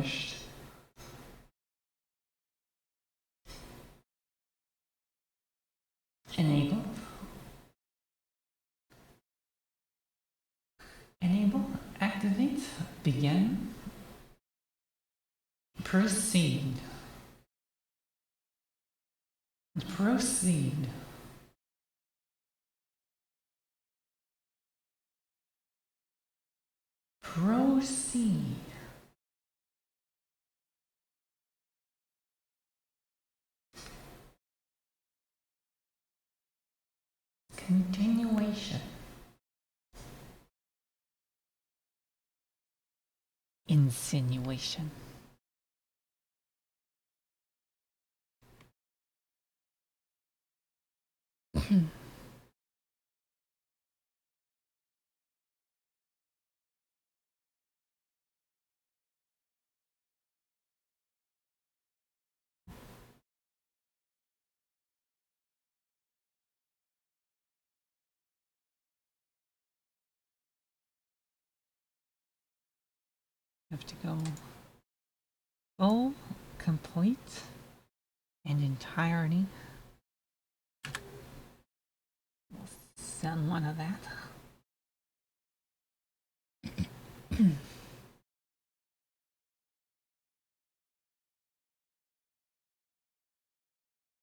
accomplished. Enable. Enable, activate, begin, proceed, proceed, proceed, continuation, insinuation. Have to go full, complete, and entirety. We'll send one of that.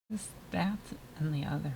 This, that, and the other.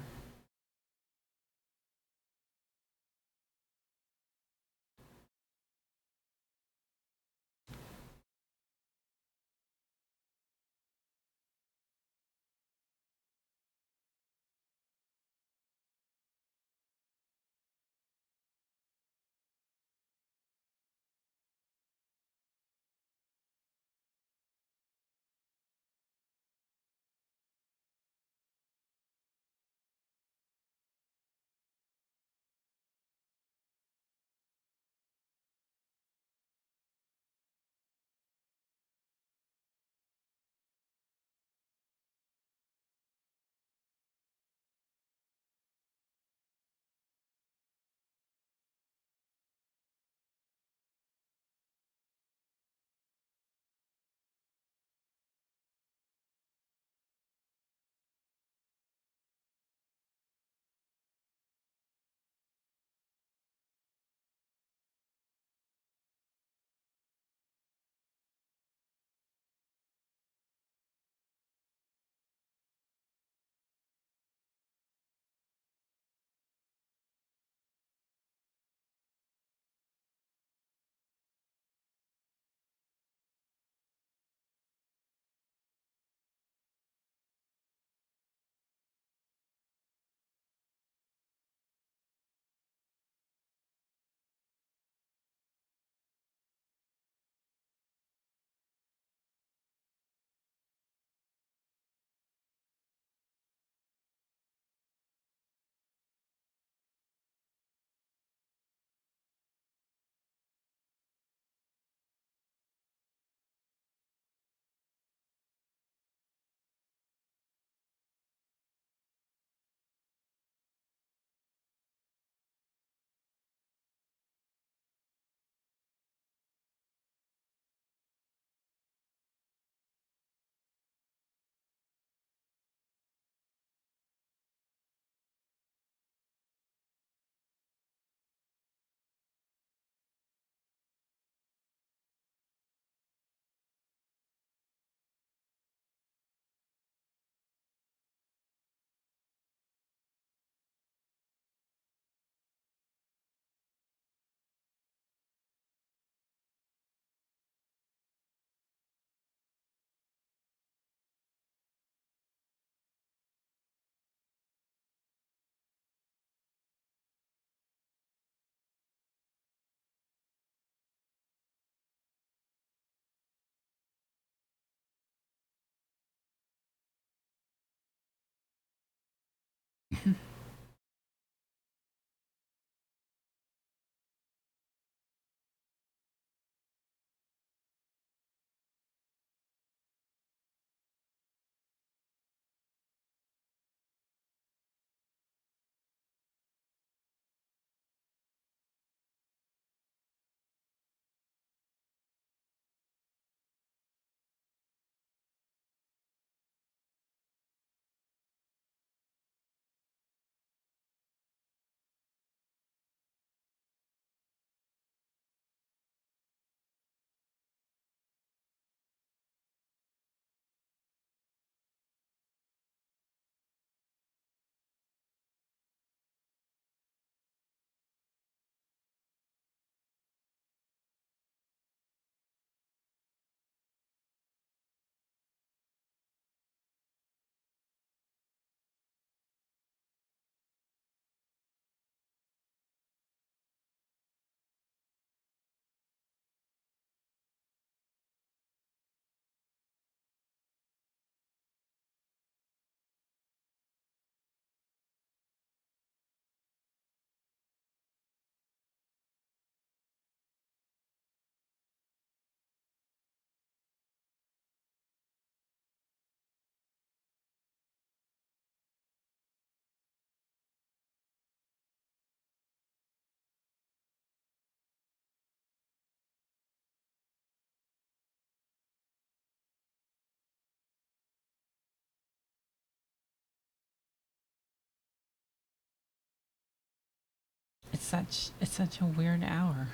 such a weird hour.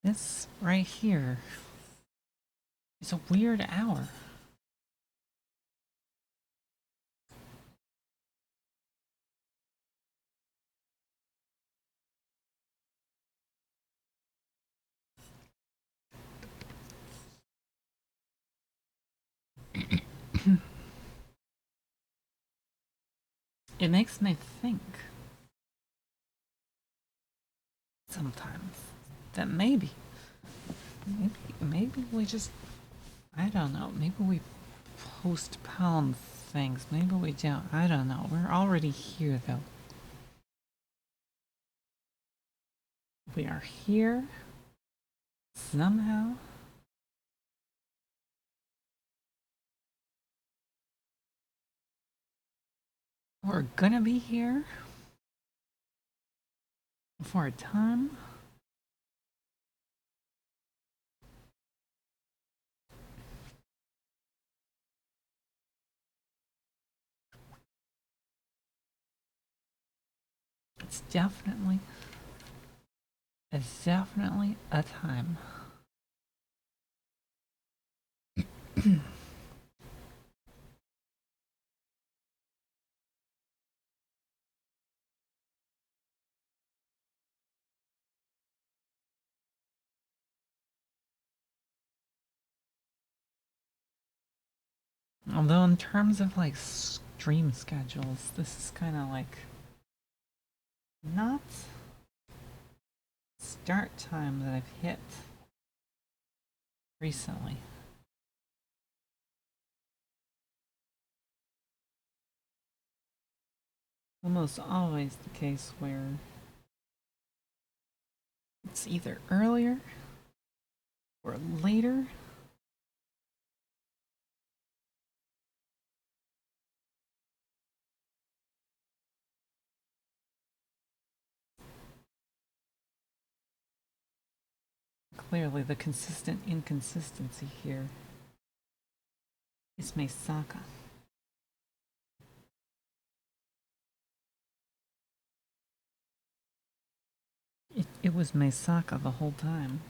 This right here is a weird hour. It makes me think sometimes that maybe we just, I don't know, maybe we postpone things. Maybe we don't. I don't know. We're already here though. We are here somehow. We're gonna be here for a time. It's definitely a time. Although in terms of like stream schedules, this is kind of like not start time that I've hit recently. Almost always the case where it's either earlier or later. Clearly, the consistent inconsistency here is Meisaka. It was Meisaka the whole time.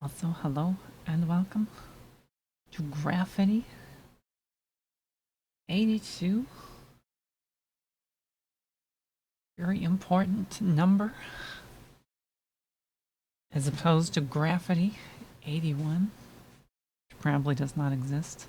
Also, hello and welcome to Graffiti 82. Very important number. As opposed to Graffiti 81, which probably does not exist.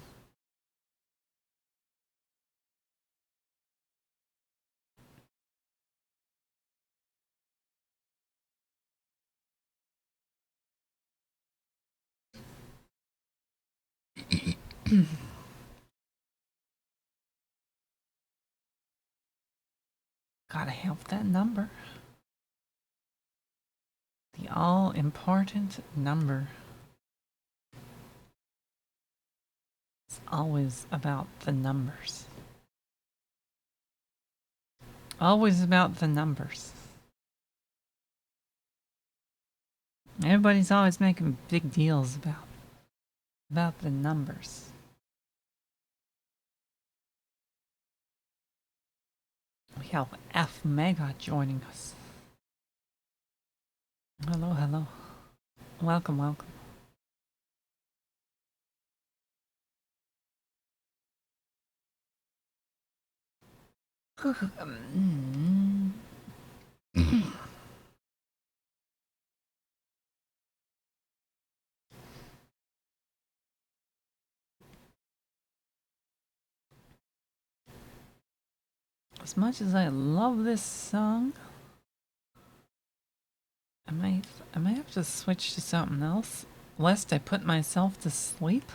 Gotta have that number. The all-important number. It's always about the numbers. Always about the numbers. Everybody's always making big deals about the numbers. We have F Mega joining us. Hello, hello. Welcome, welcome. As much as I love this song, I might have to switch to something else, lest I put myself to sleep.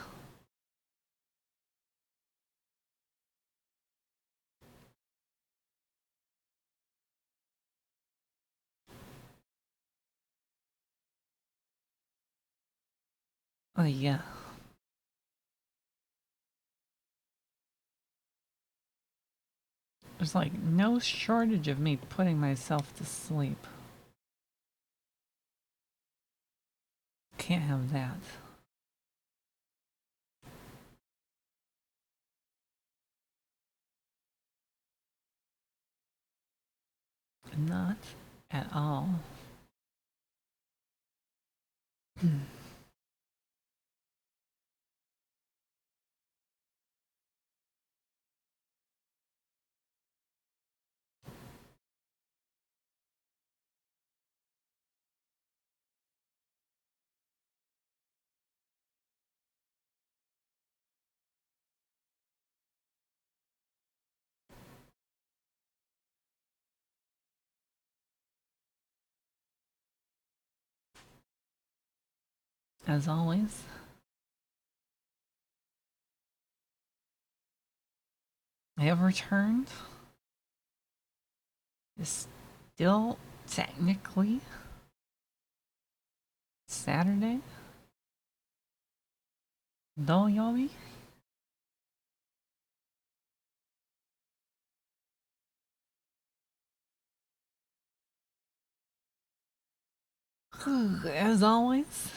Oh yeah. There's like no shortage of me putting myself to sleep. Can't have that. Not at all. As always, I have returned. It's still technically Saturday. Dolyobi. As always,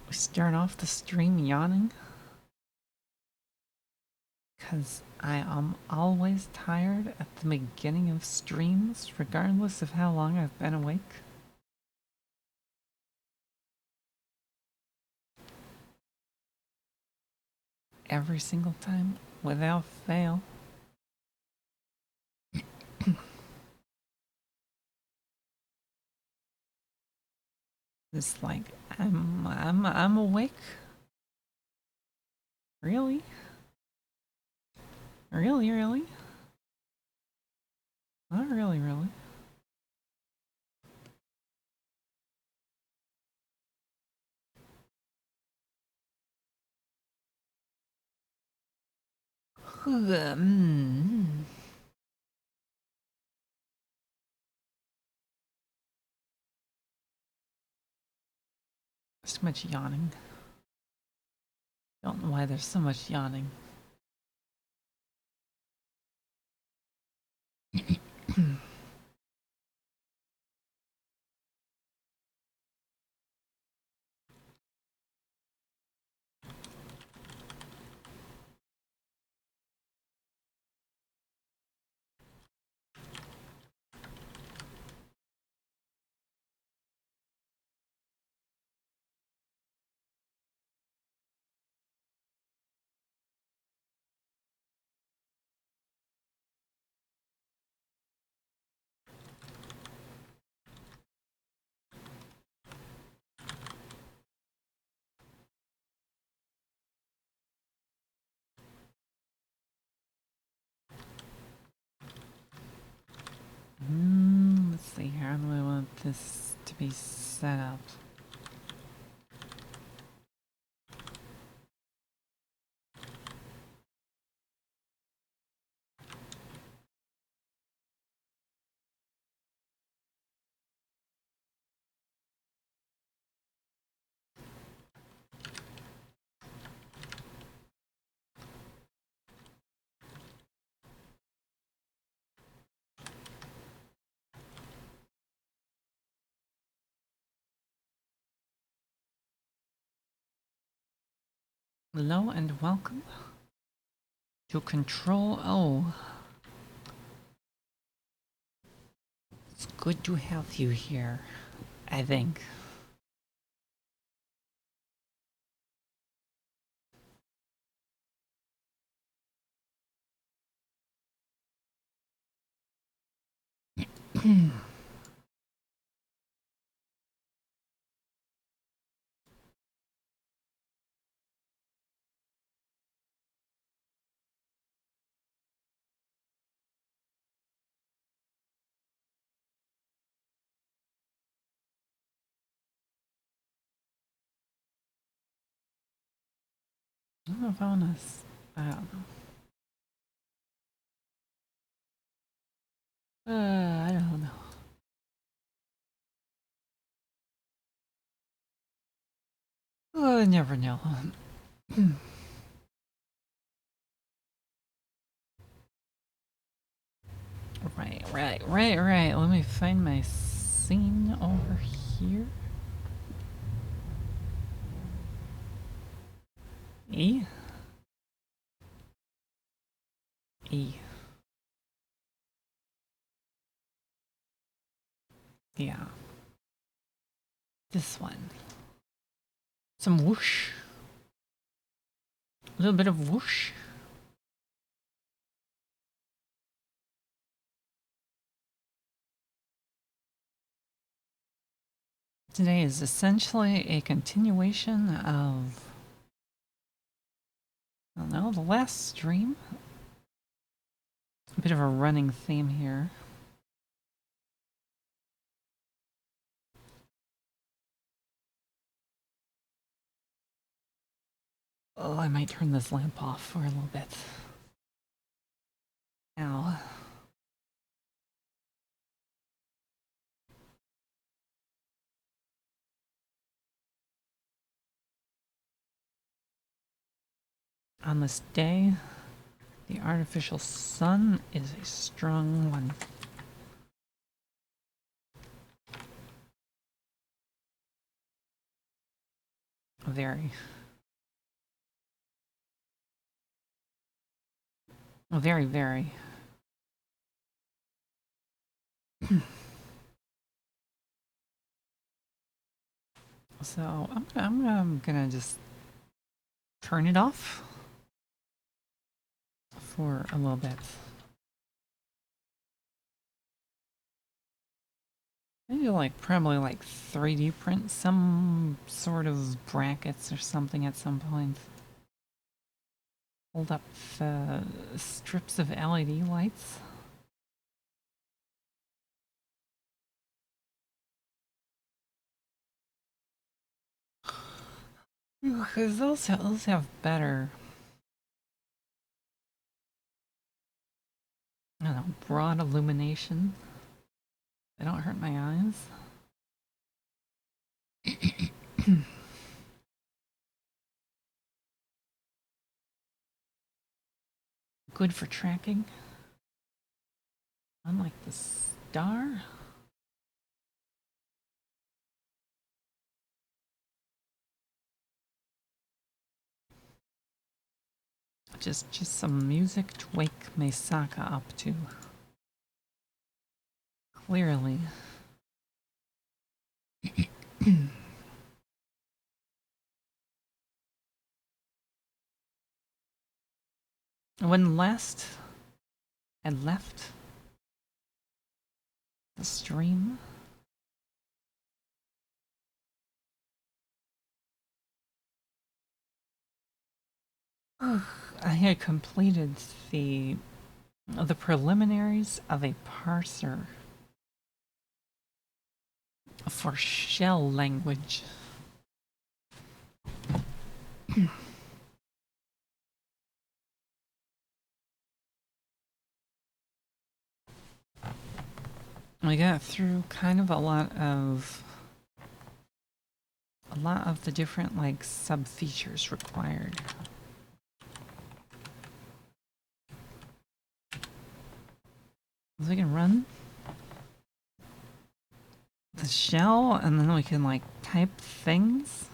we start off the stream yawning. Because I am always tired at the beginning of streams, regardless of how long I've been awake. Every single time, without fail. It's like I'm awake. Really? Really? Not really. There's too much yawning. Don't know why there's so much yawning. Let's see, how do I want this to be set up? Hello and welcome to Control O. It's good to have you here, I think. I don't know if I want to. I don't know. I don't know. I never know. Right. Let me find my scene over here. E? E. Yeah. This one. Some whoosh. A little bit of whoosh. Today is essentially a continuation of, I don't know, the last stream. A bit of a running theme here. Oh, I might turn this lamp off for a little bit. Ow. On this day, the artificial sun is a strong one. Very. Very. So I'm gonna just turn it off for a little bit. Maybe probably 3D print some sort of brackets or something at some point. Hold up the strips of LED lights. Because those have better, I don't know, broad illumination. They don't hurt my eyes. Good for tracking. Unlike the star. Just some music to wake Misaka up to. Clearly. When last I left the stream, I had completed the preliminaries of a parser for shell language. I got through kind of a lot of the different sub features required. So we can run the shell and then we can type things.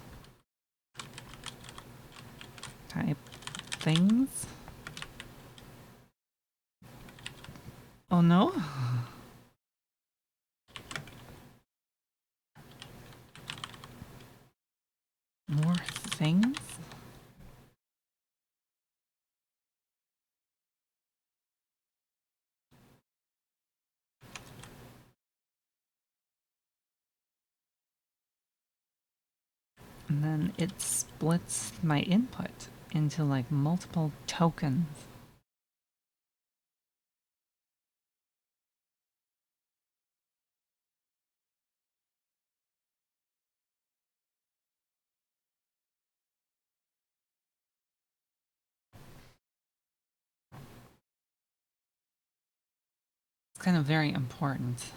Oh no? More things? And then it splits my input into multiple tokens. kind of very important.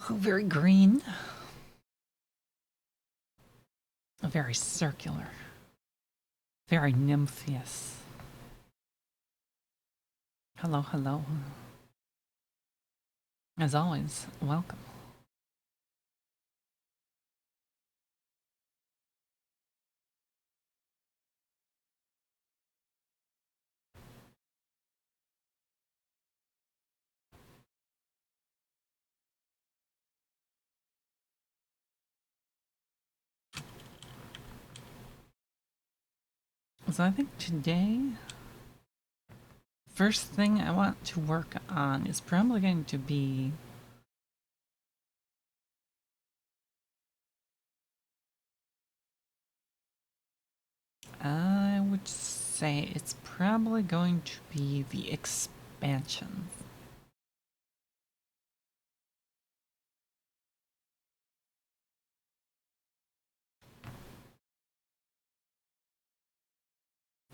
Oh, very green. Very circular. Very nympheous. Hello, hello. As always, welcome. So I think today, first thing I want to work on is probably going to be I would say it's probably going to be the expansion.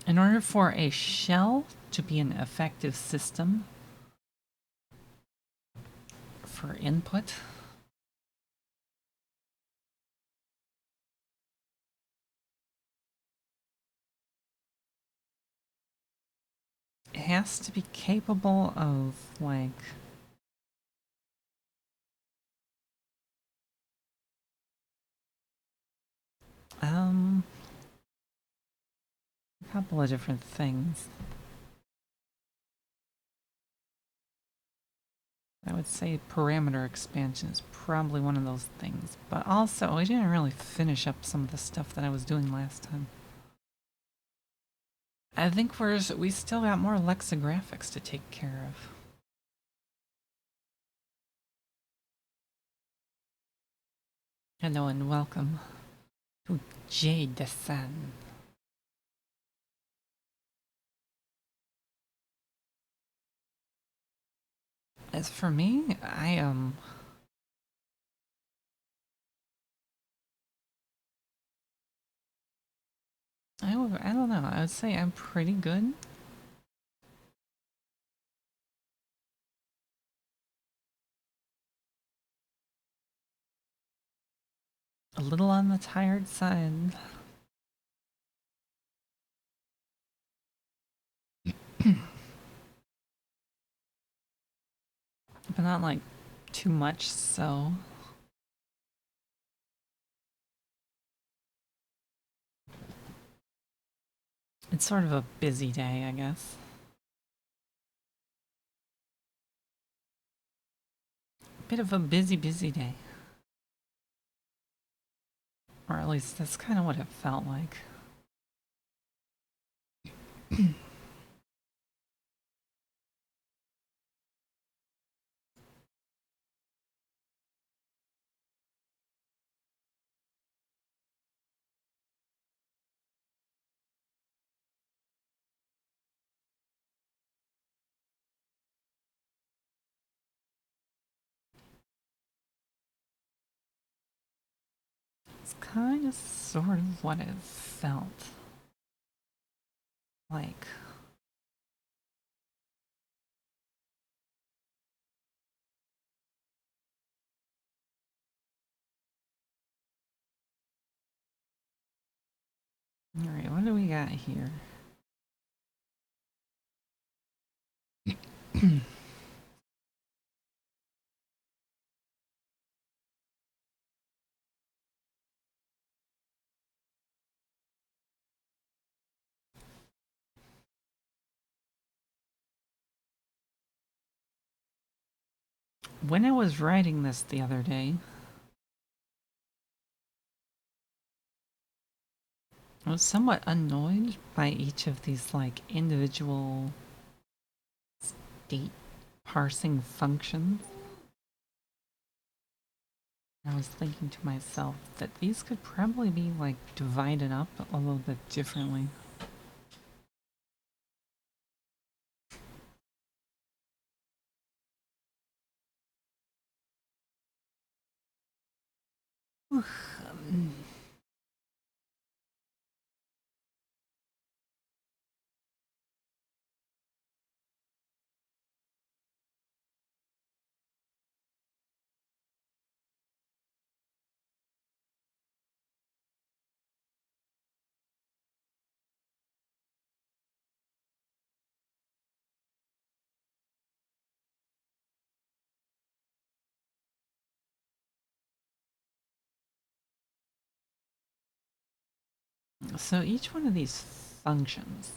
In order for a shell to be an effective system for input, it has to be capable of, like, a couple of different things. I would say parameter expansion is probably one of those things. But also, we didn't really finish up some of the stuff that I was doing last time. I think we still got more lexicographics to take care of. Hello and welcome to Jade the Sun. As for me, I don't know. I would say I'm pretty good. A little on the tired side. But not like too much, so it's sort of a busy day, I guess. Bit of a busy day. Or at least that's kind of what it felt like. It's kind of sort of what it felt like. Alright, what do we got here? When I was writing this the other day, I was somewhat annoyed by each of these, like, individual state parsing functions. I was thinking to myself that these could probably be, like, divided up a little bit differently. So each one of these functions,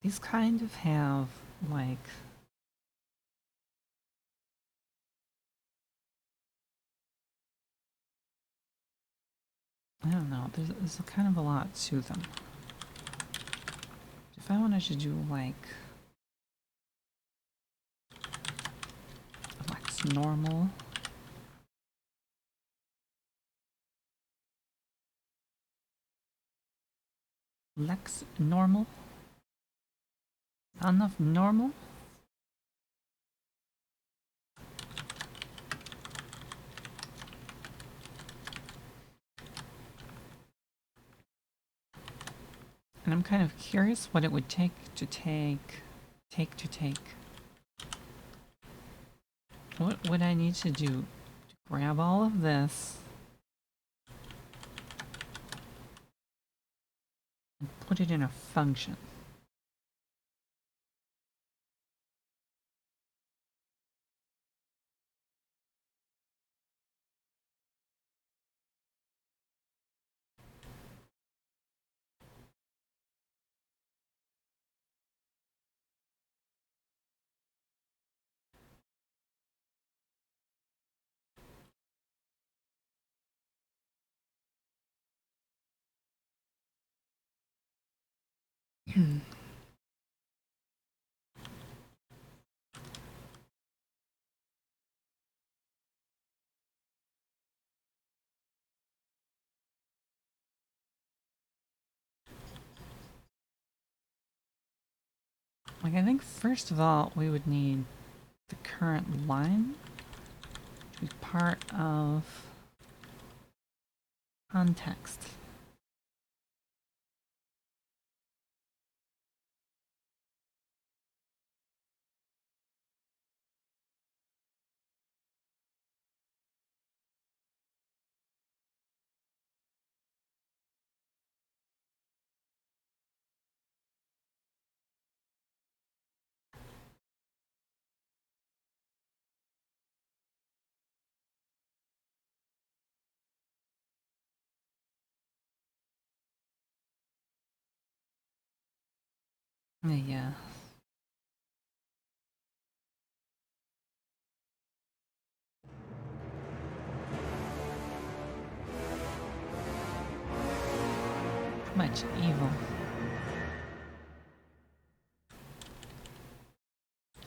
these kind of have like I don't know. There's kind of a lot to them. If I wanted to do like Lex normal, Lex normal, not enough normal. And I'm kind of curious what it would take to take. What would I need to do to grab all of this and put it in a function? Like, I think first of all, we would need the current line to be part of context. Yeah. Too much evil.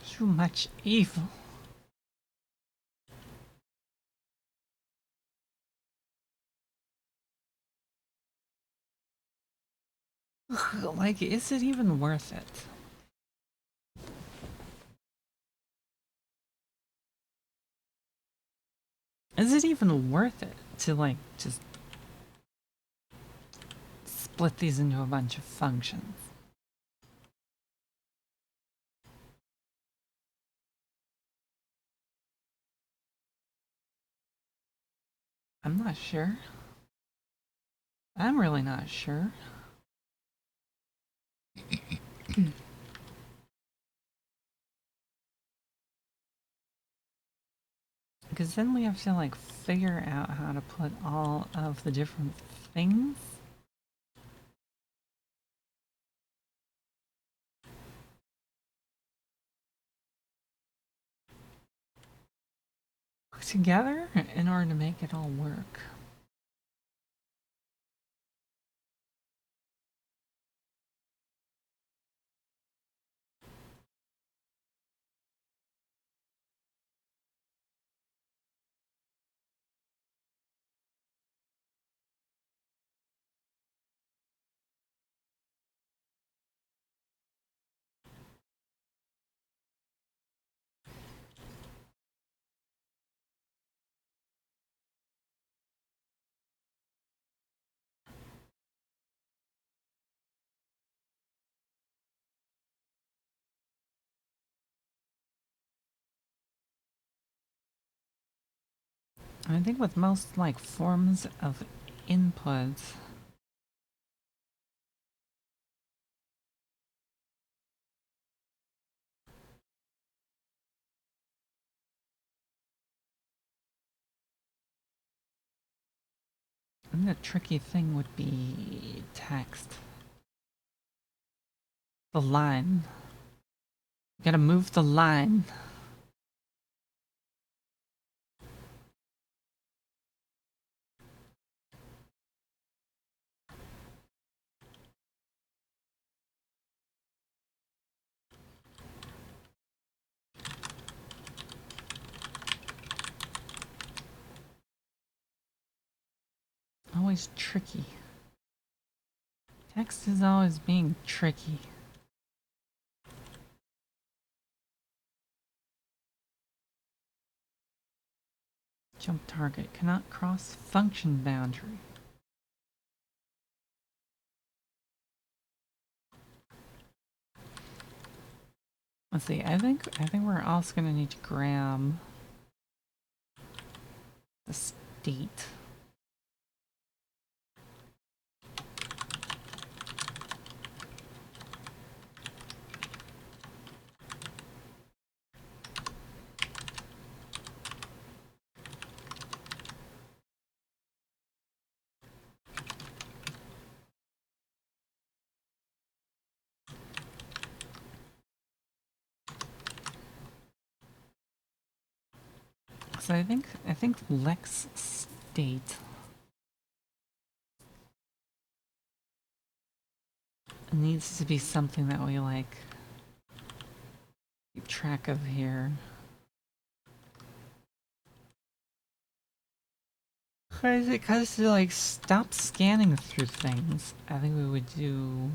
Too much evil. Ugh, like, is it even worth it? Is it even worth it to, like, just split these into a bunch of functions? I'm not sure. I'm really not sure. Because then we have to, like, figure out how to put all of the different things. Together in order to make it all work. I think with most like forms of inputs, I think the tricky thing would be text. The line. You gotta move the line. Always tricky. Text is always being tricky. Jump target cannot cross function boundary. Let's see. I think we're also gonna need to grab the state. So I think Lex state needs to be something that we like keep track of here. Because to like stop scanning through things, I think we would do.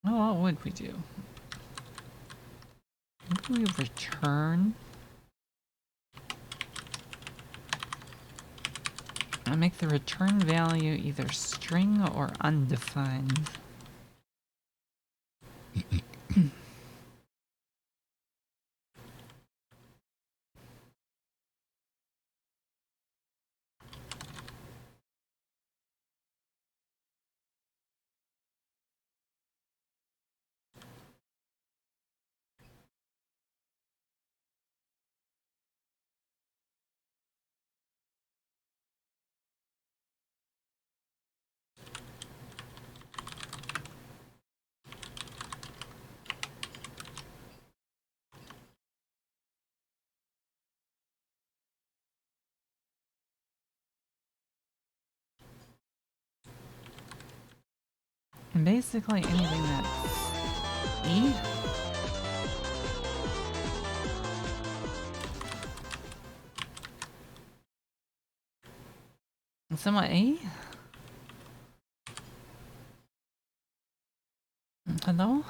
Oh, what would we do? Maybe we return. I make the return value either string or undefined. And basically anything that's E. Somewhat E. Hello?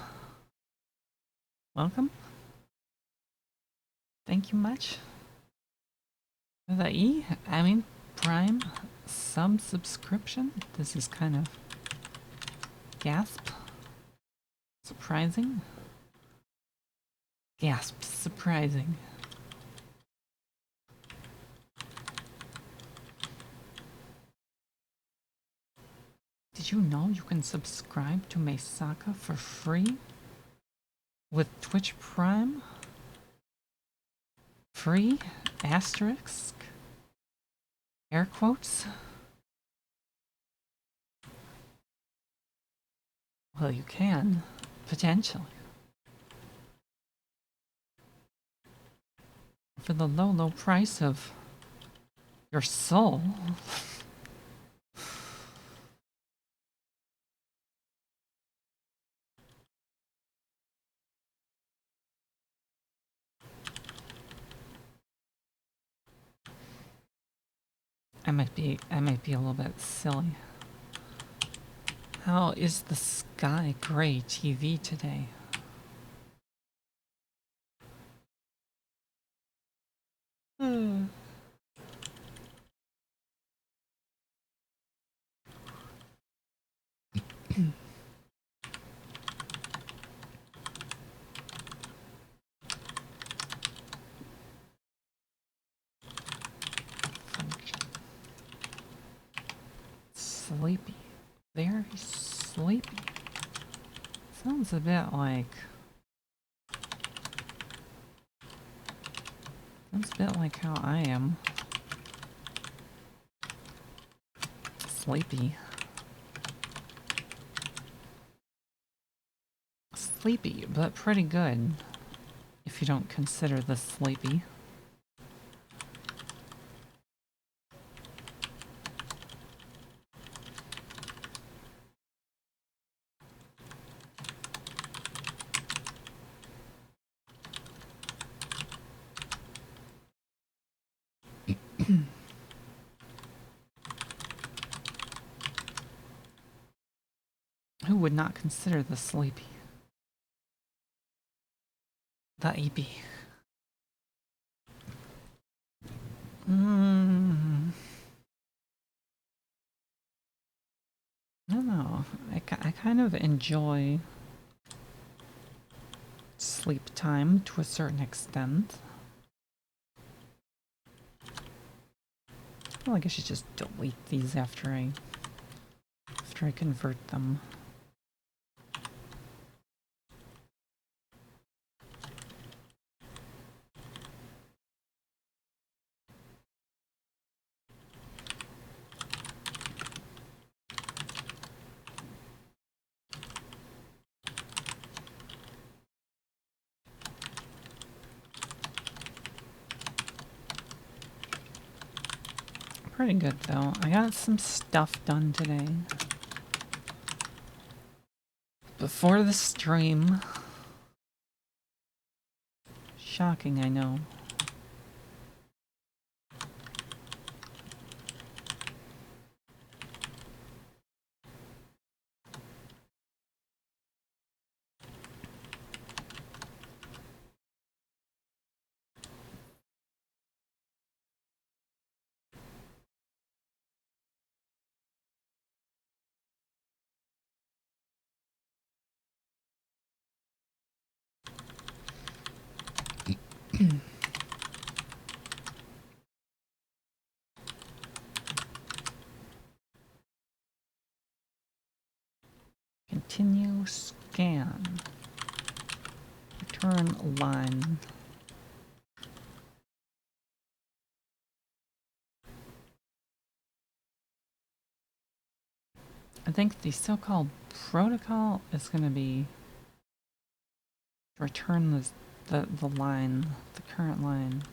Welcome? Thank you much. The E? I mean, Prime subscription? This is kind of gasp. Surprising. Gasp. Surprising. Did you know you can subscribe to Mesaka for free? With Twitch Prime? Free? Asterisk? Air quotes? Well, you can. Potentially. For the low, low price of your soul. I might be a little bit silly. How is the Sky Gray TV today? Sleepy. Very sleepy. Sounds a bit like... Sounds a bit like how I am. Sleepy. Sleepy, but pretty good. If you don't consider the sleepy. Who would not consider the sleepy? The EP. I don't know. I kind of enjoy sleep time to a certain extent. I feel like I should just delete these after I convert them. Pretty good though. I got some stuff done today. Before the stream. Shocking, I know. Continue scan. Return line. I think the so-called protocol is going to be return the line, the current line.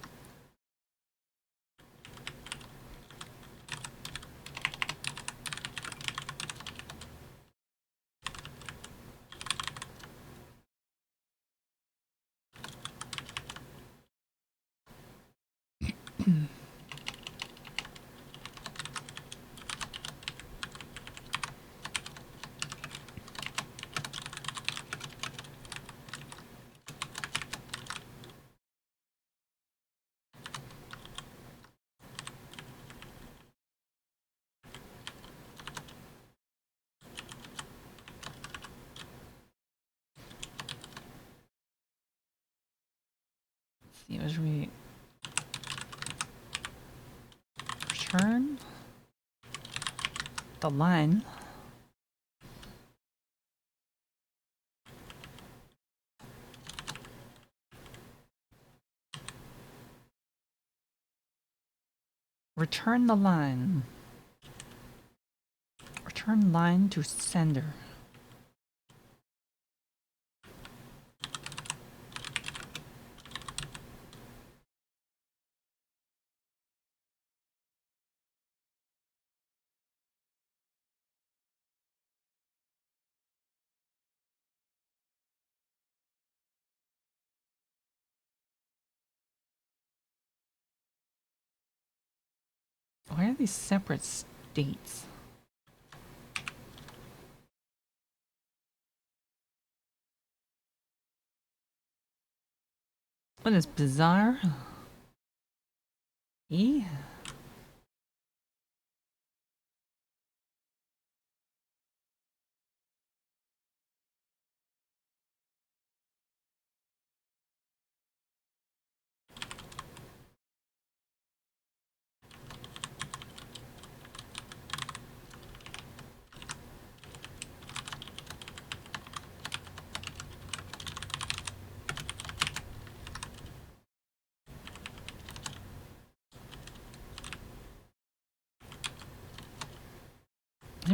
It was return the line. Return the line. Return line to sender. Why are these separate states? What is bizarre? E?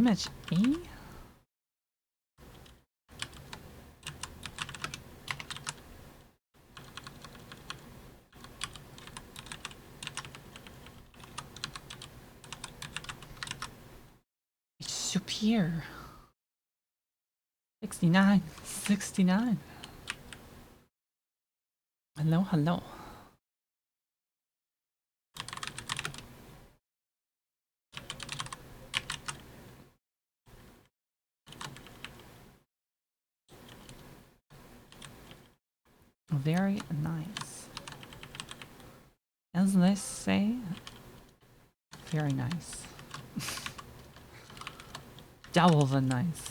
image E? It's up here. 69. 69. Hello, hello. Very nice. As they say, very nice. Double the nice.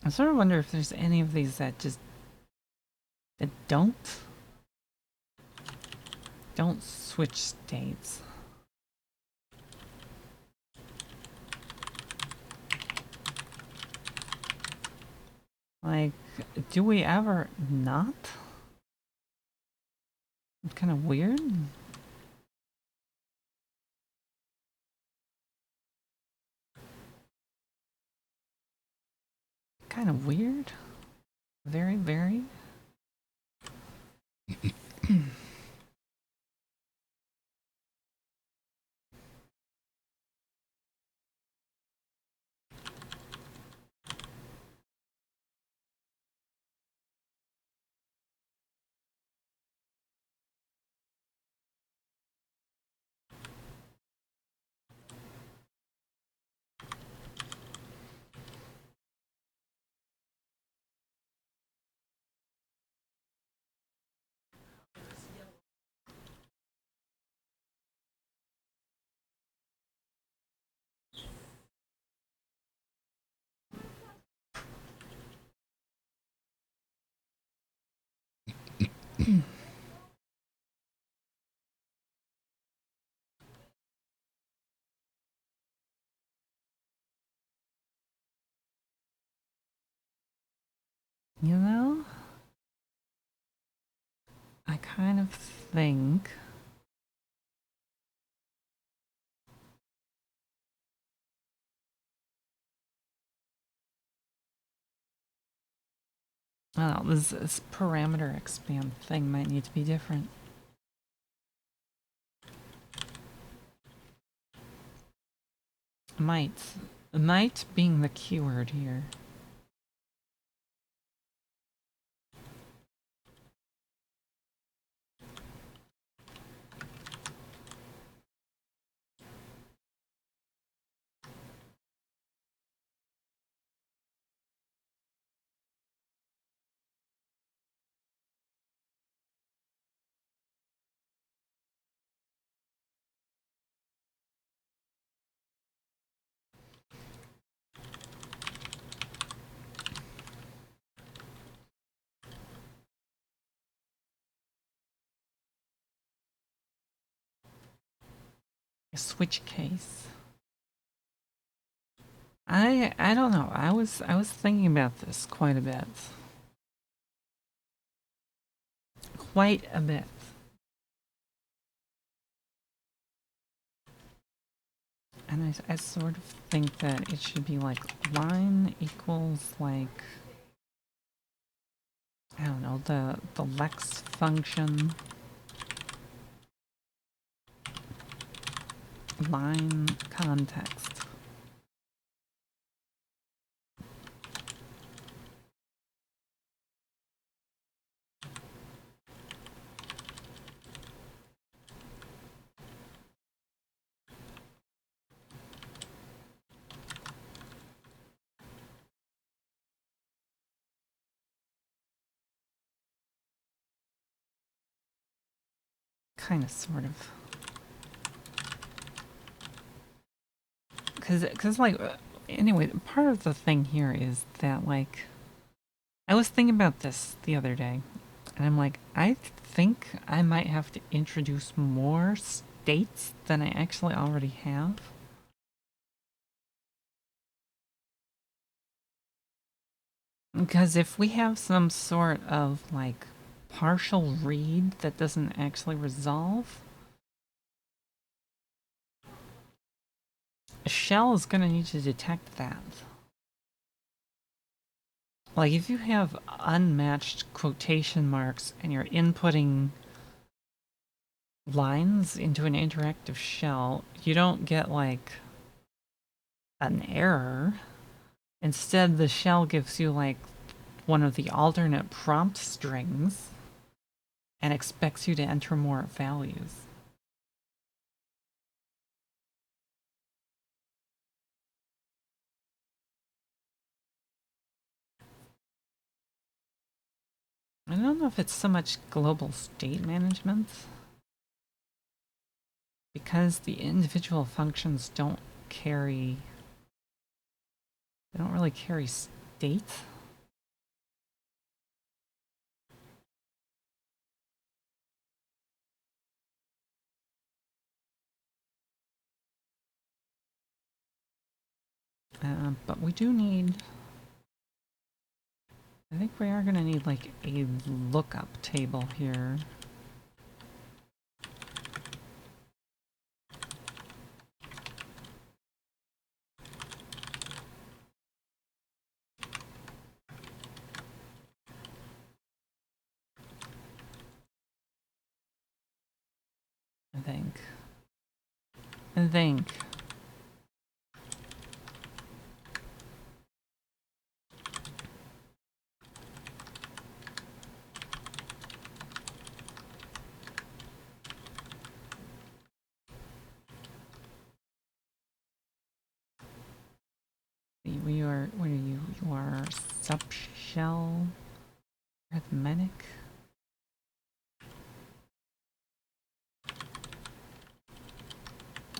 I sort of wonder if there's any of these that just that don't switch states. Like, do we ever not? It's kind of weird. Kind of weird. Very, very. You know, I kind of think I don't know, this parameter expand thing might need to be different. Might being the keyword here. A switch case. I don't know. I was thinking about this quite a bit. Quite a bit. And I sort of think that it should be like line equals like, I don't know, the lex function line context. kind of sort of. Because like, anyway, part of the thing here is that, like, I was thinking about this the other day, and I'm like, I think I might have to introduce more states than I actually already have. Because if we have some sort of, like, partial read that doesn't actually resolve, a shell is going to need to detect that. Like, if you have unmatched quotation marks and you're inputting lines into an interactive shell, you don't get, like, an error. Instead, the shell gives you, like, one of the alternate prompt strings and expects you to enter more values. I don't know if it's so much global state management, because the individual functions don't carry, they don't really carry state. But we do need, I think we are going to need, like, a lookup table here. I think. We are, what are you? You are subshell arithmetic.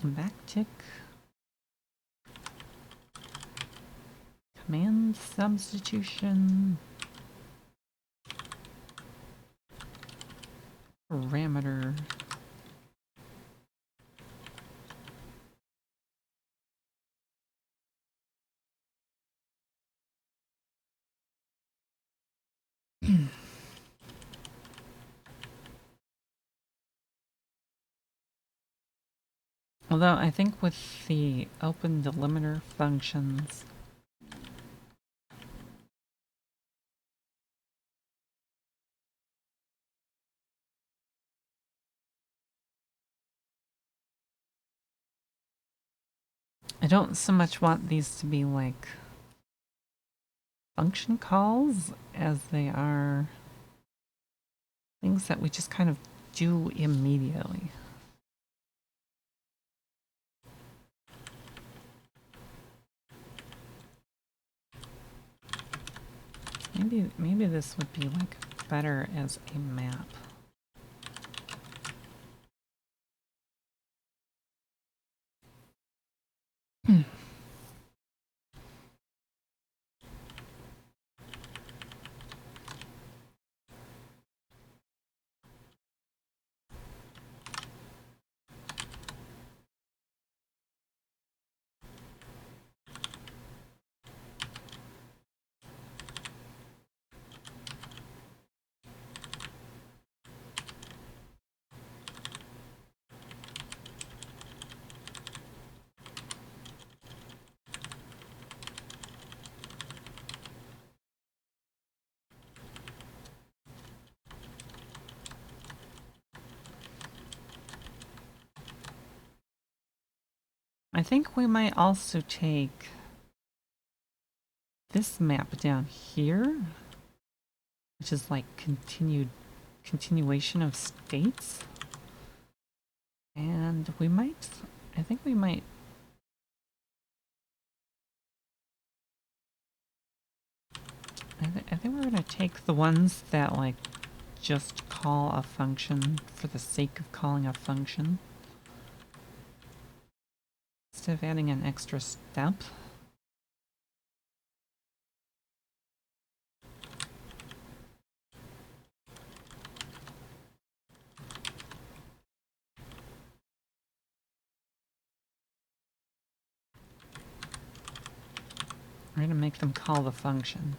Backtick. Command substitution. Parameter. Although I think with the open delimiter functions, I don't so much want these to be like function calls as they are things that we just kind of do immediately. Maybe this would be, like, better as a map. I think we might also take this map down here, which is like continuation of states. And we might, I think we might, I think we're going to take the ones that, like, just call a function for the sake of calling a function instead of adding an extra step. We're going to make them call the function.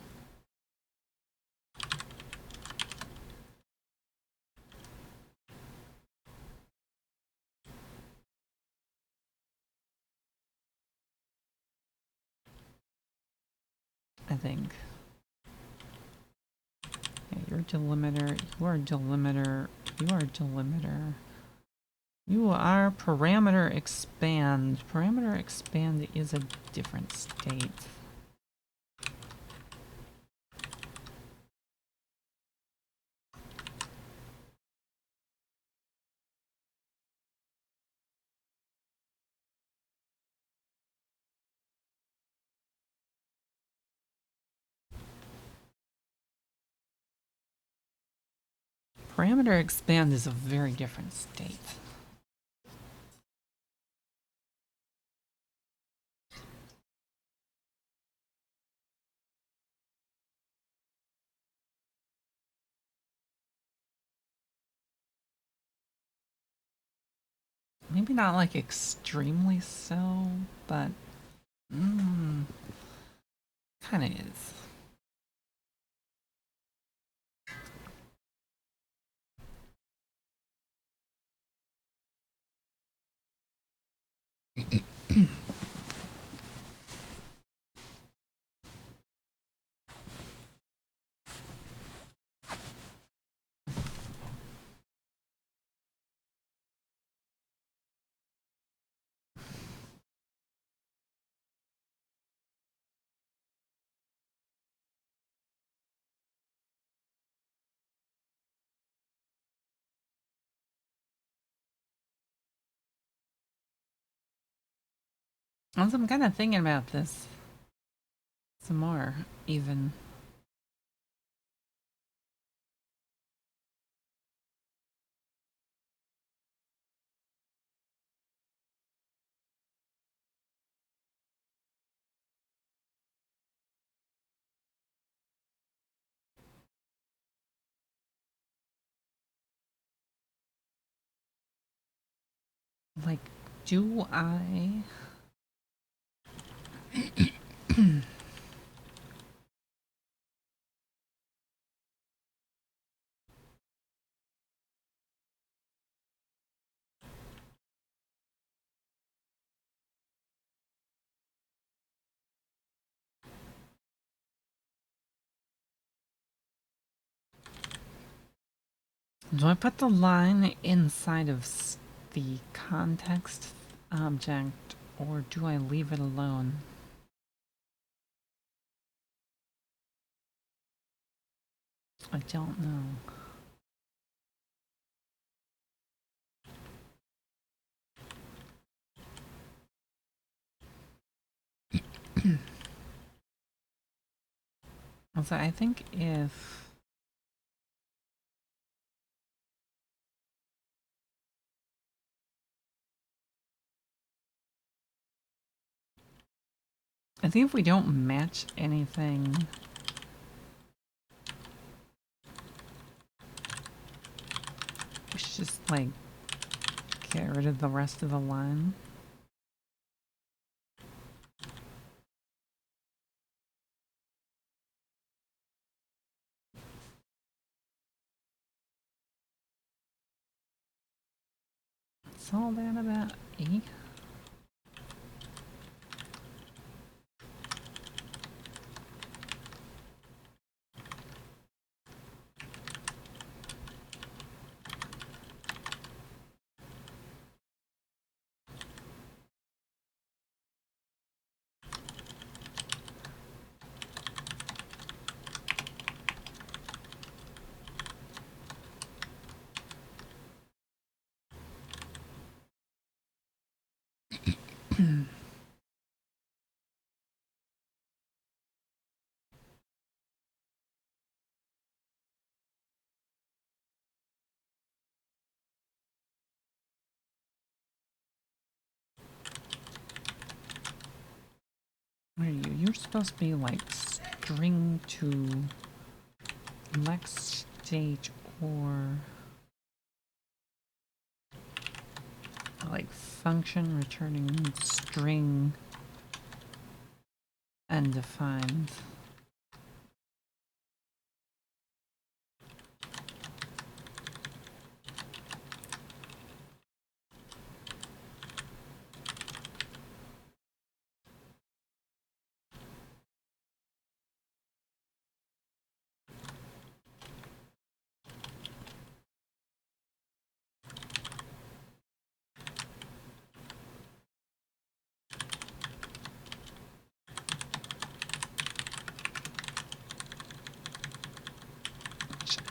I think. Yeah, you're delimiter, you are delimiter, you are delimiter. You are parameter expand. Parameter expand is a different state. Parameter expand is a very different state. Maybe not like extremely so, but kind of is. Also, I'm kind of thinking about this some more, even. Like, do I... Do I put the line inside of the context object, or do I leave it alone? I don't know. Also, I think if... I think if we don't match anything... we should just, like, get rid of the rest of the line. What's all that about E? What are you? You're supposed to be like string to next stage or like function returning string undefined.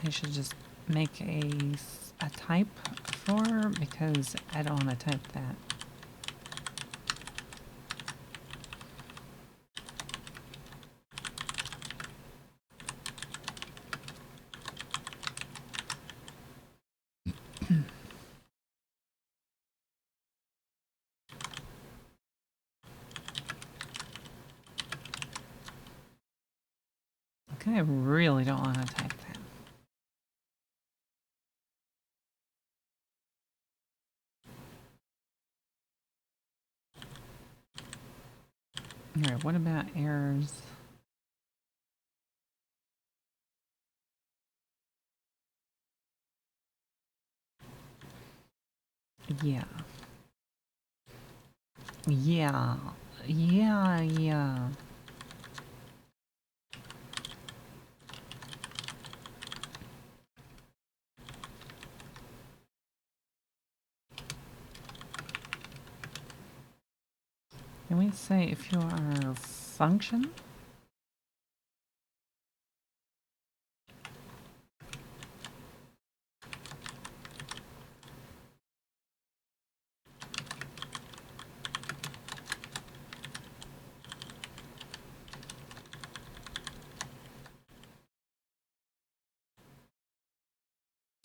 I should just make a type for because I don't want to type that. Okay, I really don't want to type that. Alright, what about errors? Yeah. Yeah. Yeah. Can we say if you are function?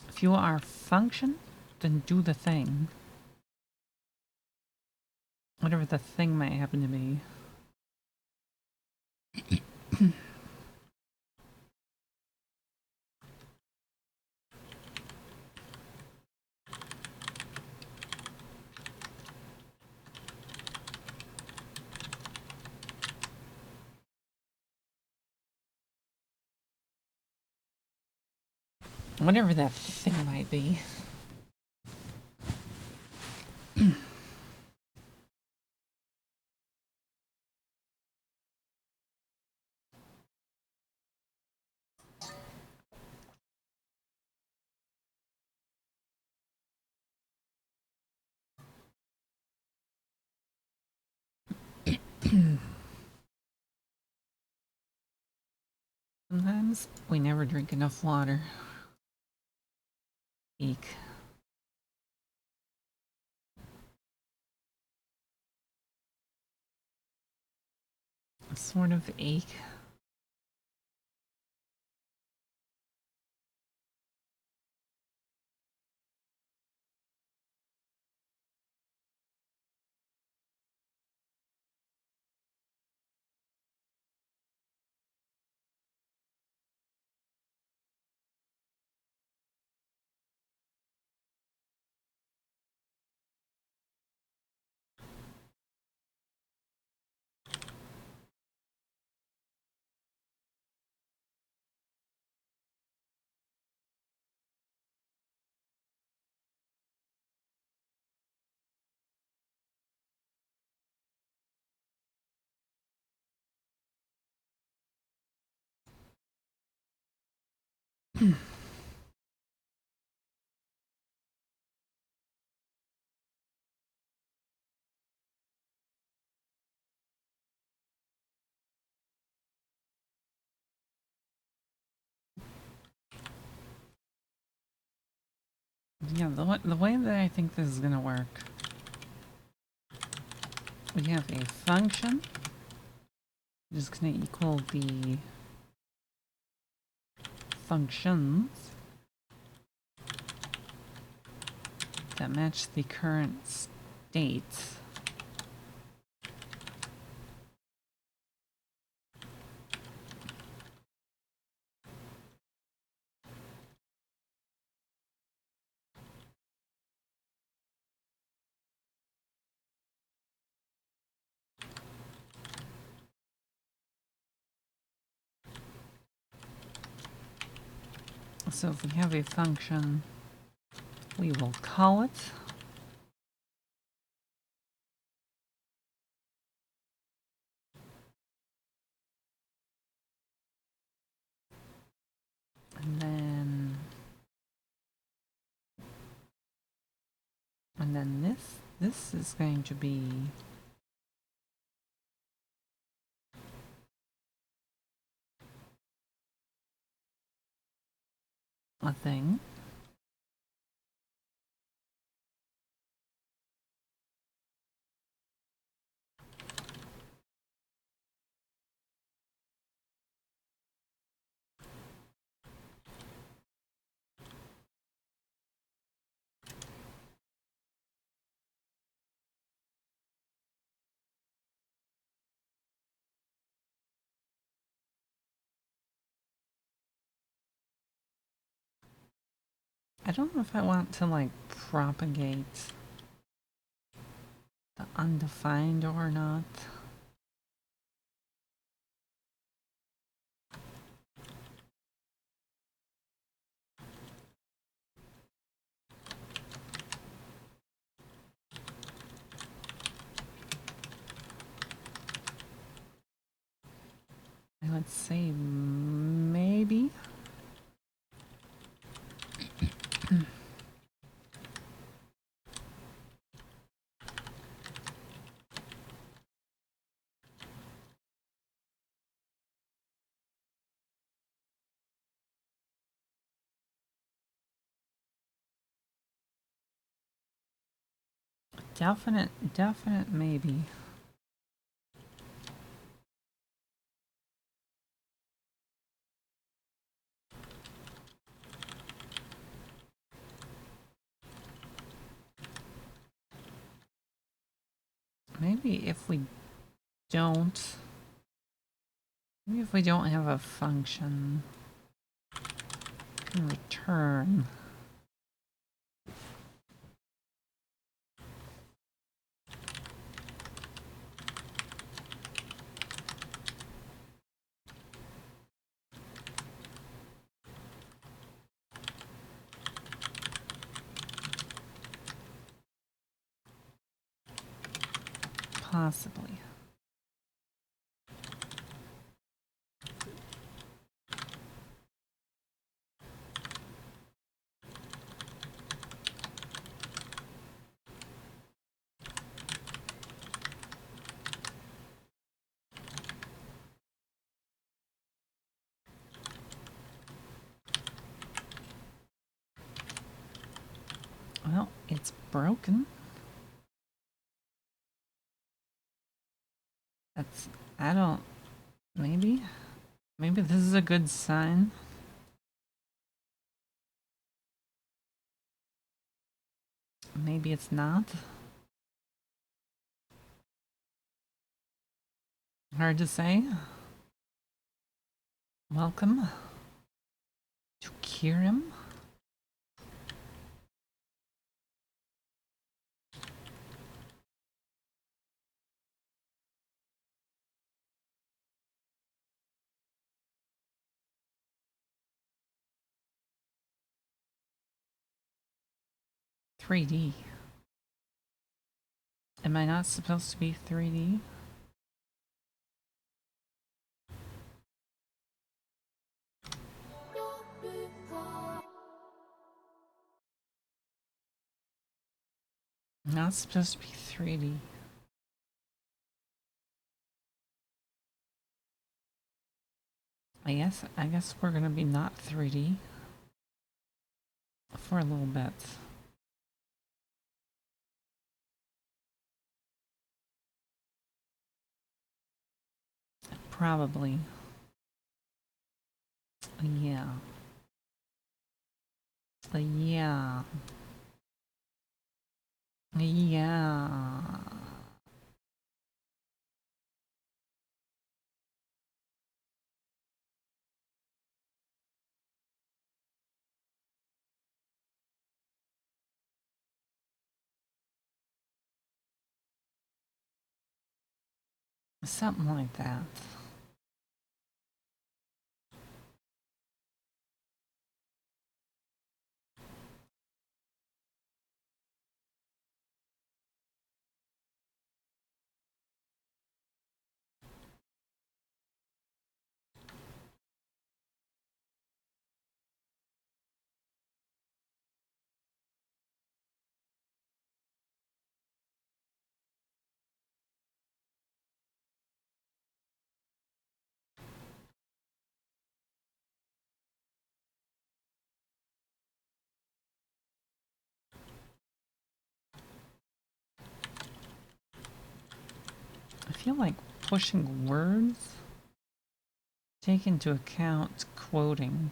If you are function, then do the thing. Whatever the thing might happen to be. Whatever that thing might be. Sometimes we never drink enough water. Eek. Sort of ache. Yeah, the way that I think this is gonna work. We have a function, which is gonna equal the functions that match the current state. So if we have a function, we will call it. And then this is going to be a thing. I don't know if I want to like propagate the undefined or not. Let's say maybe. Definite maybe. Maybe if we don't, maybe if we don't have a function, we can return. Possibly. Well, it's broken. That's, I don't, maybe this is a good sign. Maybe it's not. Hard to say. Welcome to Kirim. $3D. Am I not supposed to be 3D? Not supposed to be 3D. I guess we're gonna be not 3D for a little bit. Probably. Yeah. Yeah. Yeah. Something like that. feel like pushing words. Take into account quoting.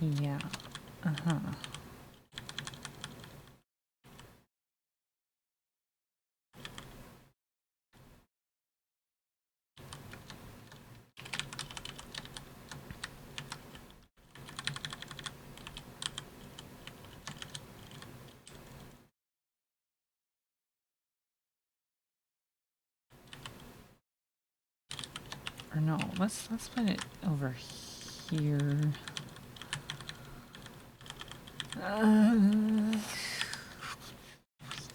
Yeah. Uh-huh. Or no, let's put it over here.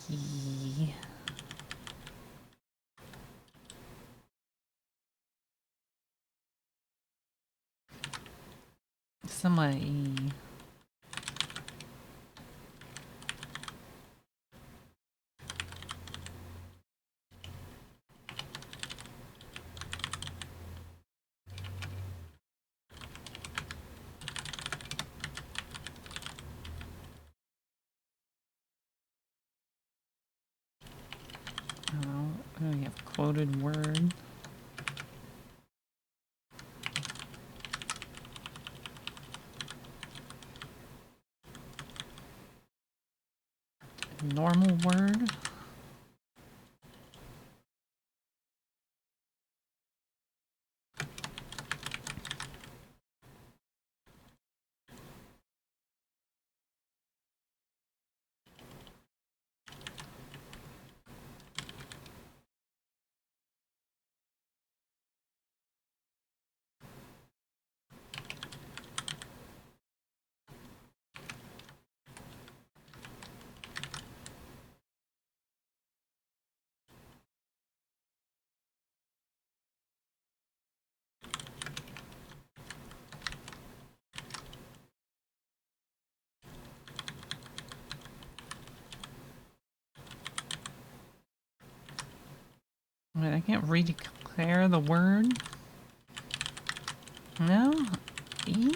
E. Somewhat E. Oh, we have quoted word. Normal word. Wait, I can't redeclare the word. No? E?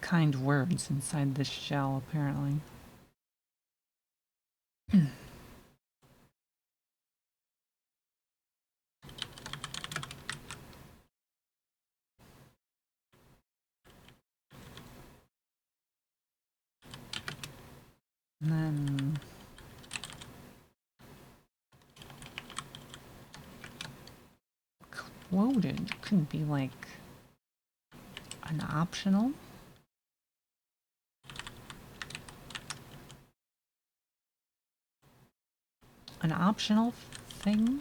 Kind words inside this shell, apparently. And then quoted could be like an optional. An optional thing.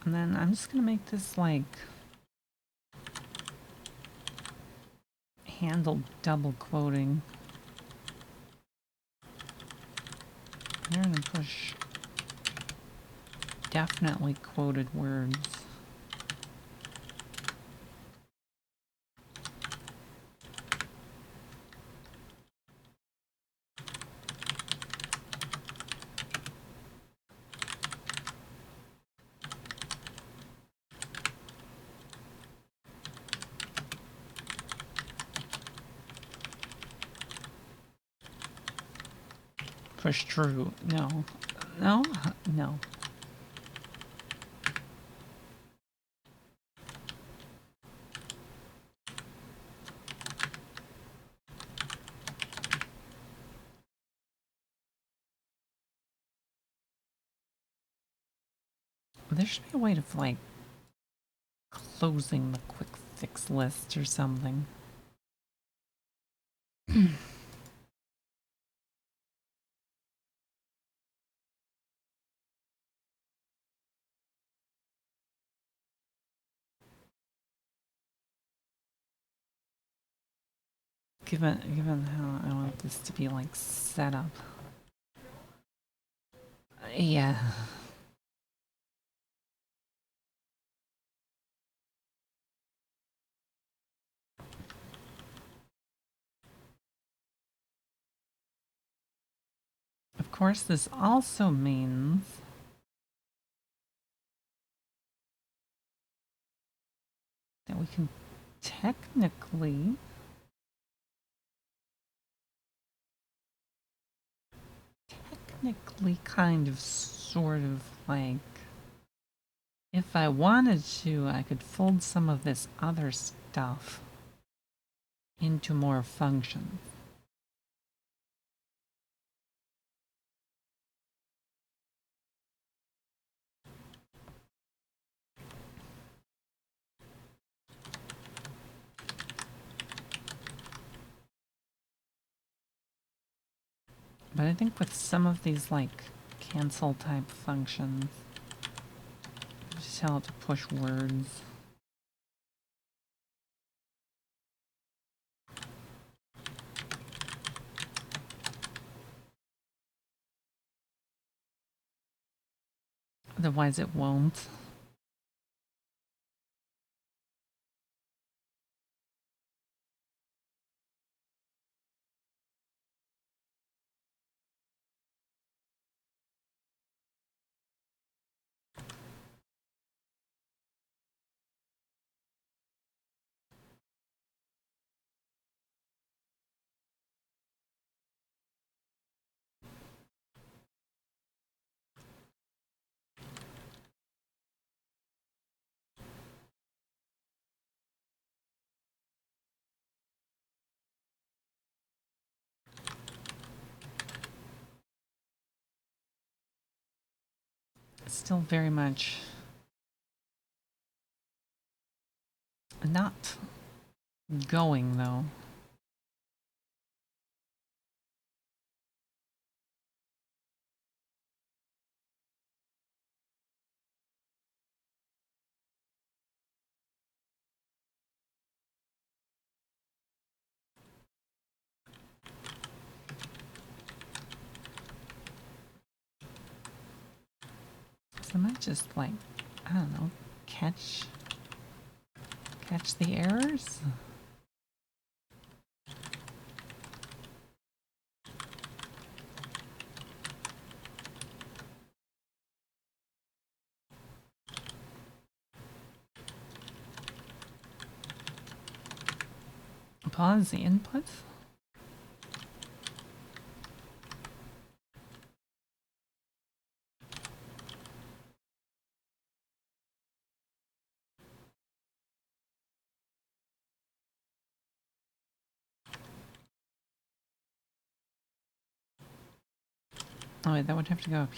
And then I'm just gonna make this like handle double quoting. You're gonna push definitely quoted words. Push true. No. No? No. There should be a way of, like, closing the quick fix list or something. Given how I want this to be, like, set up. Yeah. Of course, this also means that we can technically kind of sort of like, if I wanted to, I could fold some of this other stuff into more functions. But I think with some of these, like, cancel type functions, just tell it to push words. Otherwise it won't. It's still very much not going, though. So I might just, like, I don't know, catch the errors? Pause the inputs? Oh wait, that would have to go up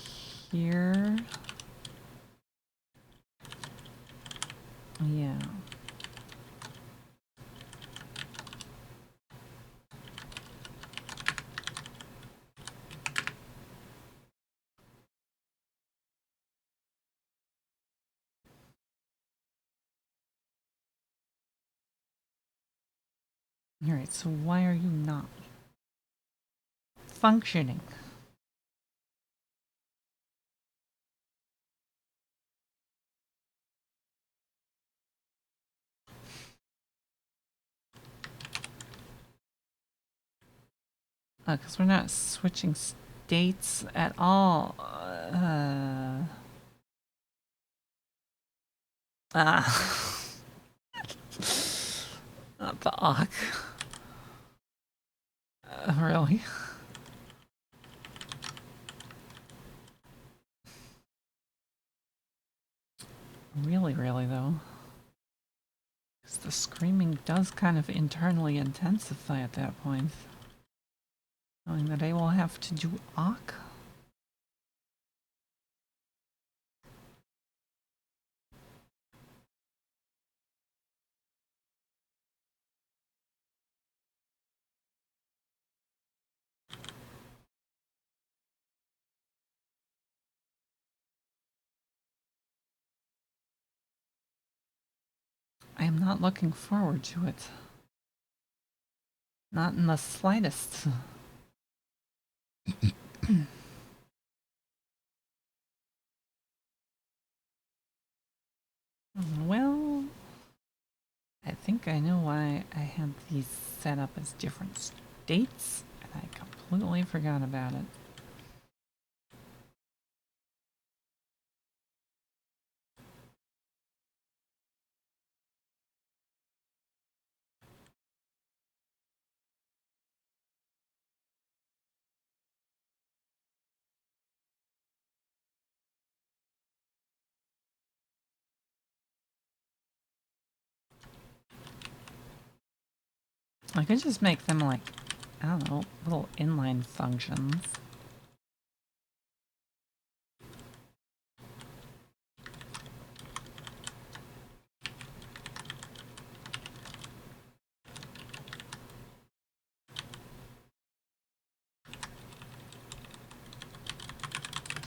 here. Yeah. Alright, so why are you not functioning? Because we're not switching states at all. Fuck. Really? Really, though. Because the screaming does kind of internally intensify at that point. Knowing that I will have to do awk. I am not looking forward to it. Not in the slightest. Well, I think I know why I had these set up as different states, and I completely forgot about it. I could just make them like, I don't know, little inline functions.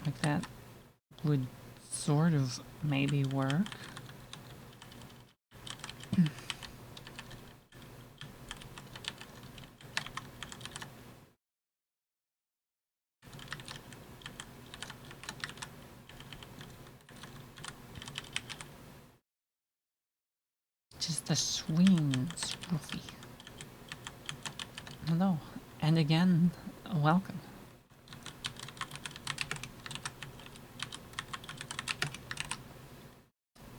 Like that would sort of maybe work. Just a swing, spoofy. Hello, and again, welcome.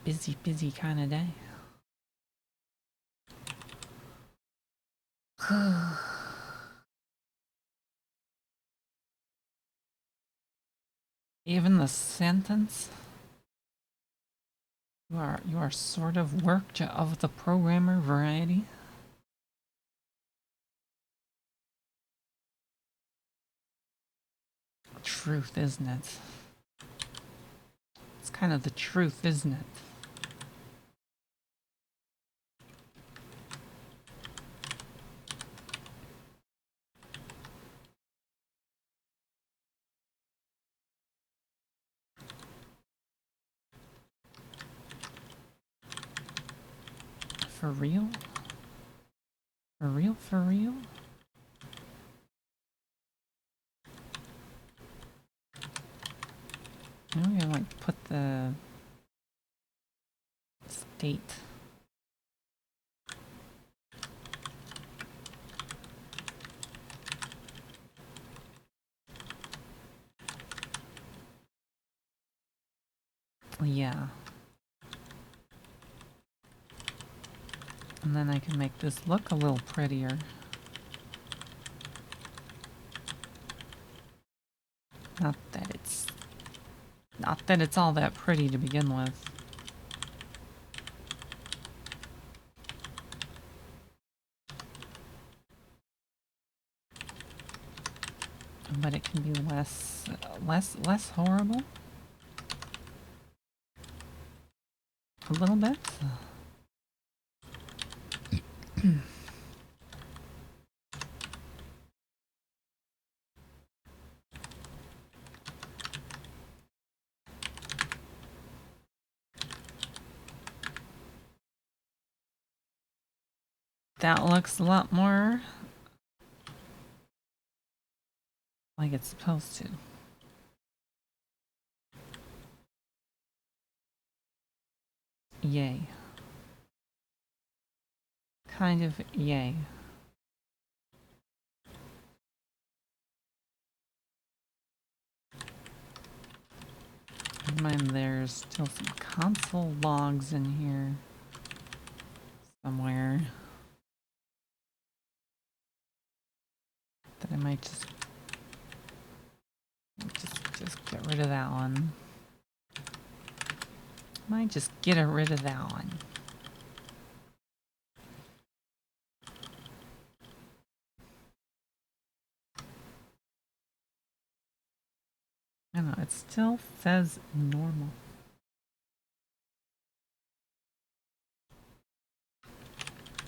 Busy, busy kind of day. Even the sentence. You are sort of worked of the programmer variety. Truth, isn't it? It's kind of the truth, isn't it? For real? For real? For real? Now we gotta like put the state. Yeah. And then I can make this look a little prettier. Not that it's all that pretty to begin with. But it can be less horrible. A little bit. That looks a lot more like it's supposed to. Yay. Kind of yay. Never mind, there's still some console logs in here somewhere that I might just get rid of that one. Might just get rid of that one. I don't know, it still says normal.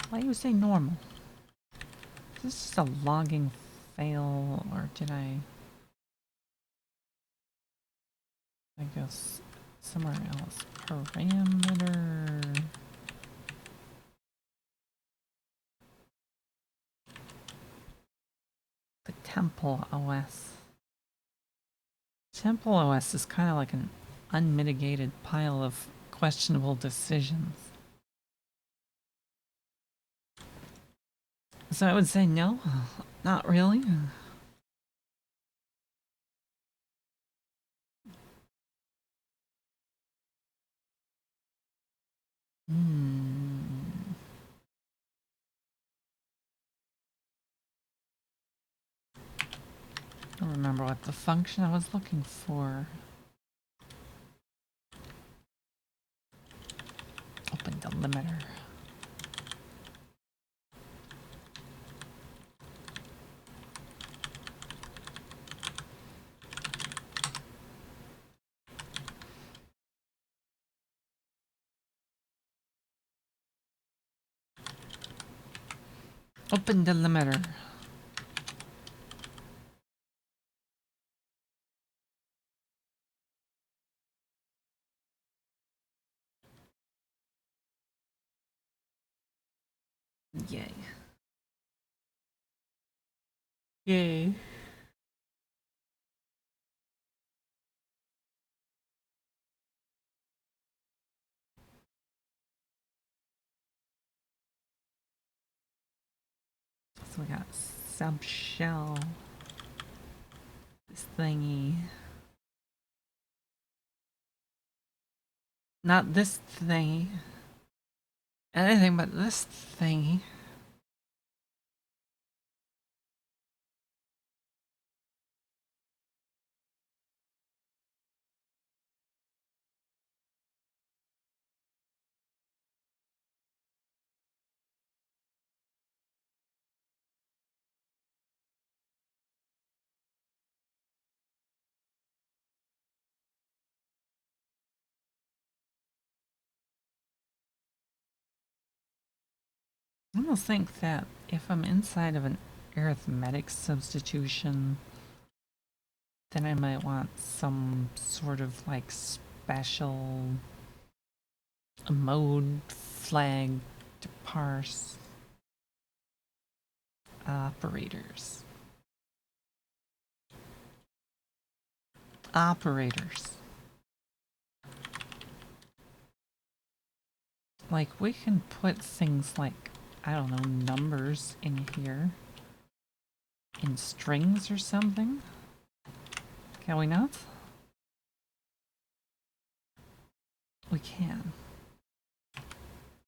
Why do you say normal? Is this just a logging fail, or did I go somewhere else? Parameter. Temple OS. Temple OS is kind of like an unmitigated pile of questionable decisions. So I would say no, not really. I don't remember what the function I was looking for. Open delimiter. Open delimiter. Yay. Yay. So we got sub shell. This thingy. Not this thingy. Anything but this thingy. I almost think that if I'm inside of an arithmetic substitution, then I might want some sort of like special mode flag to parse operators. Operators. Like we can put things like, I don't know, numbers in here. In strings or something? Can we not? We can.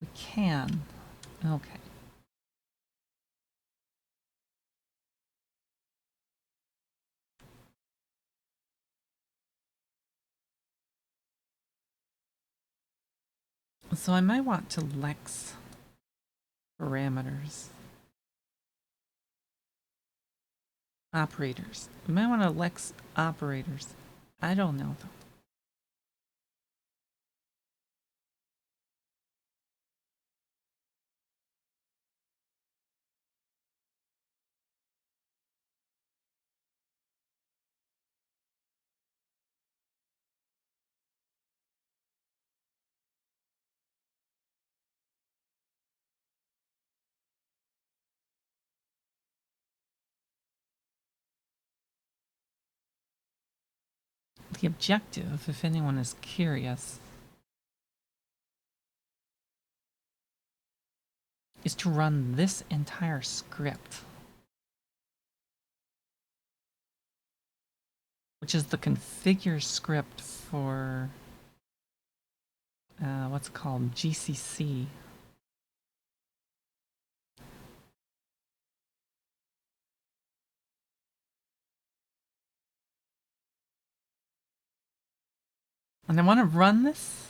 We can. Okay. So I might want to lex parameters. Operators. I might want to lex operators. I don't know though. The objective, if anyone is curious, is to run this entire script, which is the configure script for what's it called, GCC. And I want to run this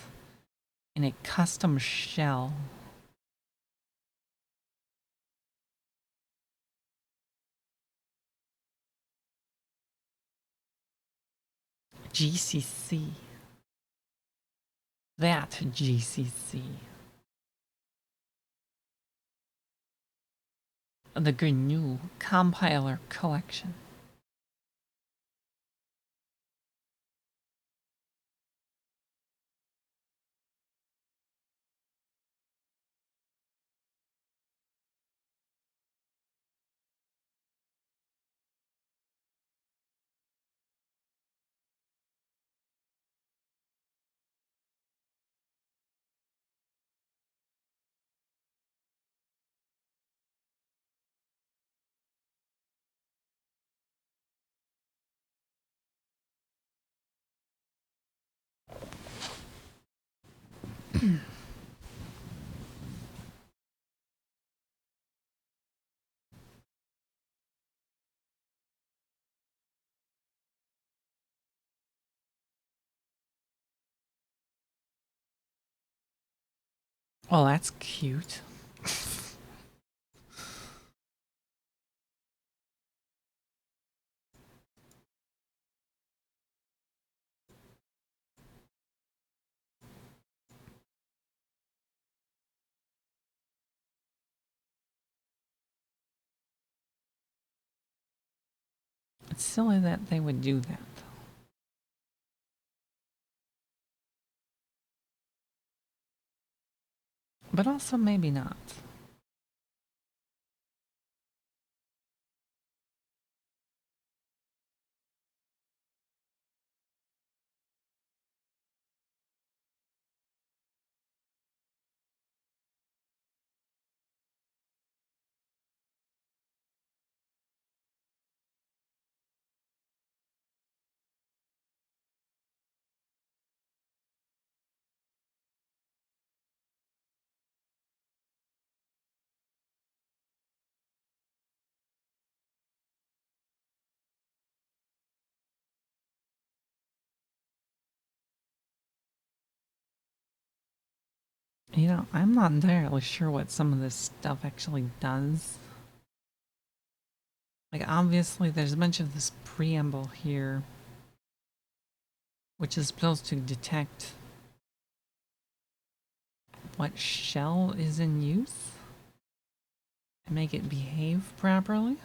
in a custom shell. GCC. That GCC. The GNU compiler collection. Oh, that's cute. It's silly that they would do that. But also maybe not. You know, I'm not entirely sure what some of this stuff actually does. Like, obviously, there's a bunch of this preamble here, which is supposed to detect what shell is in use and make it behave properly.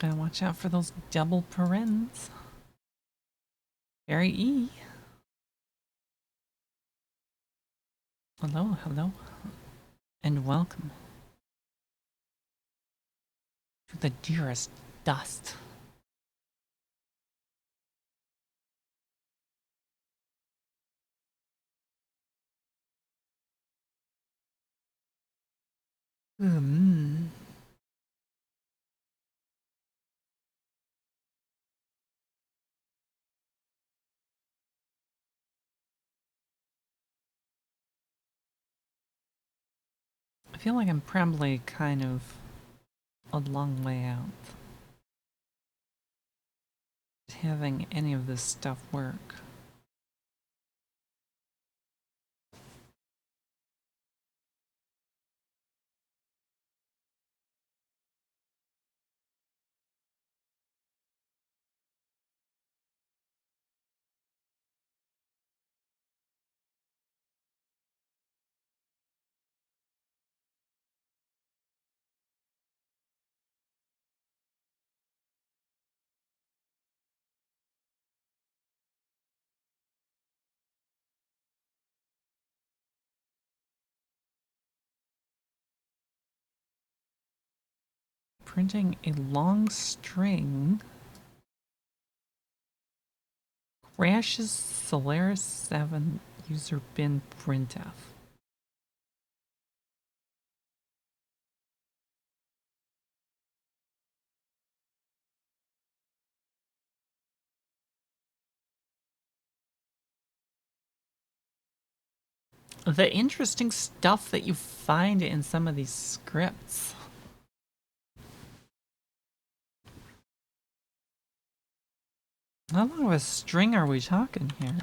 Gotta watch out for those double parens. Very E. Hello, hello, and welcome to the dearest dust. Mm. I feel like I'm probably kind of a long way out having any of this stuff work. Printing a long string crashes Solaris 7 user bin printf. The interesting stuff that you find in some of these scripts. How long of a string are we talking here?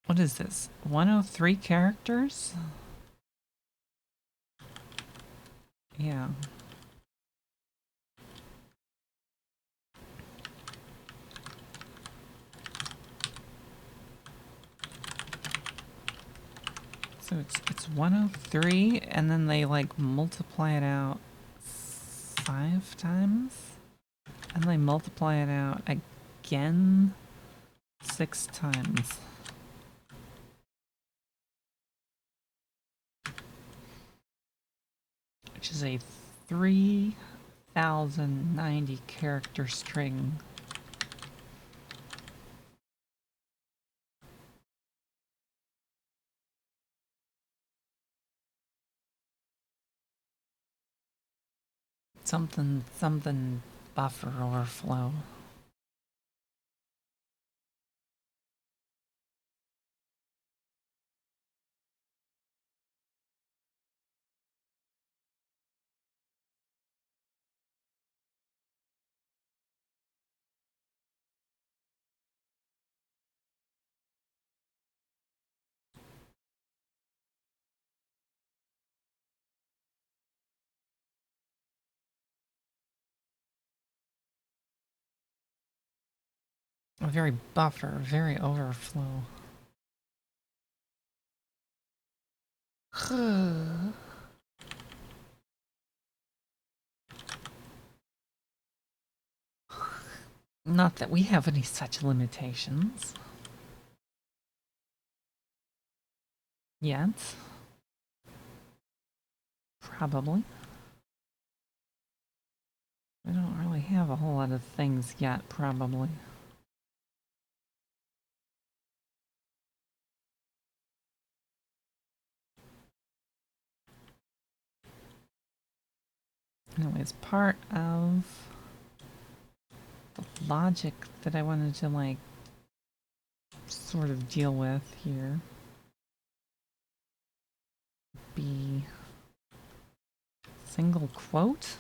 What is this? 103 characters? Yeah. So it's 103, and then they like multiply it out 5 times, and they multiply it out again 6 times. Which is a 3,090 character string. Something buffer overflow. A very buffer, very overflow. Not that we have any such limitations. Yet. Probably. We don't really have a whole lot of things yet, probably. Anyways, part of the logic that I wanted to, like, sort of deal with here be single quote.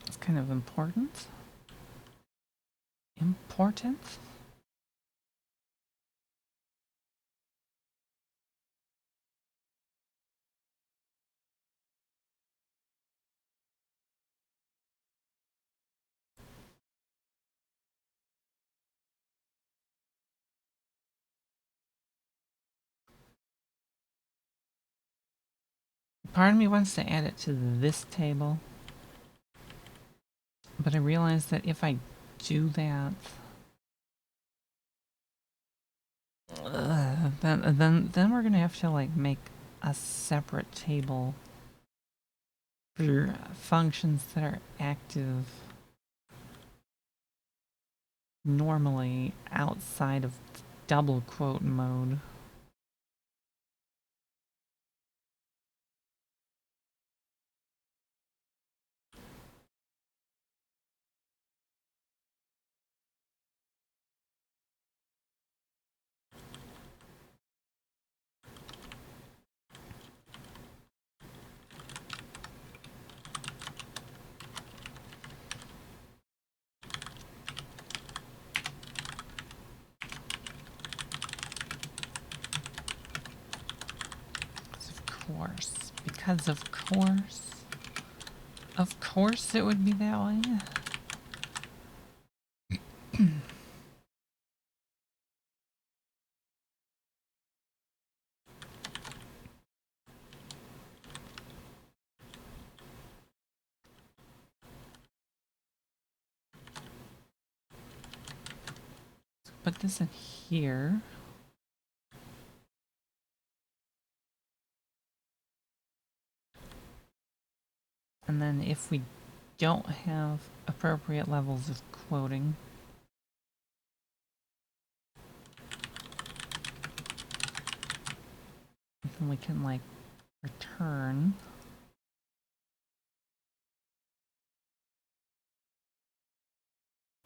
It's kind of important. Important? Part of me wants to add it to this table, but I realize that if I do that, then we're gonna have to like make a separate table for functions that are active normally outside of double quote mode. Because of course it would be that way. Put this in here. And then if we don't have appropriate levels of quoting, then we can like return.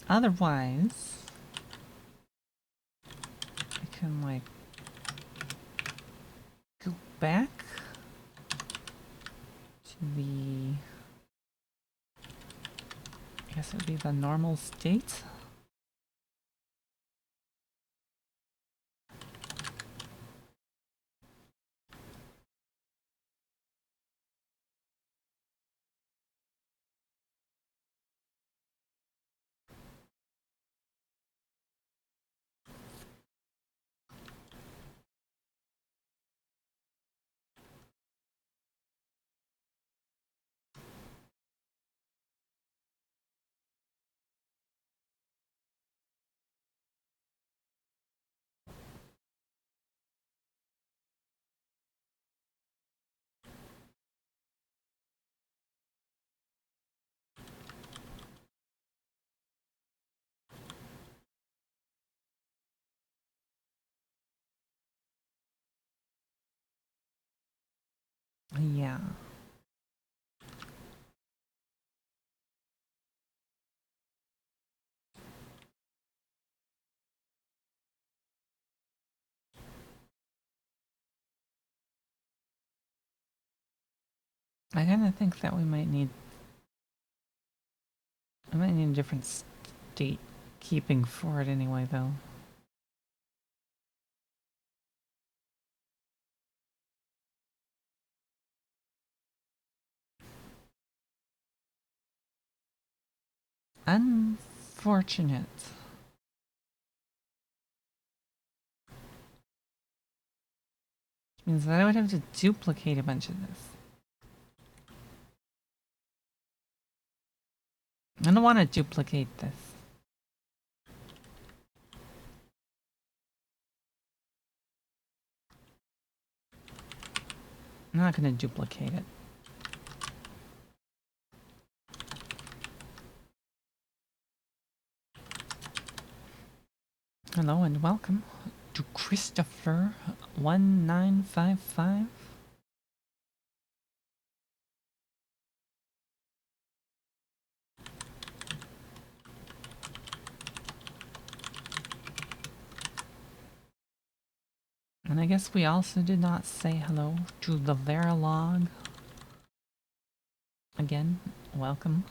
Otherwise, we can like go back to the, I guess it would be the normal state. Yeah. I kind of think that we might need a different state keeping for it anyway, though. Unfortunate. Which means that I would have to duplicate a bunch of this. I don't want to duplicate this. I'm not going to duplicate it. Hello and welcome to Christopher 1955. And I guess we also did not say hello to the Verilog. Again, welcome.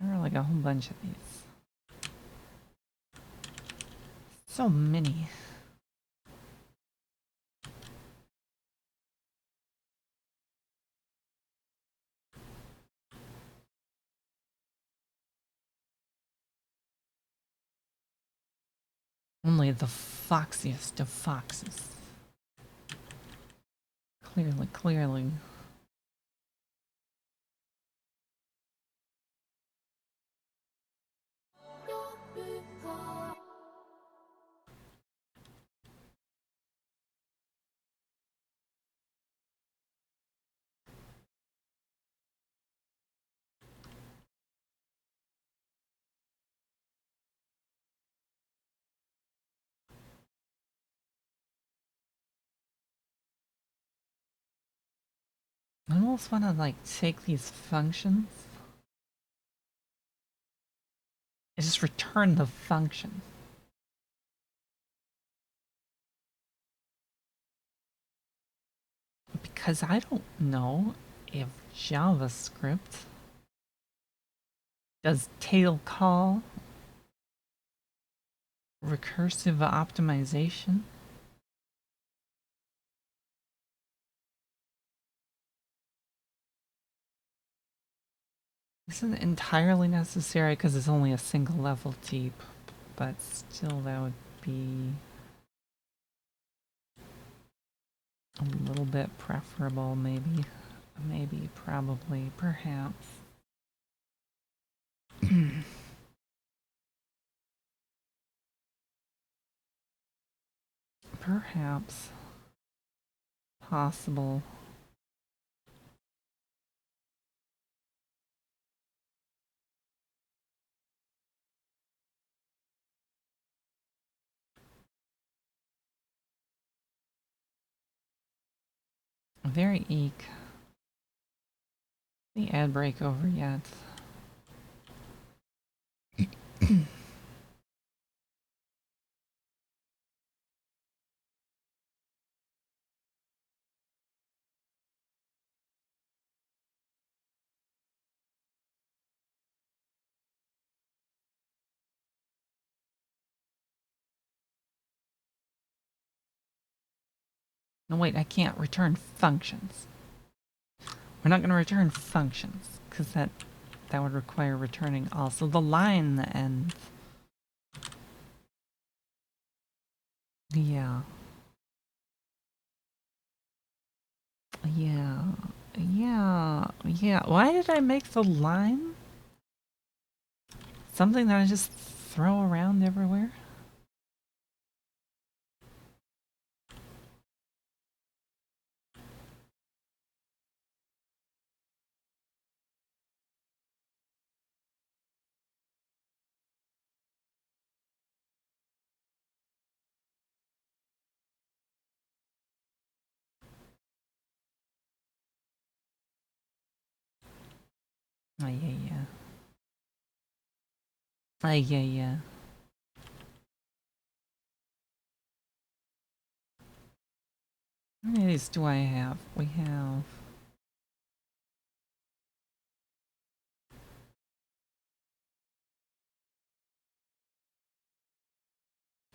There are like a whole bunch of these. So many. Only the foxiest of foxes. Clearly, clearly. I almost want to like take these functions and just return the function. Because I don't know if JavaScript does tail call recursive optimization. Isn't entirely necessary because it's only a single level deep, but still that would be a little bit preferable, maybe. Maybe, probably, perhaps. Perhaps. Possible. Very eek. The ad break over yet. No, wait, I can't return functions. We're not going to return functions, because that would require returning also the line that ends. Yeah. Yeah. Yeah. Yeah. Why did I make the line something that I just throw around everywhere? Oh, yeah, yeah. Oh, yeah, yeah. How many of these do I have? We have...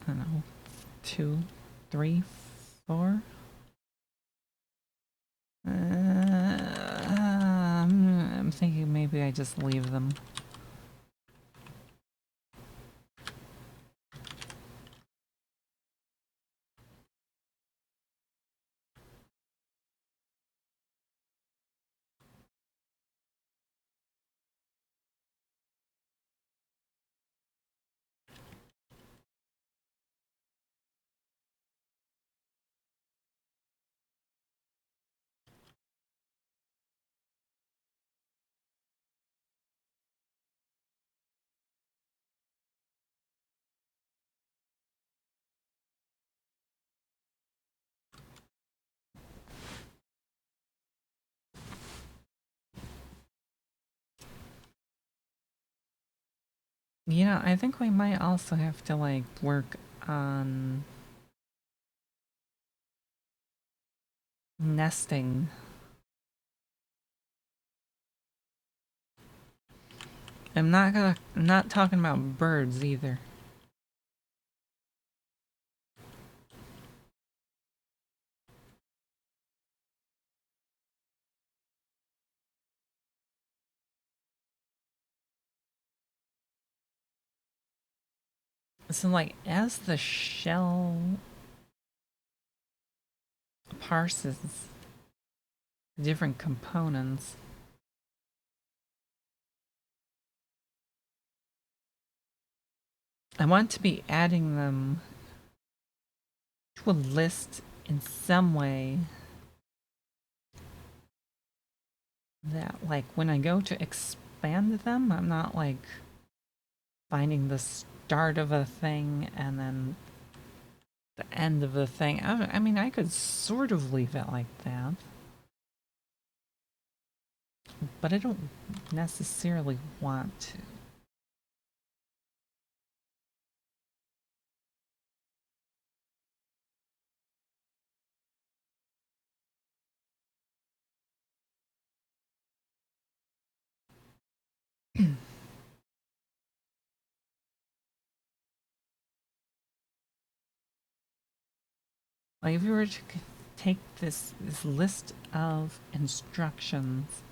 I don't know. 2, 3, 4? I'm thinking maybe I just leave them. You know, I think we might also have to, like, work on nesting. I'm not talking about birds either. So, like, as the shell parses different components, I want to be adding them to a list in some way that, like, when I go to expand them, I'm not, like, finding the start of a thing and then the end of the thing. I mean, I could sort of leave it like that, but I don't necessarily want to. Like if you were to take this list of instructions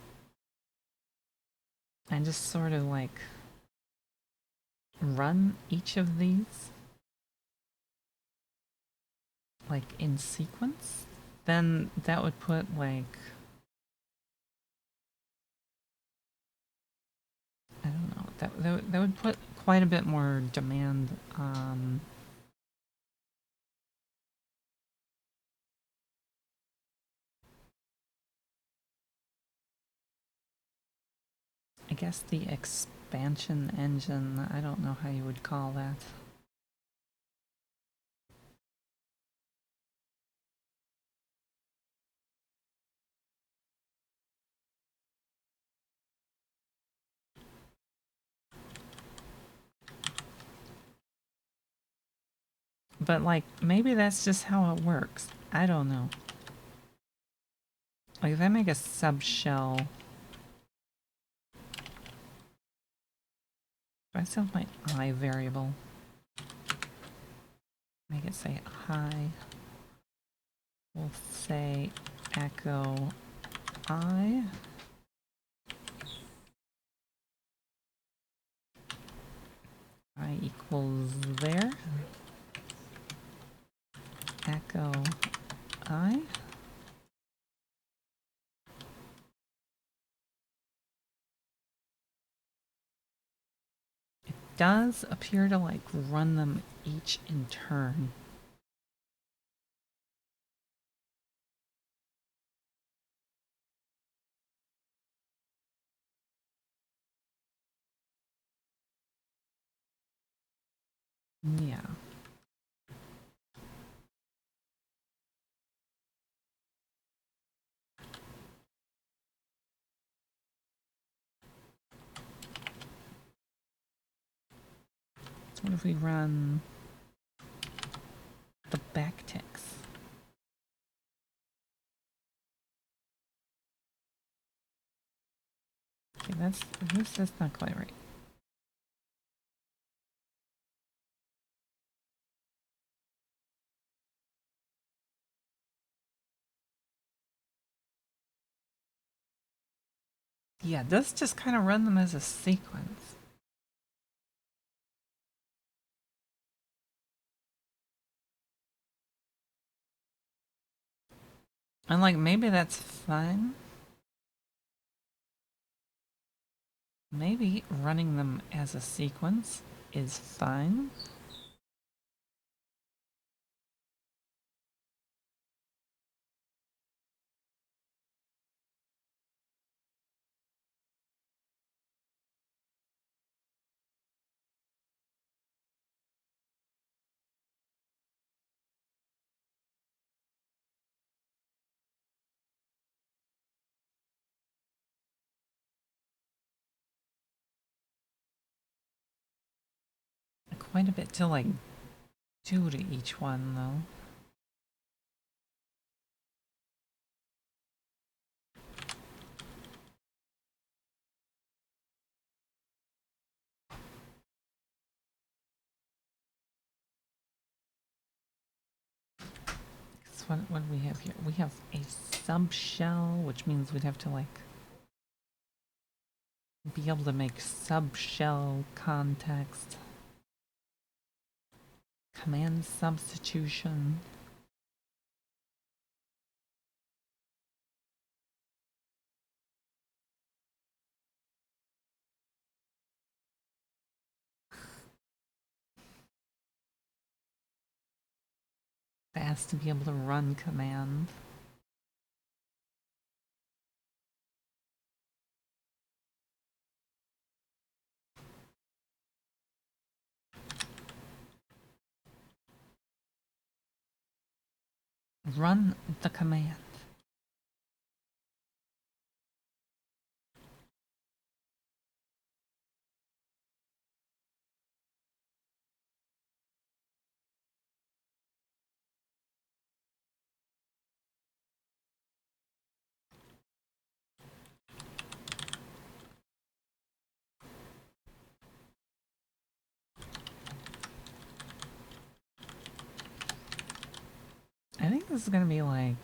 and just sort of like run each of these like in sequence, then that would put like, I don't know, that would put quite a bit more demand on I guess the expansion engine. I don't know how you would call that. But like maybe that's just how it works. I don't know. Like if I make a subshell, if I set my I variable, make it say hi, we'll say echo I. I equals there. Echo I. It does appear to like run them each in turn. Yeah. So what if we run the backticks? Okay, that's not quite right. Yeah, let's just kind of run them as a sequence. And like maybe that's fine. Maybe running them as a sequence is fine. Quite a bit to like do to each one though. So what do we have here? We have a subshell, which means we'd have to like be able to make subshell context. Command substitution. Fast to be able to run command. Run the command. I think this is gonna be like...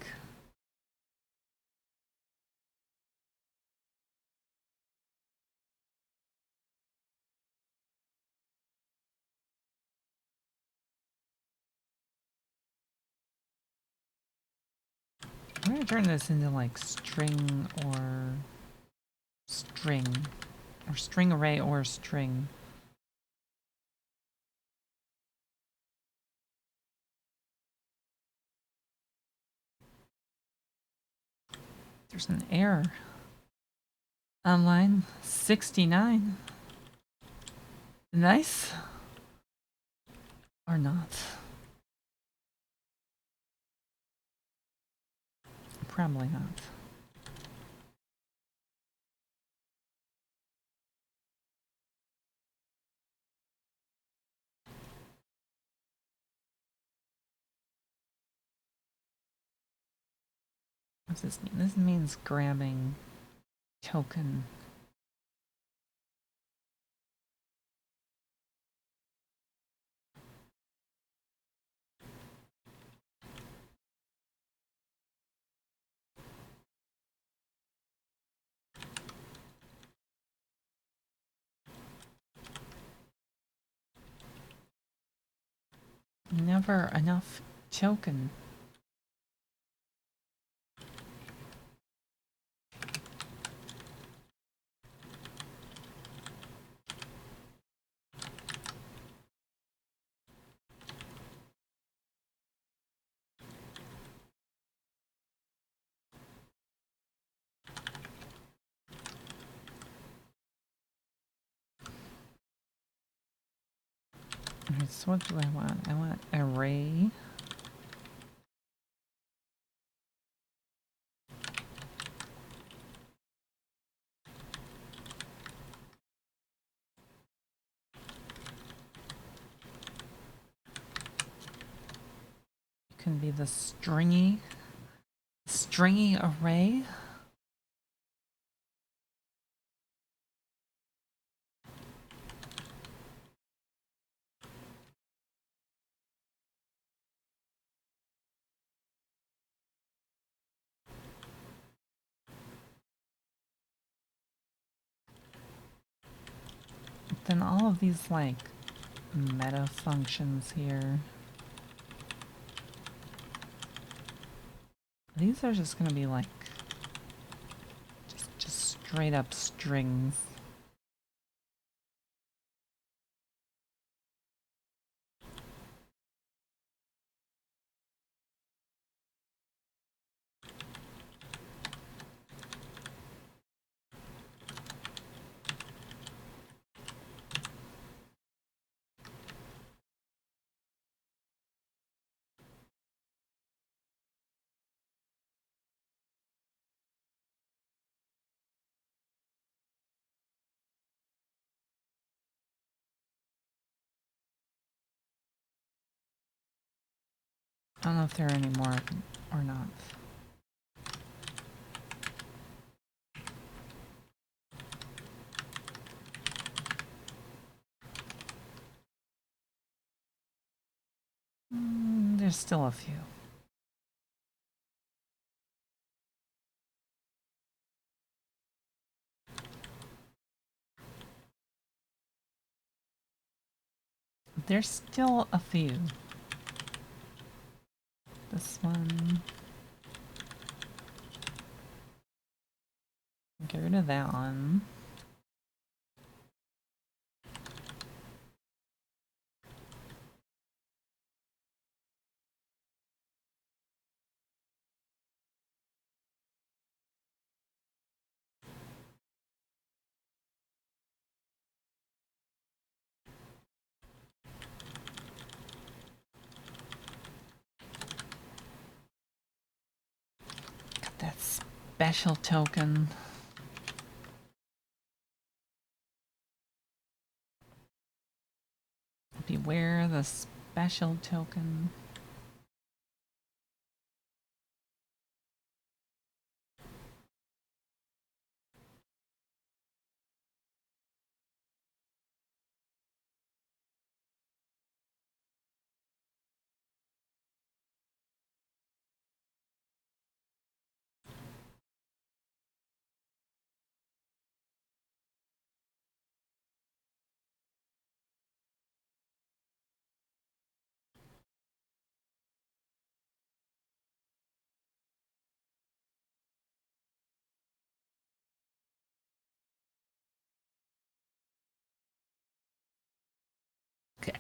I'm gonna turn this into like string or string. Or string array or string. There's an error. On line 69. Nice. Or not. Probably not. What's this mean? This means grabbing token. Never enough token. Alright, so what do I want? I want array. Can be the stringy array. Then all of these like meta functions here. These are just gonna be like just straight up strings. I don't know if there are any more or not. There's still a few. There's still a few. This one. Get rid of that one. Got that special token. Beware the special token.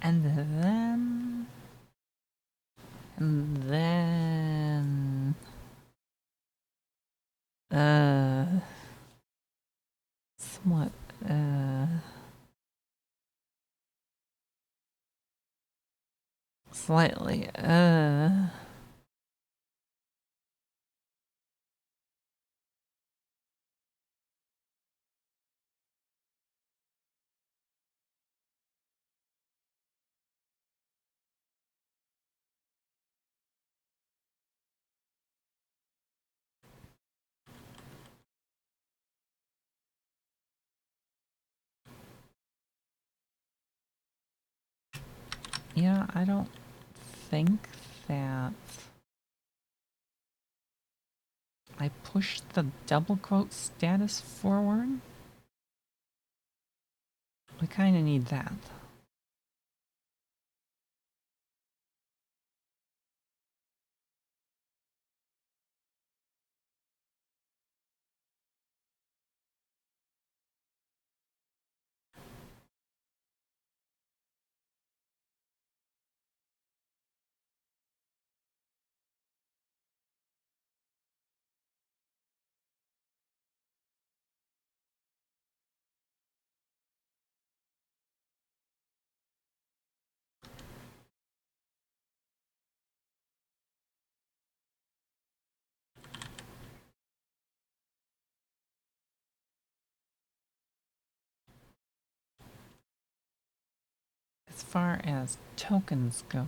And then, somewhat, slightly, yeah, I don't think that I pushed the double quote status forward. We kind of need that. As far as tokens go,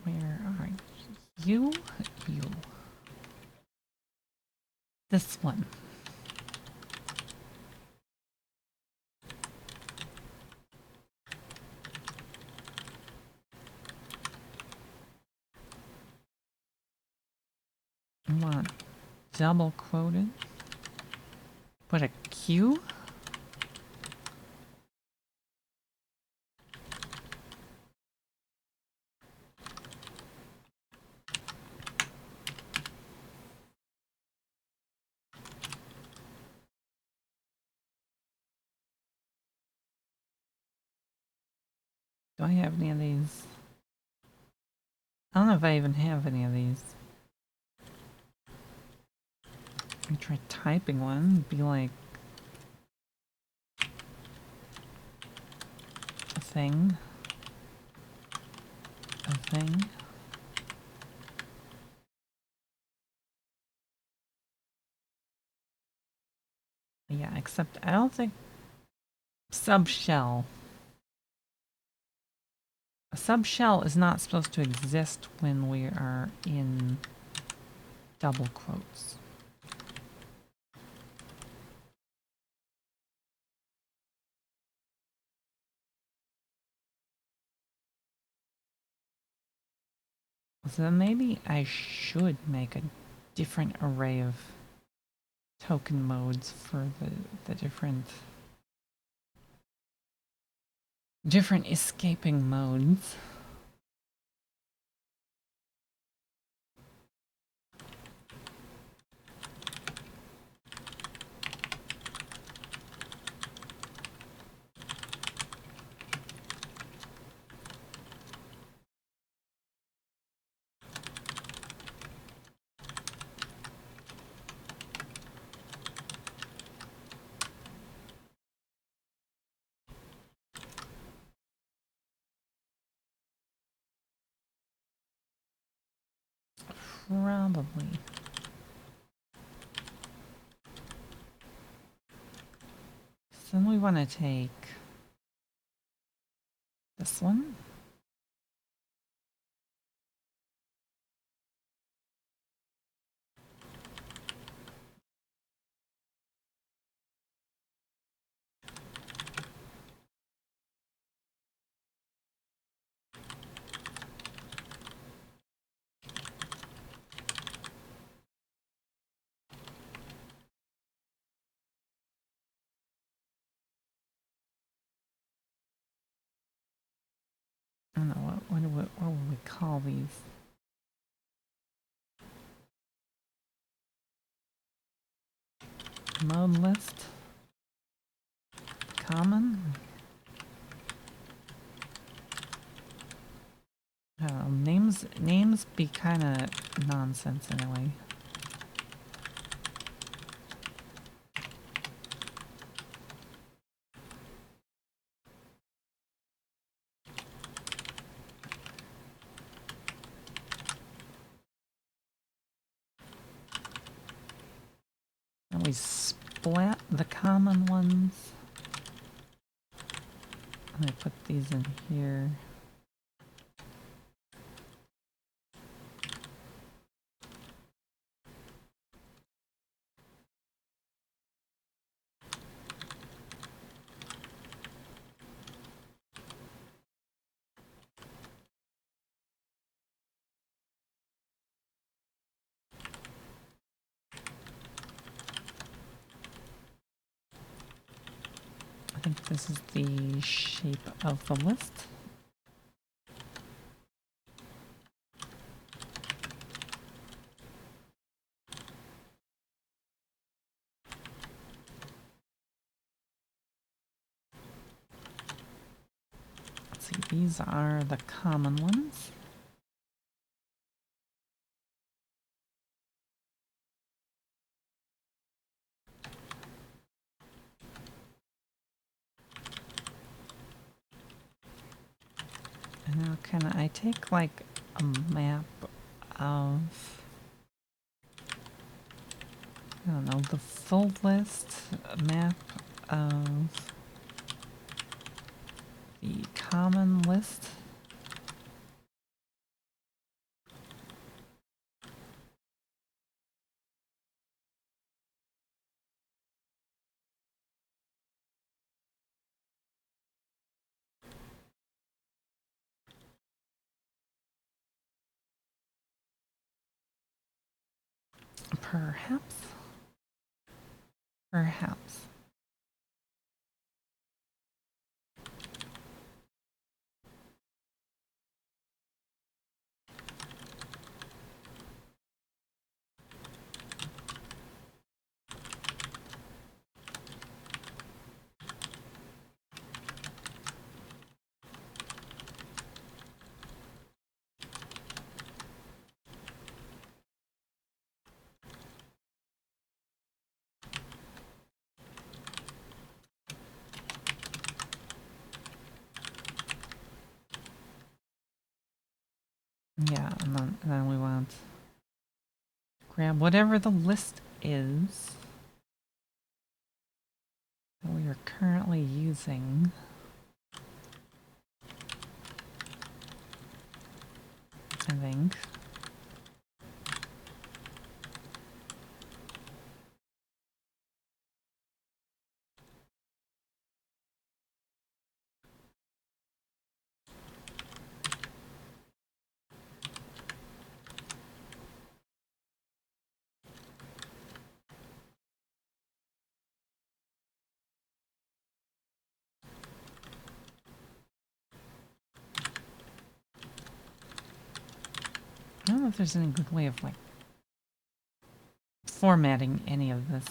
where are you? You. This one. I want double quoted. Put a Q. Do I have any of these? I don't know if I even have any of these. I try typing one, be like a thing. A thing. Yeah, except I don't think subshell. A subshell is not supposed to exist when we are in double quotes. So maybe I should make a different array of token modes for the different escaping modes. Probably. So then we want to take this one. I don't know, what would we call these? Mode list? Common? I don't know, names be kind of nonsense anyway. And we splat the common ones. And I put these in here. I think this is the shape of the list. Let's see, these are the common ones. And now can I take like a map of, I don't know, the full list, a map of the common list? Perhaps. Perhaps. Yeah, and then we want grab whatever the list is that we are currently using. I think. I don't know if there's any good way of like formatting any of this.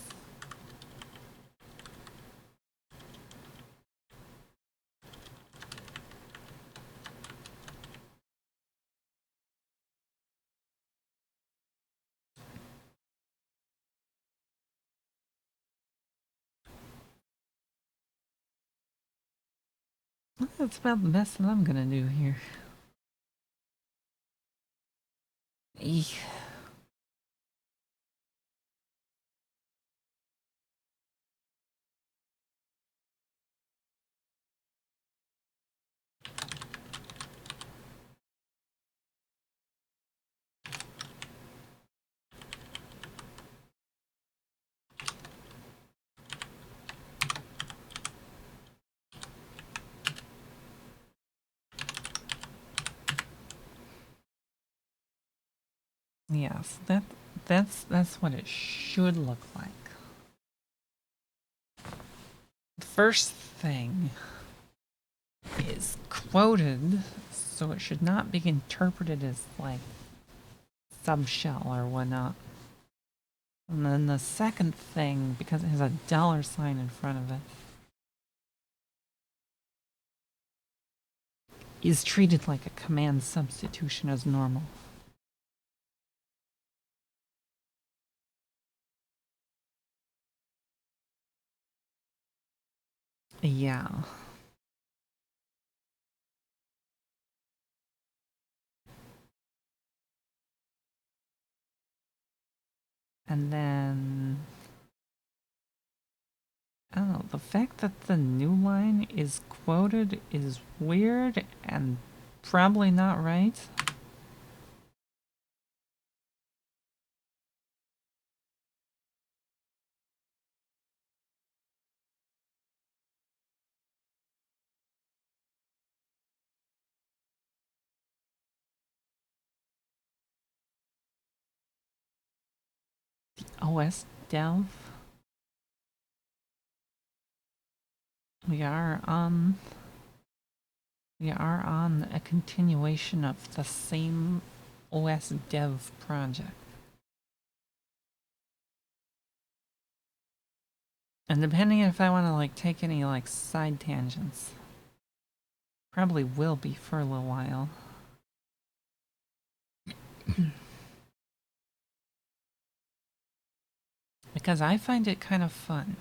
That's about the best that I'm gonna do here. Eek. Yes, that's what it should look like. The first thing is quoted, so it should not be interpreted as like subshell or whatnot. And then the second thing, because it has a $sign in front of it, is treated like a command substitution as normal. Yeah. And then, I don't know, the fact that the new line is quoted is weird and probably not right. OS dev. We are on a continuation of the same OS dev project. And depending if I want to like take any like side tangents, probably will be for a little while. Because I find it kind of fun.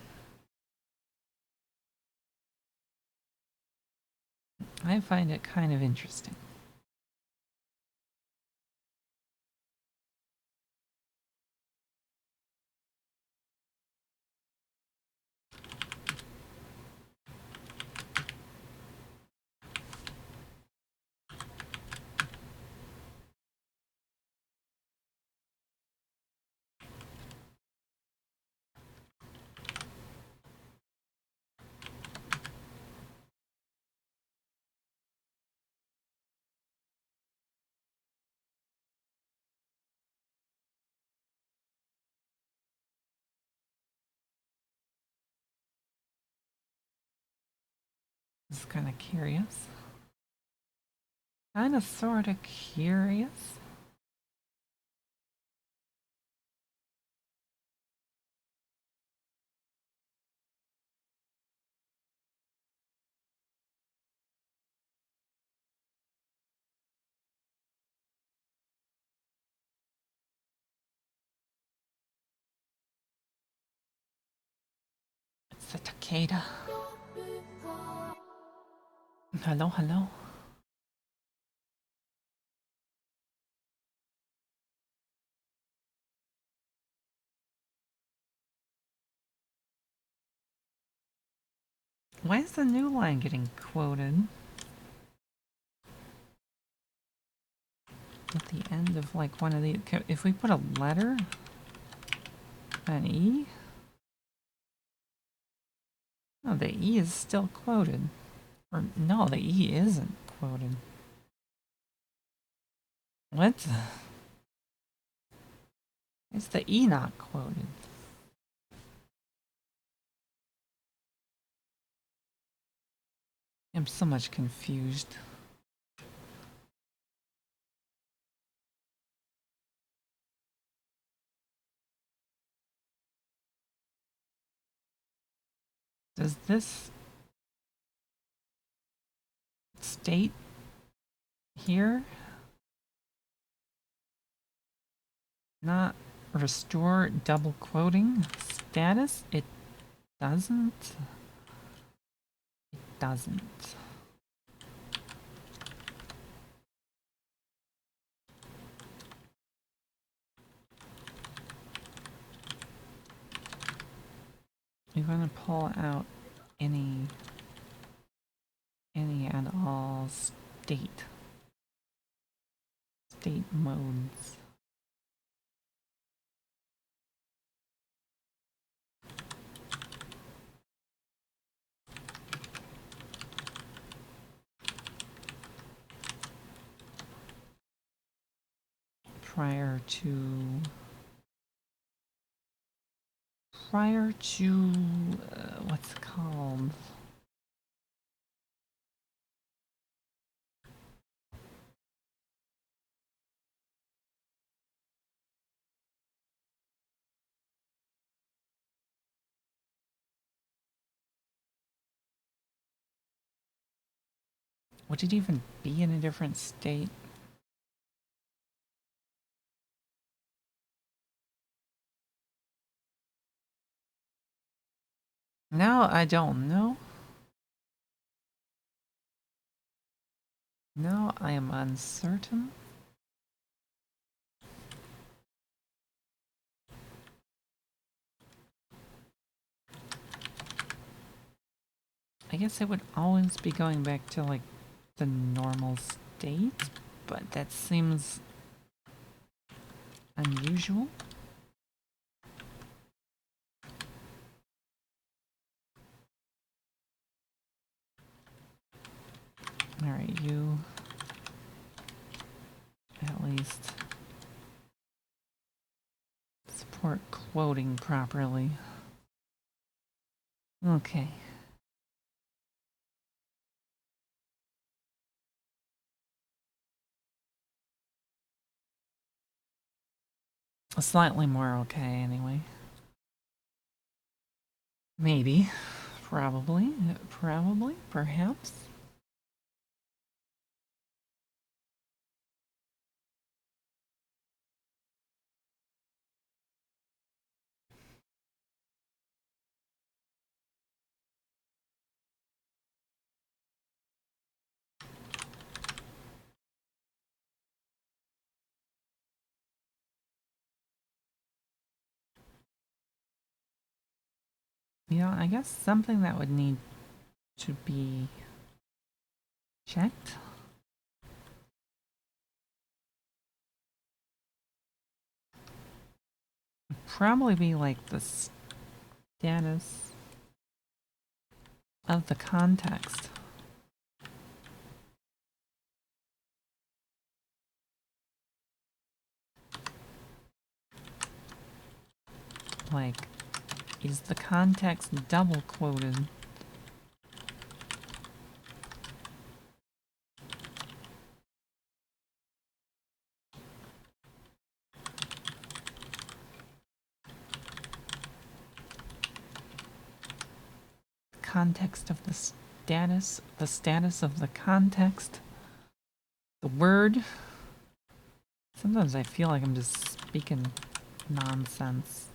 I find it kind of interesting. Just kind of curious. Kind of sort of curious. It's a Takeda. Hello, hello. Why is the new line getting quoted? At the end of like one of these, if we put a letter, an E? No, the E is still quoted. Or no, the E isn't quoted. What? Is the E not quoted? I'm so much confused. Does this state here not restore double quoting status? It doesn't. It doesn't. You want to pull out any and all state modes. prior to what's it called? Would it even be in a different state? No, I don't know. No, I am uncertain. I guess it would always be going back to like the normal state, but that seems unusual. Alright, you at least support quoting properly. Okay. Slightly more okay, anyway. Maybe. Probably. Probably. Perhaps. You know, I guess something that would need to be checked. Would probably be like the status of the context. Like, is the context double quoted? Context of the status of the context, the word. Sometimes I feel like I'm just speaking nonsense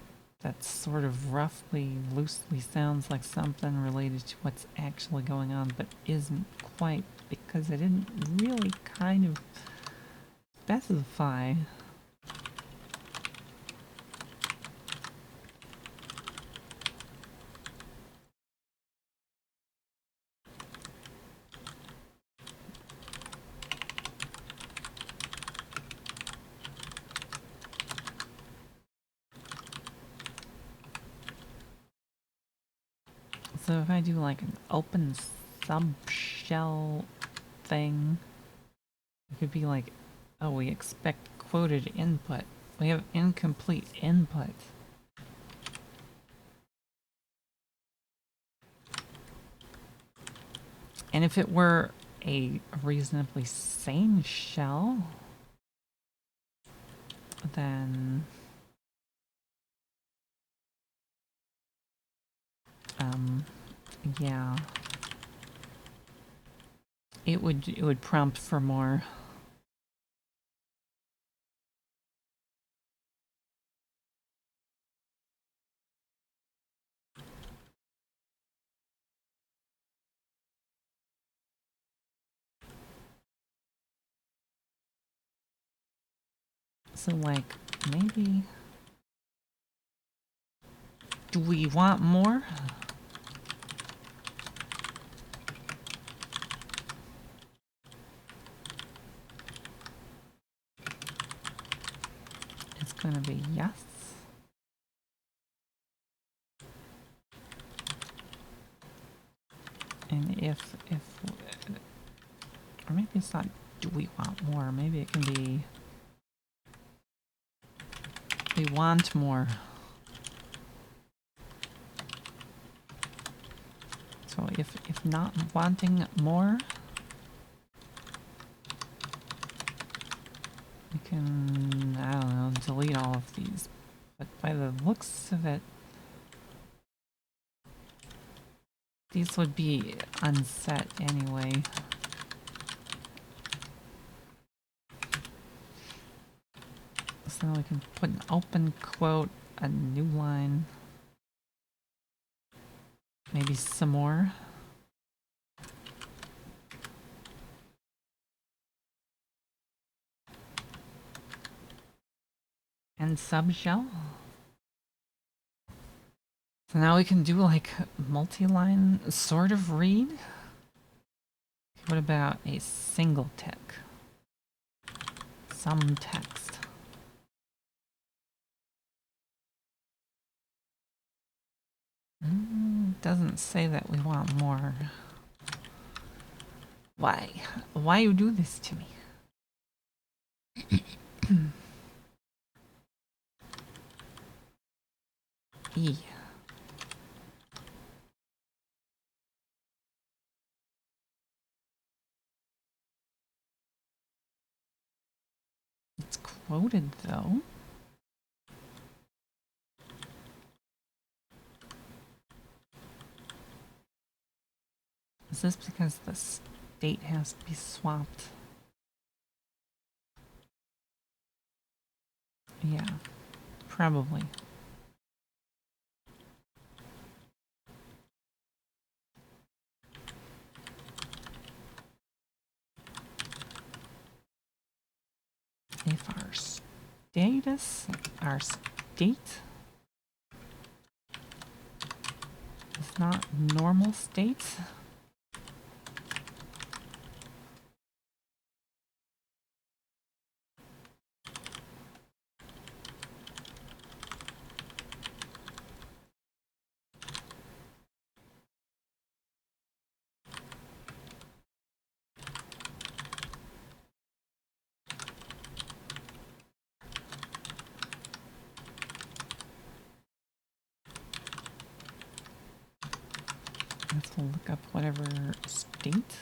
that sort of roughly, loosely sounds like something related to what's actually going on, but isn't quite, because I didn't really kind of specify. So if I do like an open subshell thing, it could be like, oh, we expect quoted input. We have incomplete input. And if it were a reasonably sane shell, then yeah, it would prompt for more. So like maybe, do we want more? It's gonna be yes. And if or maybe it's not, do we want more? Maybe it can be, we want more. So if not wanting more, we can, I don't know, delete all of these. But by the looks of it, these would be unset anyway. So now we can put an open quote, a new line, maybe some more. And subshell. So now we can do like multi-line sort of read. What about a single tick? Some text. Doesn't say that we want more. Why? Why you do this to me? E. It's quoted though. Is this because the state has to be swapped? Yeah, probably. If our status, our state is not normal state, let's look up whatever state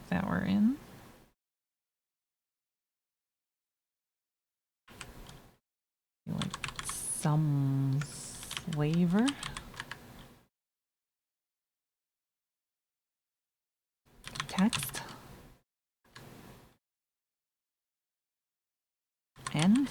that we're in. Like some flavor. Text. End.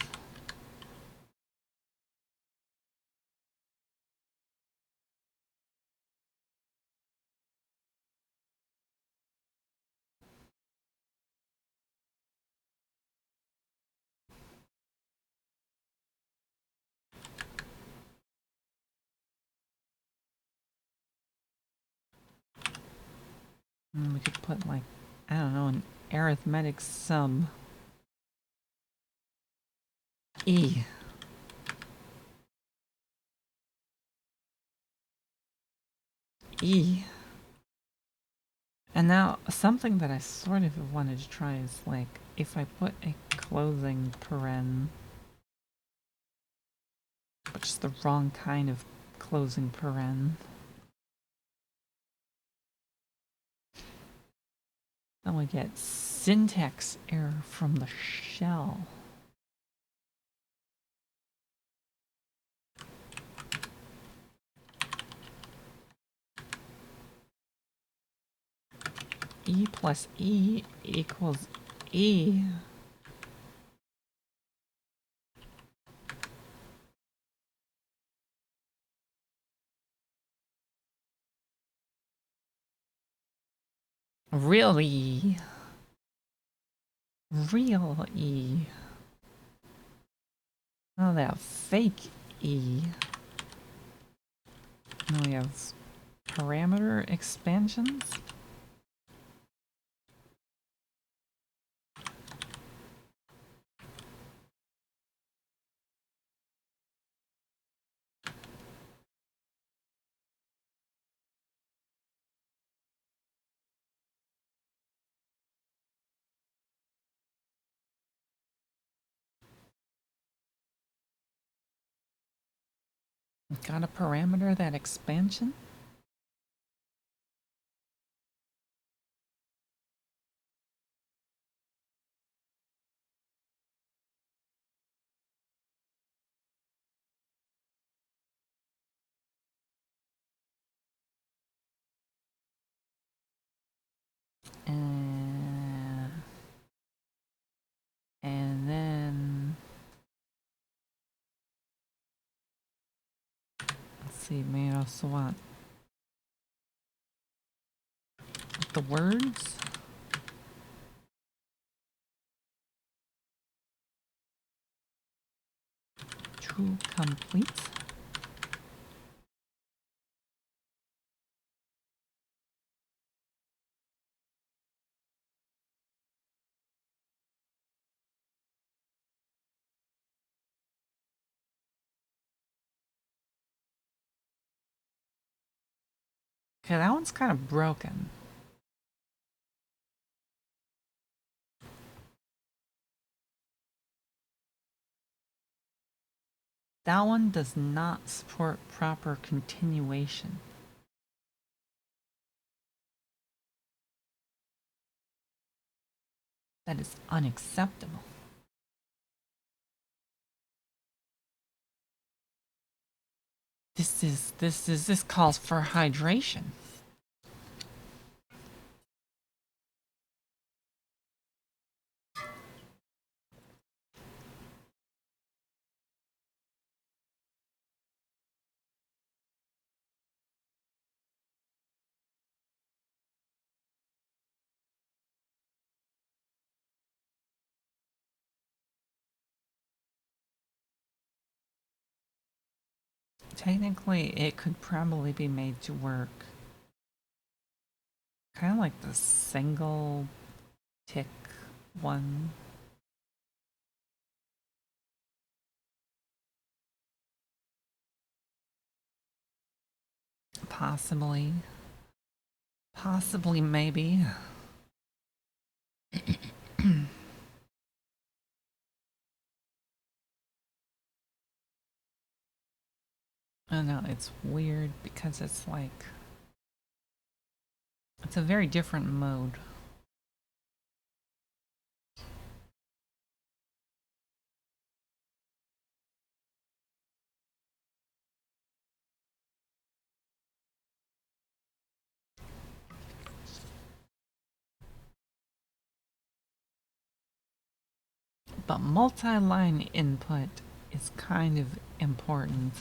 And we could put like, I don't know, an arithmetic sum. E. E. And now something that I sort of wanted to try is like if I put a closing paren, which is the wrong kind of closing paren. Then we get syntax error from the shell. E plus E equals E. Really? Real E. Oh, that fake E. And we have parameter expansions. Got a parameter that expansion? And then let's see, man, also want the words. True complete. Okay, that one's kind of broken. That one does not support proper continuation. That is unacceptable. This calls for hydration. Technically, it could probably be made to work. Kind of like the single tick one. Possibly. Possibly, maybe. I know, it's weird because it's like... It's a very different mode. But multi-line input is kind of important.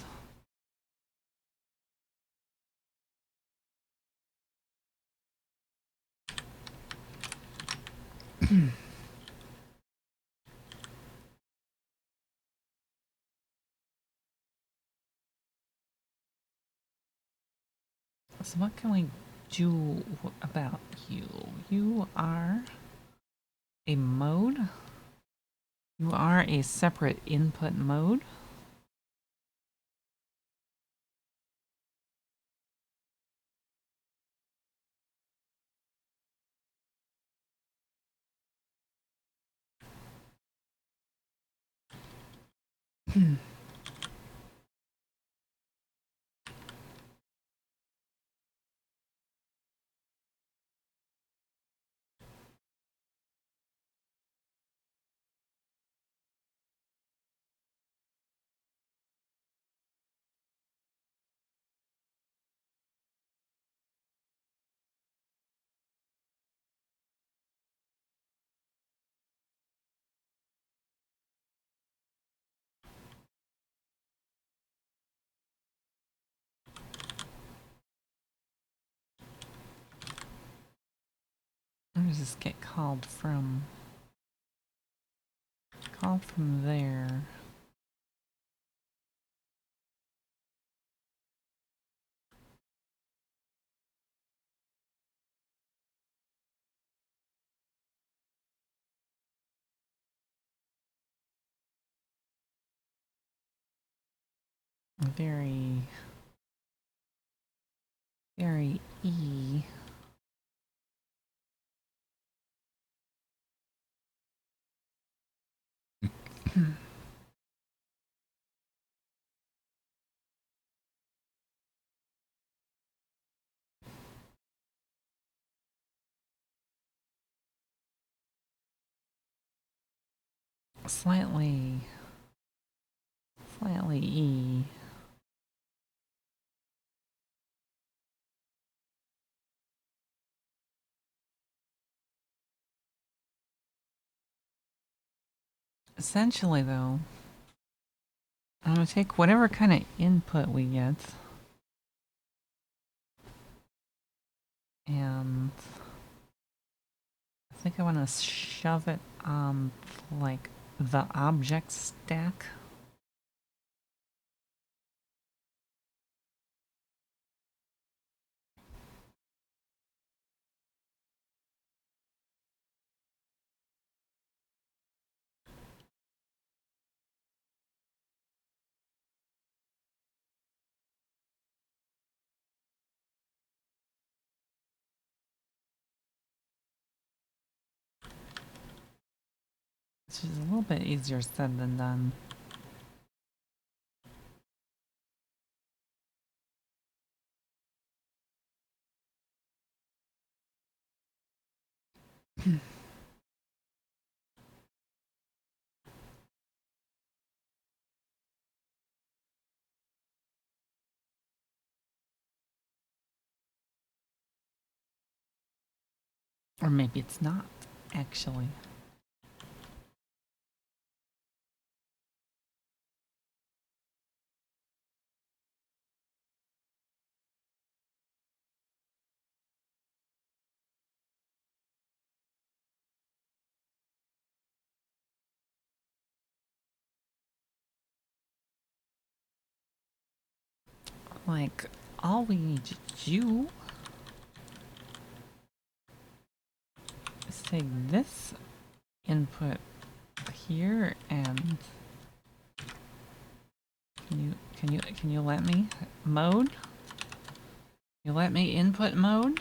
So what can we do about you? You are a mode. You are a separate input mode. Where does this get called from? Called from there. Very, very E. slightly E. Essentially, though, I'm going to take whatever kind of input we get and I think I want to shove it on, like, the object stack. Which is a little bit easier said than done. Or maybe it's not, actually. Like, all we need to do is take this input here and can you let me mode? You let me input mode?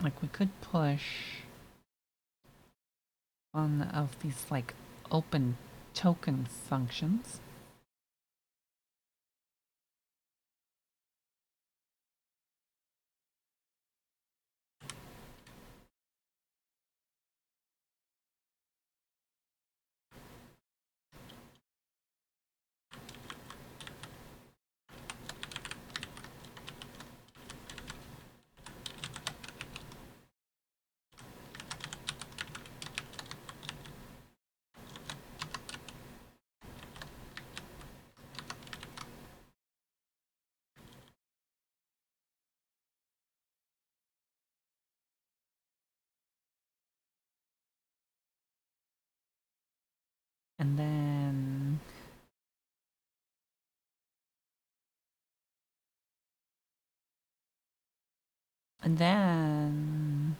Like, we could push one of these, like, open token functions. And then and then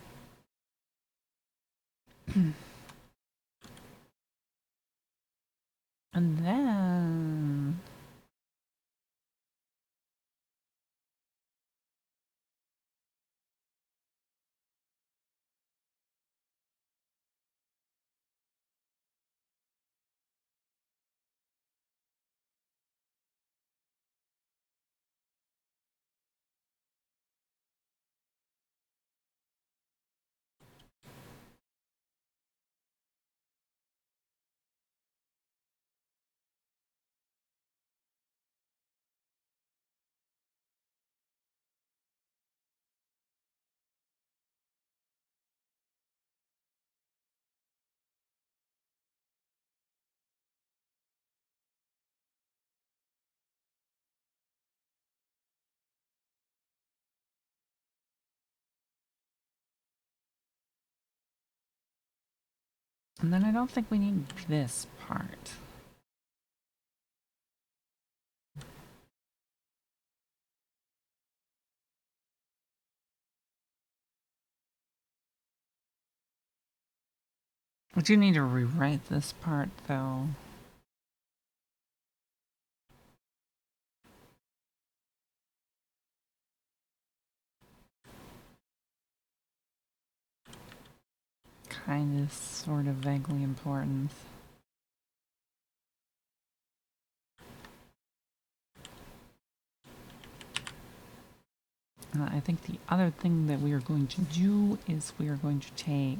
and then And then I don't think we need this part. We do need to rewrite this part, though. Kind of, sort of, vaguely important. I think the other thing that we are going to do is we are going to take...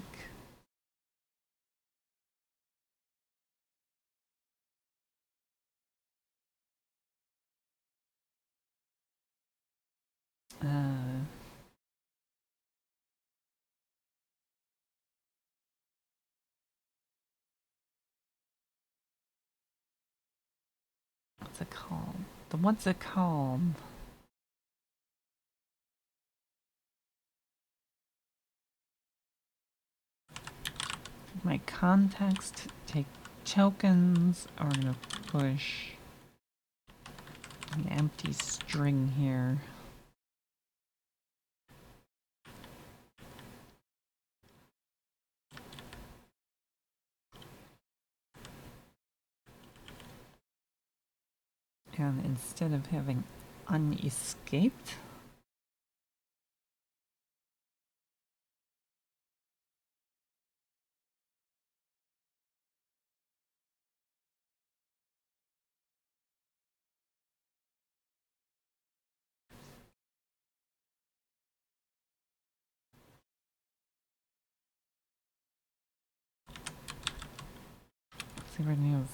what's it called? What's it called? My context, take tokens, we're gonna push an empty string here. And instead of having unescaped, let's see if we have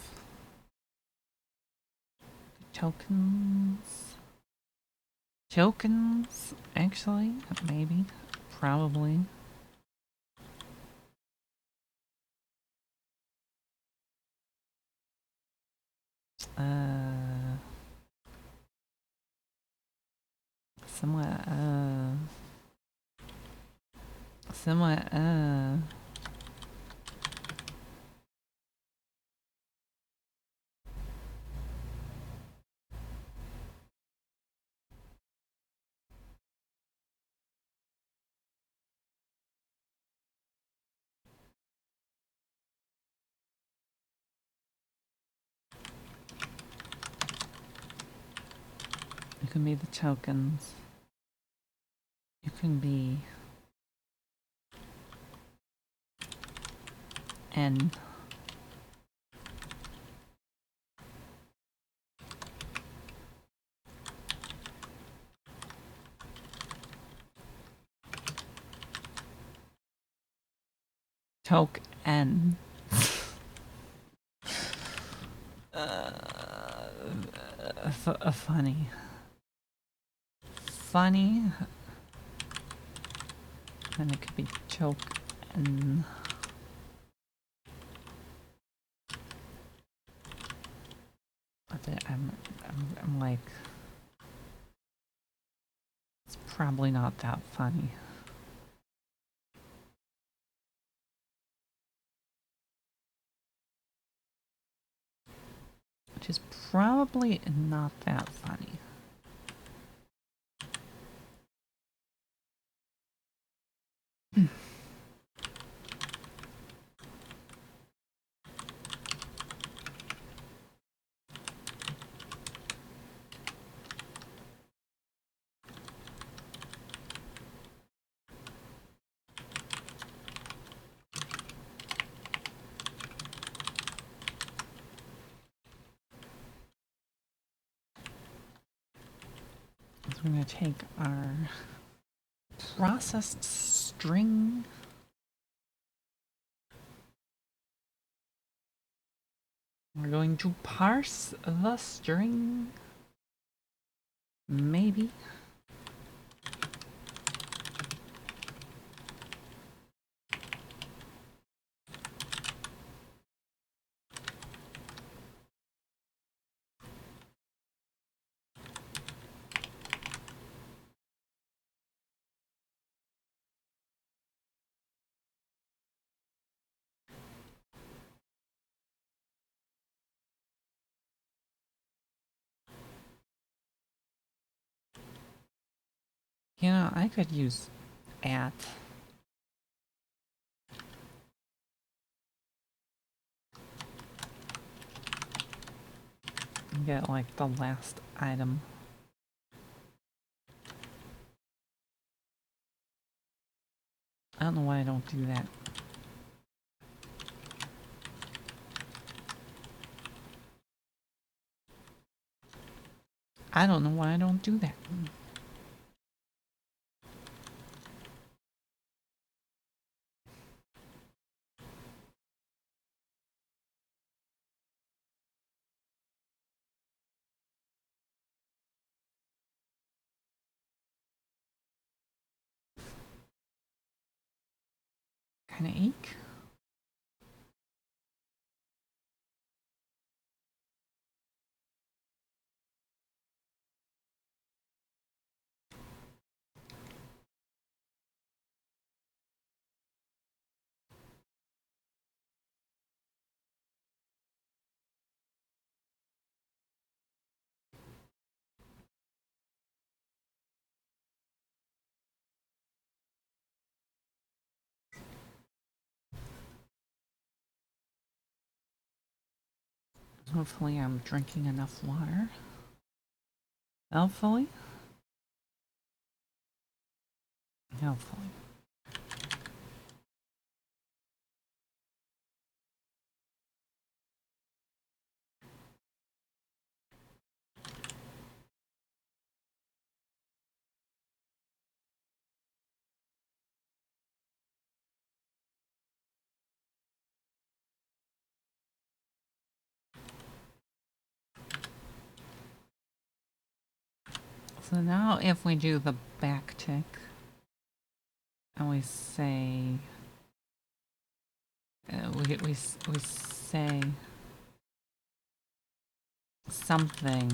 tokens. Tokens, actually, maybe, probably. Somewhat, you can be the tokens. You can be N. Token. Funny. Funny. And it could be token. I'm like, it's probably not that funny. Which is probably not that funny. So we're going to take our processed string. We're going to parse the string. Maybe. You know, I could use at. And get like the last item. I don't know why I don't do that. I don't know why I don't do that. Kinda ache. Hopefully I'm drinking enough water. Hopefully. Hopefully. So now if we do the back tick, and we say, we say something.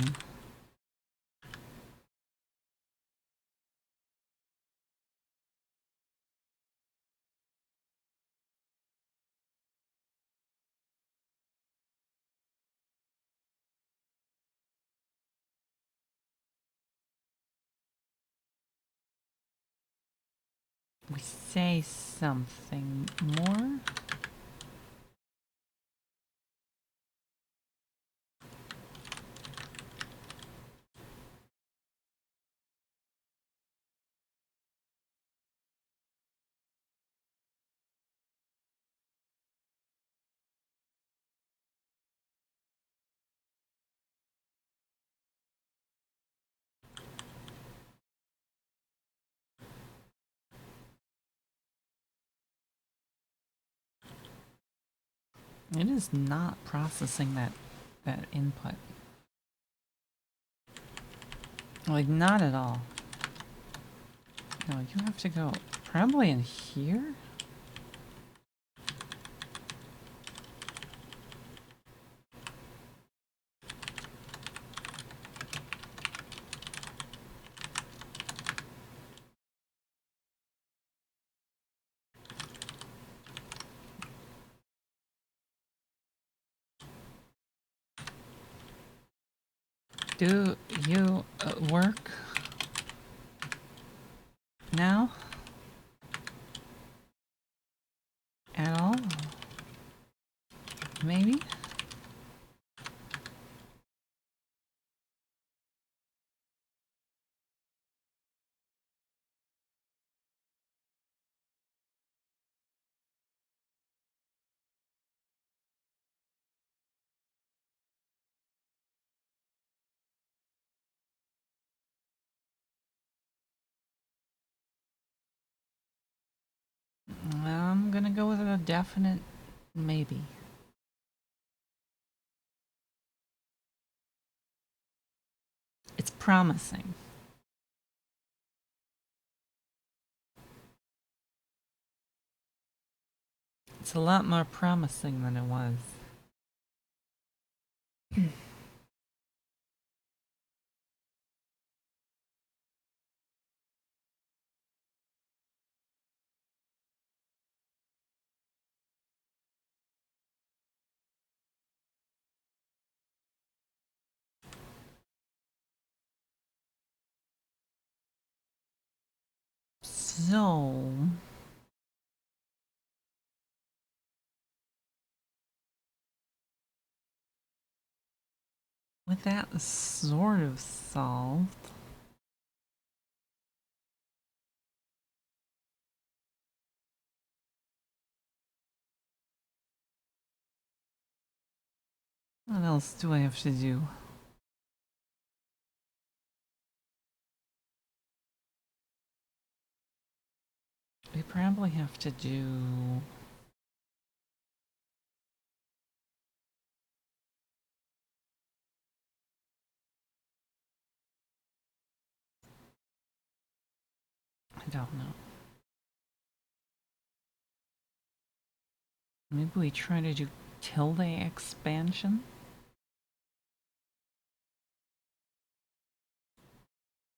We say something more. It is not processing that input. Like, not at all. No, you have to go probably in here? Do you work now? At all? Maybe? I'm gonna go with a definite maybe. It's promising. It's a lot more promising than it was. So, with that sort of solved, what else do I have to do? We probably have to do... I don't know. Maybe we try to do tilde expansion?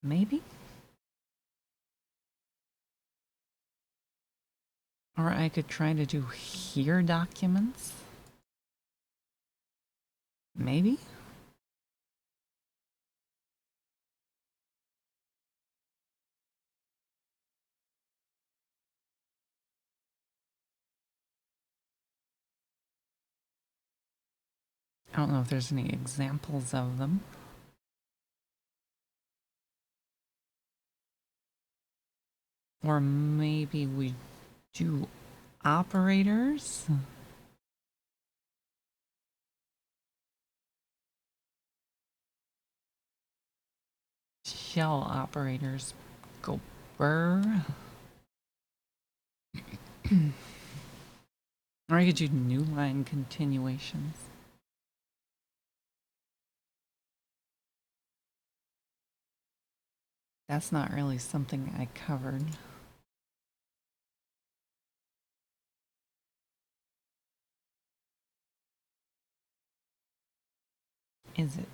Maybe? Or I could try to do here documents? Maybe? I don't know if there's any examples of them. Or maybe we do operators? Shell operators go burr. Or I could do new line continuations. That's not really something I covered. Is it?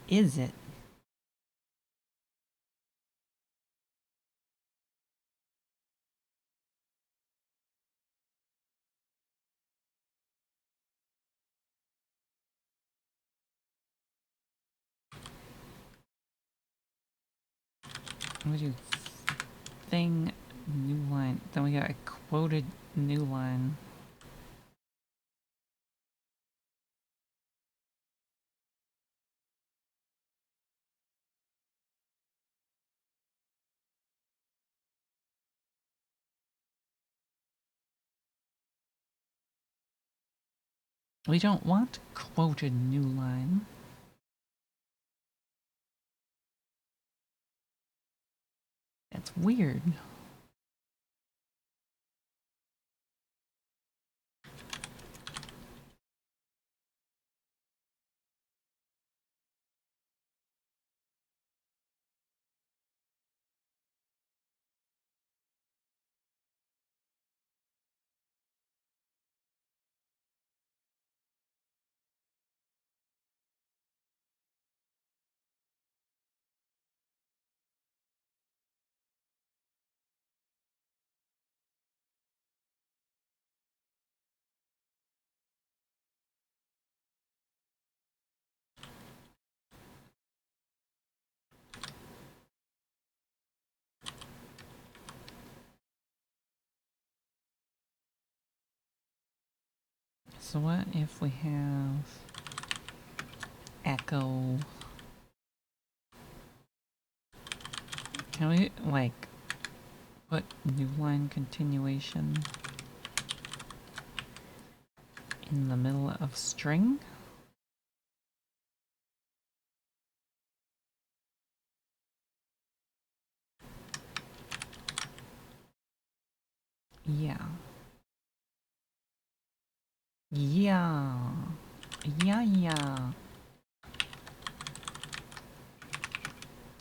Is it? We do thing, new line. Then we got a quoted new line. We don't want quoted new line. That's weird. So what if we have echo? Can we like put new line continuation in the middle of string? Yeah. Yeah. Yeah.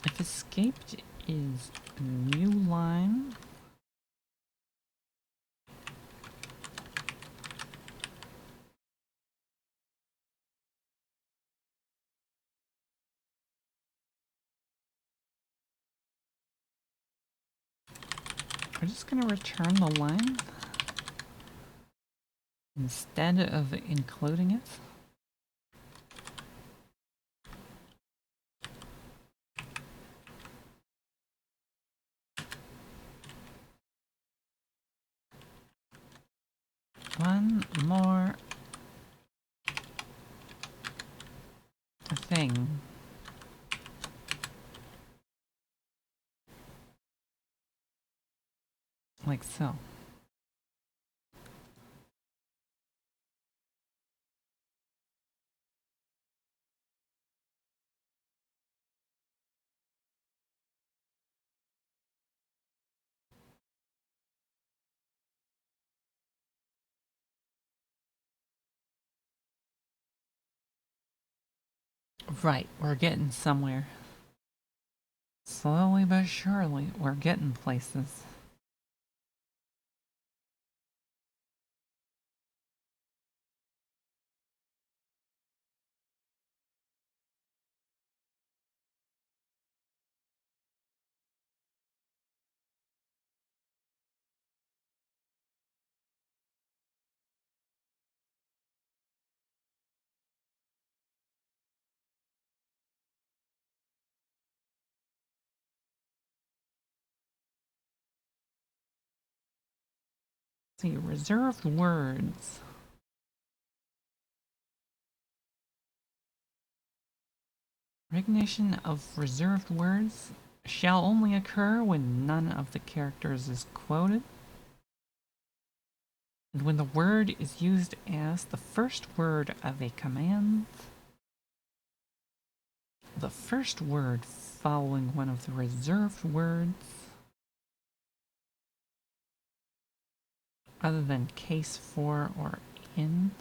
If escaped is new line, we're just gonna return the line instead of including it. thing. Like so. Right, we're getting somewhere. Slowly but surely, we're getting places. See, reserved words. Recognition of reserved words shall only occur when none of the characters is quoted, and when the word is used as the first word of a command, the first word following one of the reserved words, other than case for or in,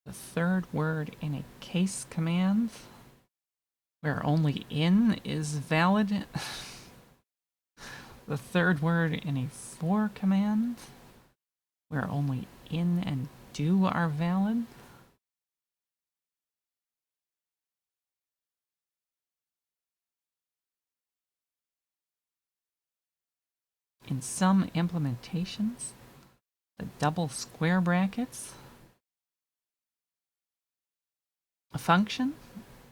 the third word in a case command, where only in is valid, the third word in a for command, where only in and do are valid, in some implementations, the double square brackets, a function,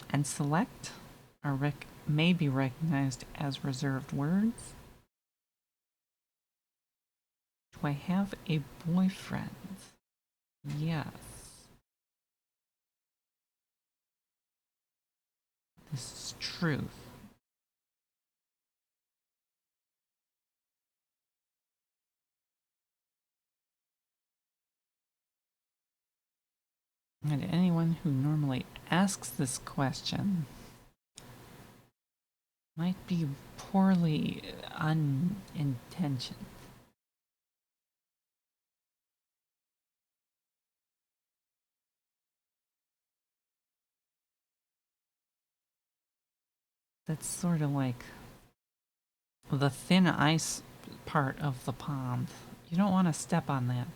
and select may be recognized as reserved words. Do I have a boyfriend? Yes. This is truth. And anyone who normally asks this question might be poorly unintentioned. That's sort of like the thin ice part of the pond. You don't want to step on that.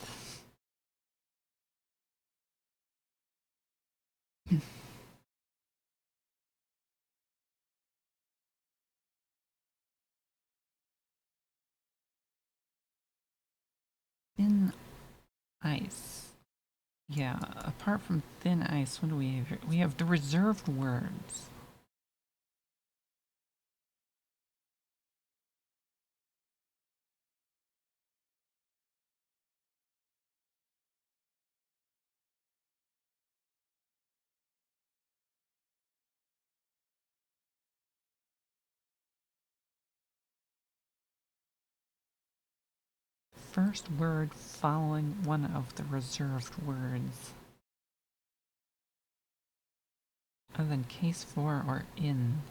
Thin ice. Yeah, apart from thin ice, what do we have here? We have the reserved words. First word following one of the reserved words. Other than case for or in.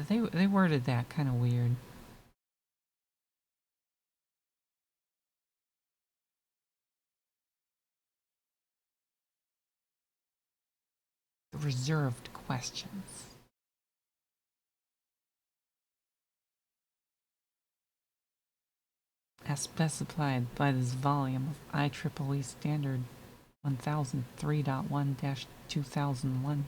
They worded that kind of weird. Reserved questions. As specified by this volume of IEEE Standard 1003.1-2001.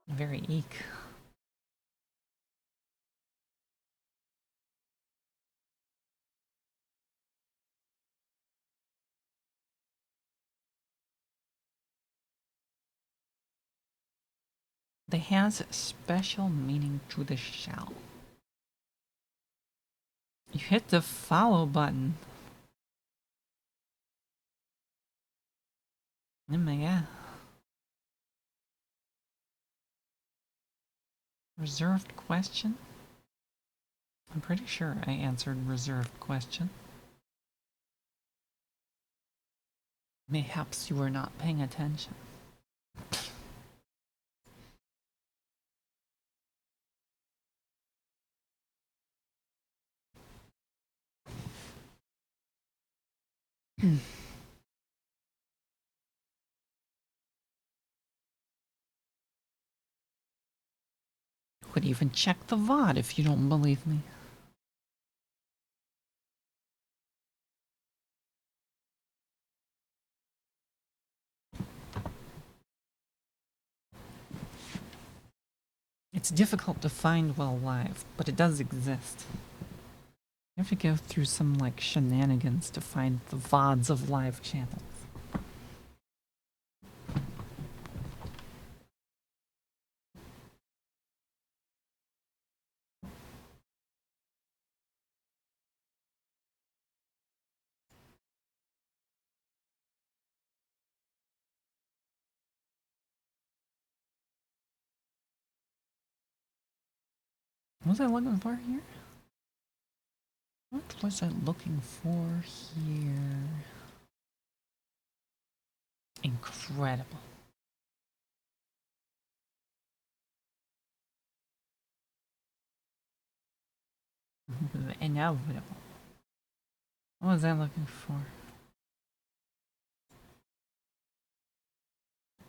Very eek. that has special meaning to the shell. You hit the follow button. Oh my god. Reserved question? I'm pretty sure I answered reserved question. Mayhaps you were not paying attention. Would even check the VOD if you don't believe me. It's difficult to find while live, but it does exist. You have to go through some like shenanigans to find the VODs of live channels. What was I looking for here? What was I looking for here? Incredible. Inevitable. What was I looking for?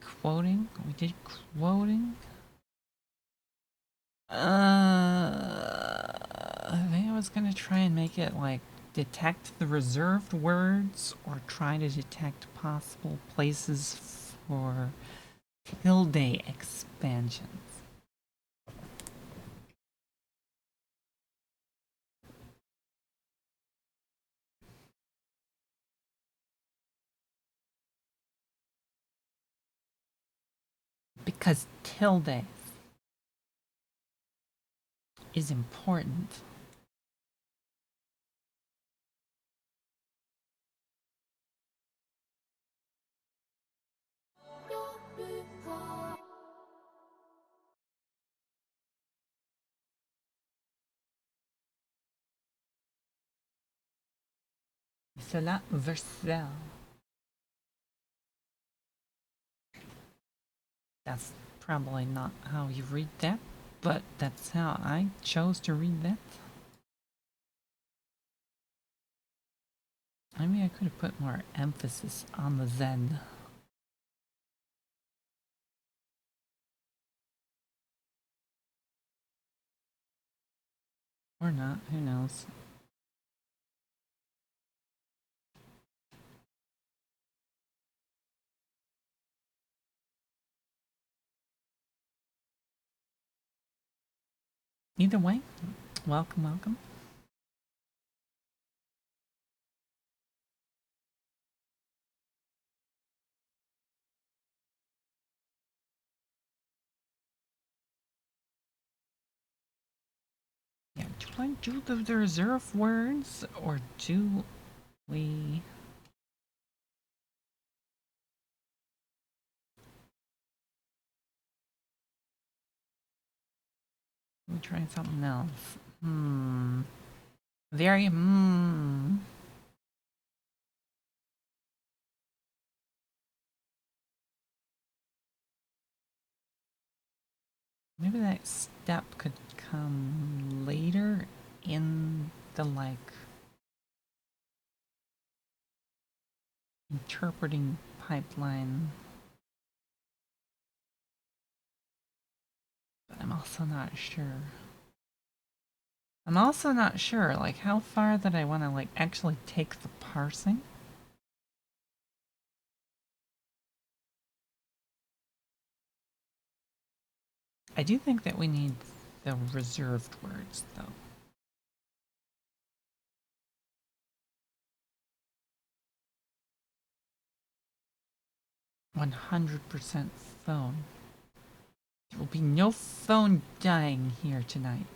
Quoting? We did quoting? I think I was gonna try and make it like detect the reserved words or try to detect possible places for tilde expansions. Because tilde is important. Cela versel. That's probably not how you read that, but that's how I chose to read that. Maybe I could have put more emphasis on the Z. Or not, who knows. Either way, welcome, welcome. Yeah, do I do the reserve words or do we... Let me try something else. Very Maybe that step could come later in the like interpreting pipeline. But I'm also not sure. I'm also not sure like how far that I want to like actually take the parsing. I do think that we need the reserved words though. 100% phone. There will be no phone dying here tonight.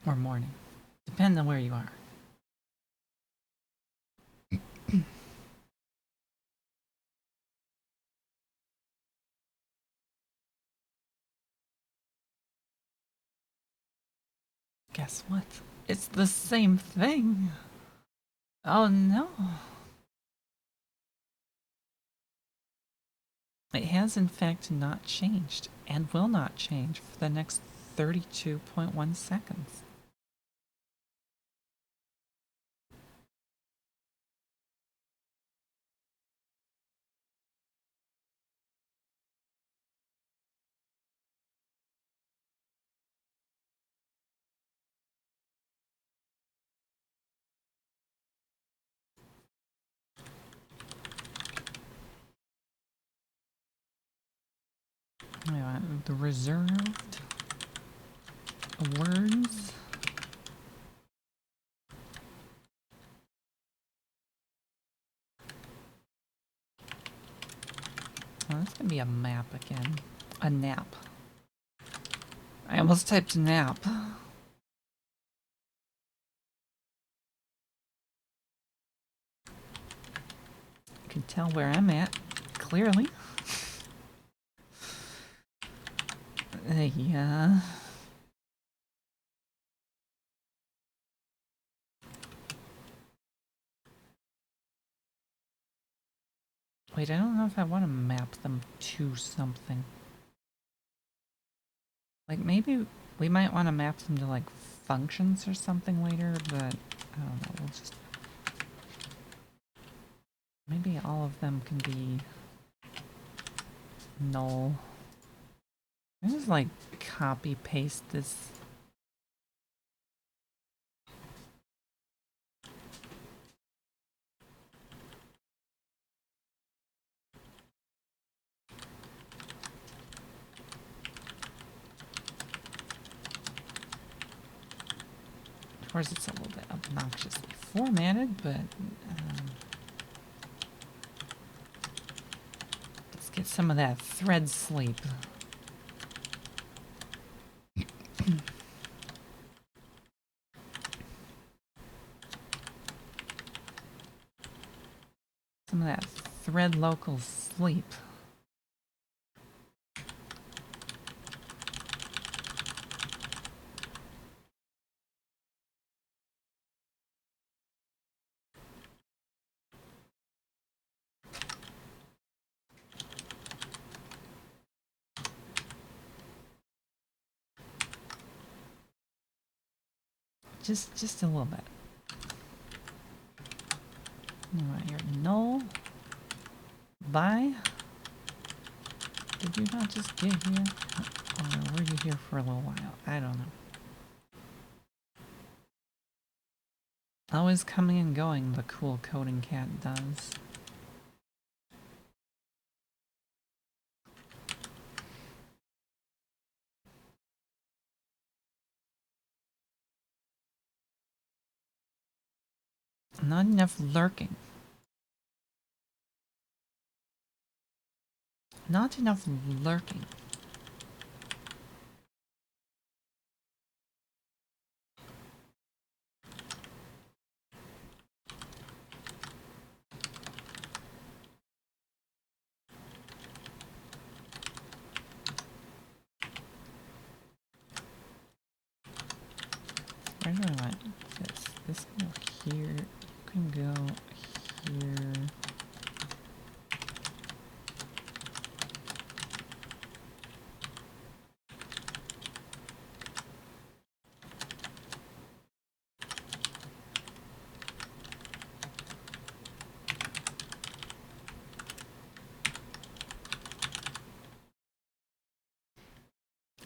Or morning. Depends on where you are. Guess what? It's the same thing. Oh no. It has in fact not changed and will not change for the next 32.1 seconds. I want the reserved words. Oh, that's gonna be a map again. A nap. I almost typed nap. You can tell where I'm at, clearly. Yeah. Wait, I don't know if I want to map them to something. Like, maybe we might want to map them to, like, functions or something later, but I don't know, we'll just... Maybe all of them can be null. I just, like, copy-paste this. Of course, it's a little bit obnoxiously formatted, but let's get some of that thread sleep. Some of that thread local sleep. Just a little bit. You want your null by. Did you not just get here? Or were you here for a little while? I don't know. Always coming and going, the cool coding cat does. Not enough lurking. Not enough lurking. Where do I want this? This can go here. You can go here.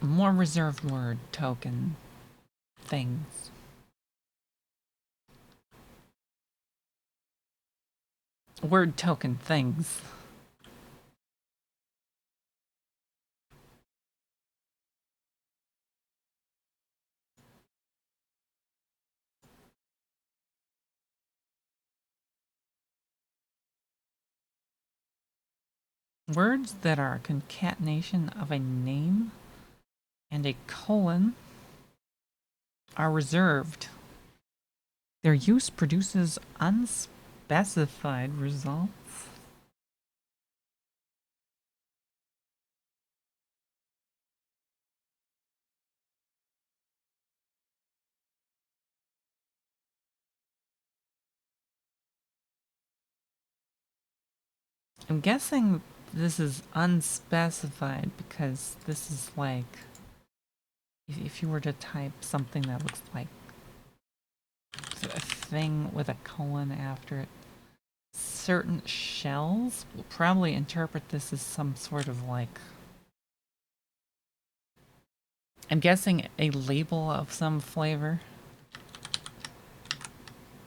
More reserved word token things. Word token things. Words that are a concatenation of a name and a colon are reserved. Their use produces unspecified results. I'm guessing this is unspecified because this is like if you were to type something that looks like a thing with a colon after it, certain shells will probably interpret this as some sort of like, I'm guessing a label of some flavor,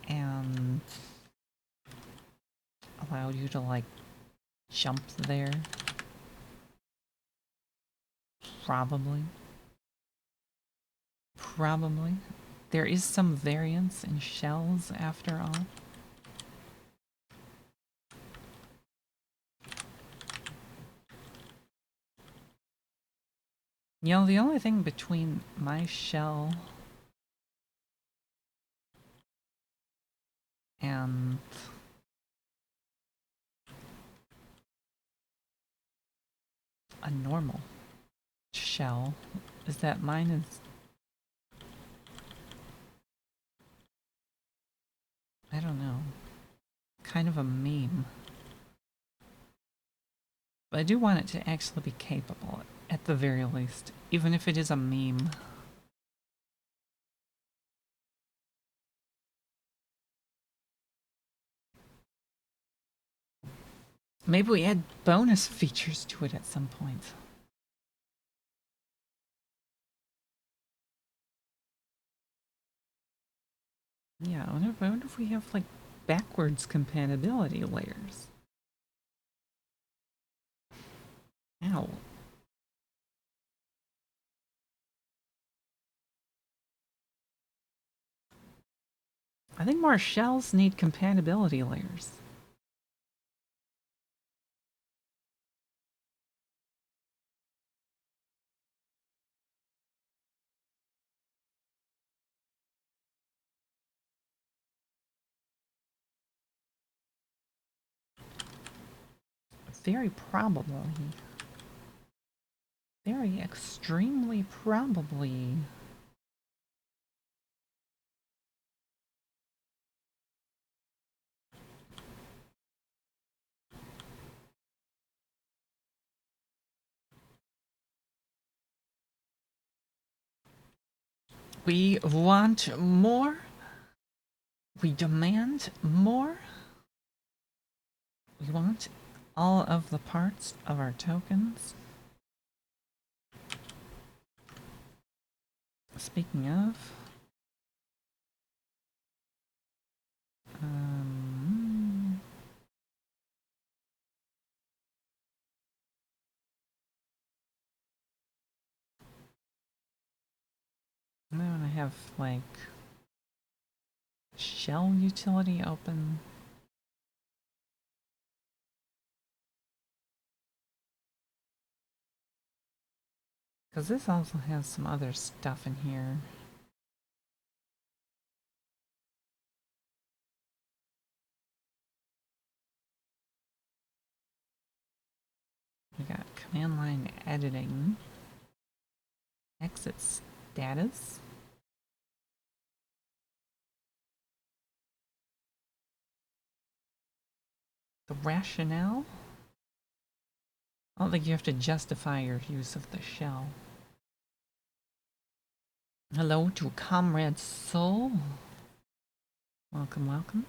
and allow you to like jump there. Probably. Probably. There is some variance in shells after all. You know, the only thing between my shell and a normal shell is that mine is, I don't know, kind of a meme. But I do want it to actually be capable, at the very least, even if it is a meme. Maybe we add bonus features to it at some point. Yeah, I wonder if we have like backwards compatibility layers. Ow. I think more shells need compatibility layers. Very probably. Very extremely probably. We want more. We demand more. We want all of the parts of our tokens. Speaking of, now I have like shell utility open. Because this also has some other stuff in here. We got command line editing, exit status, the rationale. I don't think you have to justify your use of the shell. Hello to Comrade Soul. Welcome, welcome.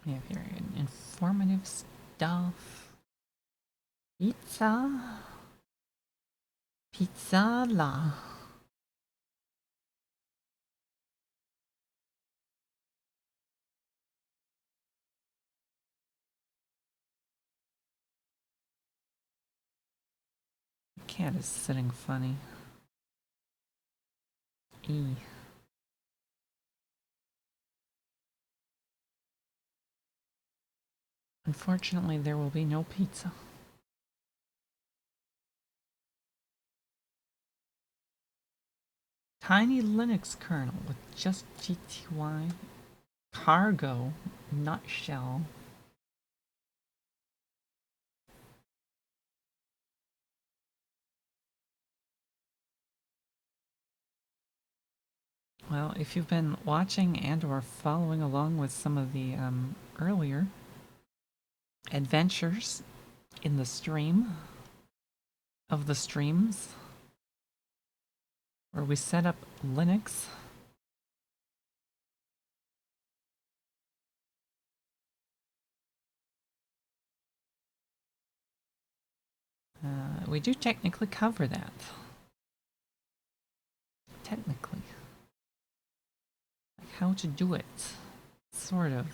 We have here informative stuff. Pizza. Pizza la. cat is sitting funny. E. Unfortunately, there will be no pizza. Tiny Linux kernel with just GTY. Cargo, nutshell. Well, if you've been watching and or following along with some of the earlier adventures in the stream of the streams where we set up Linux, we do technically cover that. Technically. Like how to do it. Sort of.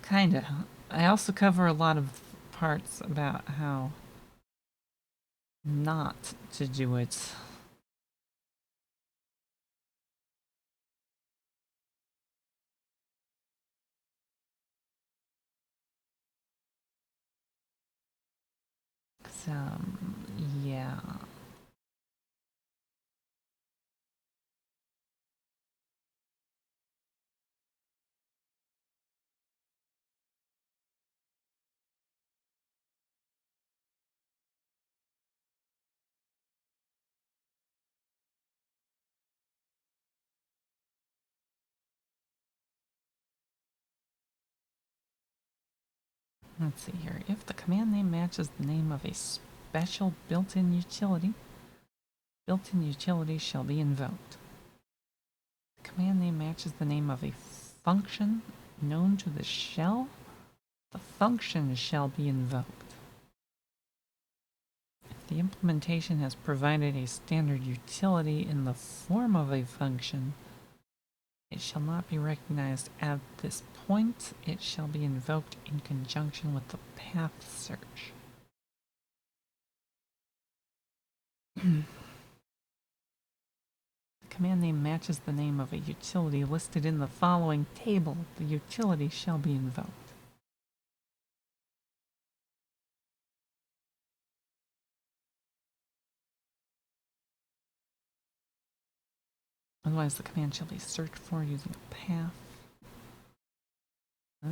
Kinda. I also cover a lot of parts about how not to do it. Yeah. Let's see here. If the command name matches the name of a special built-in utility shall be invoked. The command name matches the name of a function known to the shell. The function shall be invoked. If the implementation has provided a standard utility in the form of a function, it shall not be recognized at this point. It shall be invoked in conjunction with the path search. The command name matches the name of a utility listed in the following table. The utility shall be invoked. Otherwise, the command shall be searched for using a path. I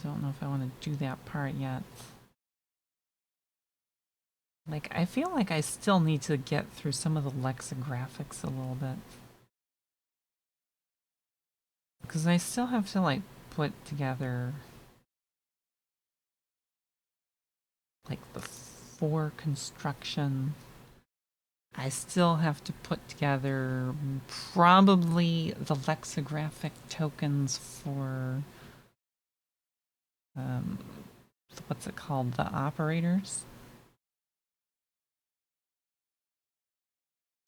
don't know if I want to do that part yet. Like, I feel like I still need to get through some of the lexicographics a little bit. Because I still have to, like, put together, like, the for construction. I still have to put together probably the lexicographic tokens for, what's it called? The operators.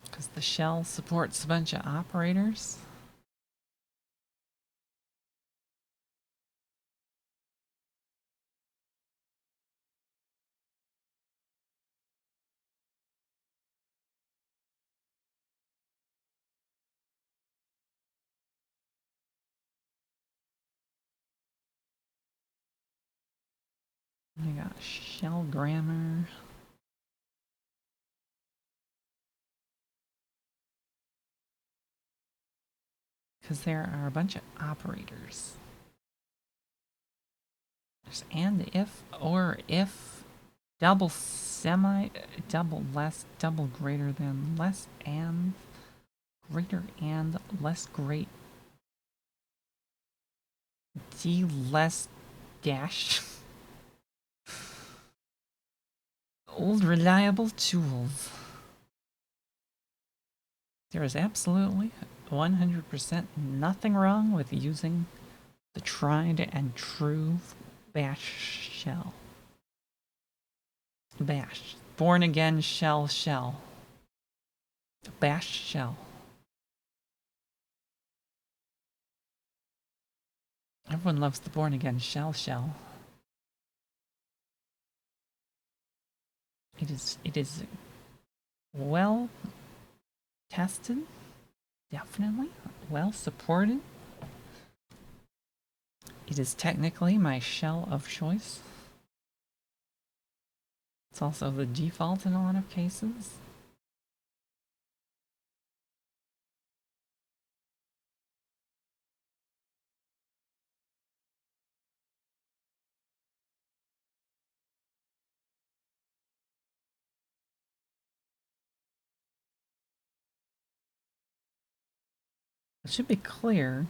Because the shell supports a bunch of operators. I got shell grammar. Because there are a bunch of operators. There's and if, or if, double semi, double less, double greater than, less and, greater and, less great, d less dash. Old reliable tools. There is absolutely 100% nothing wrong with using the tried and true bash shell. Bash. Born again shell. Bash shell. Everyone loves the born again shell. It is well tested, definitely. Well supported. It is technically my shell of choice. It's also the default in a lot of cases. It should be clear,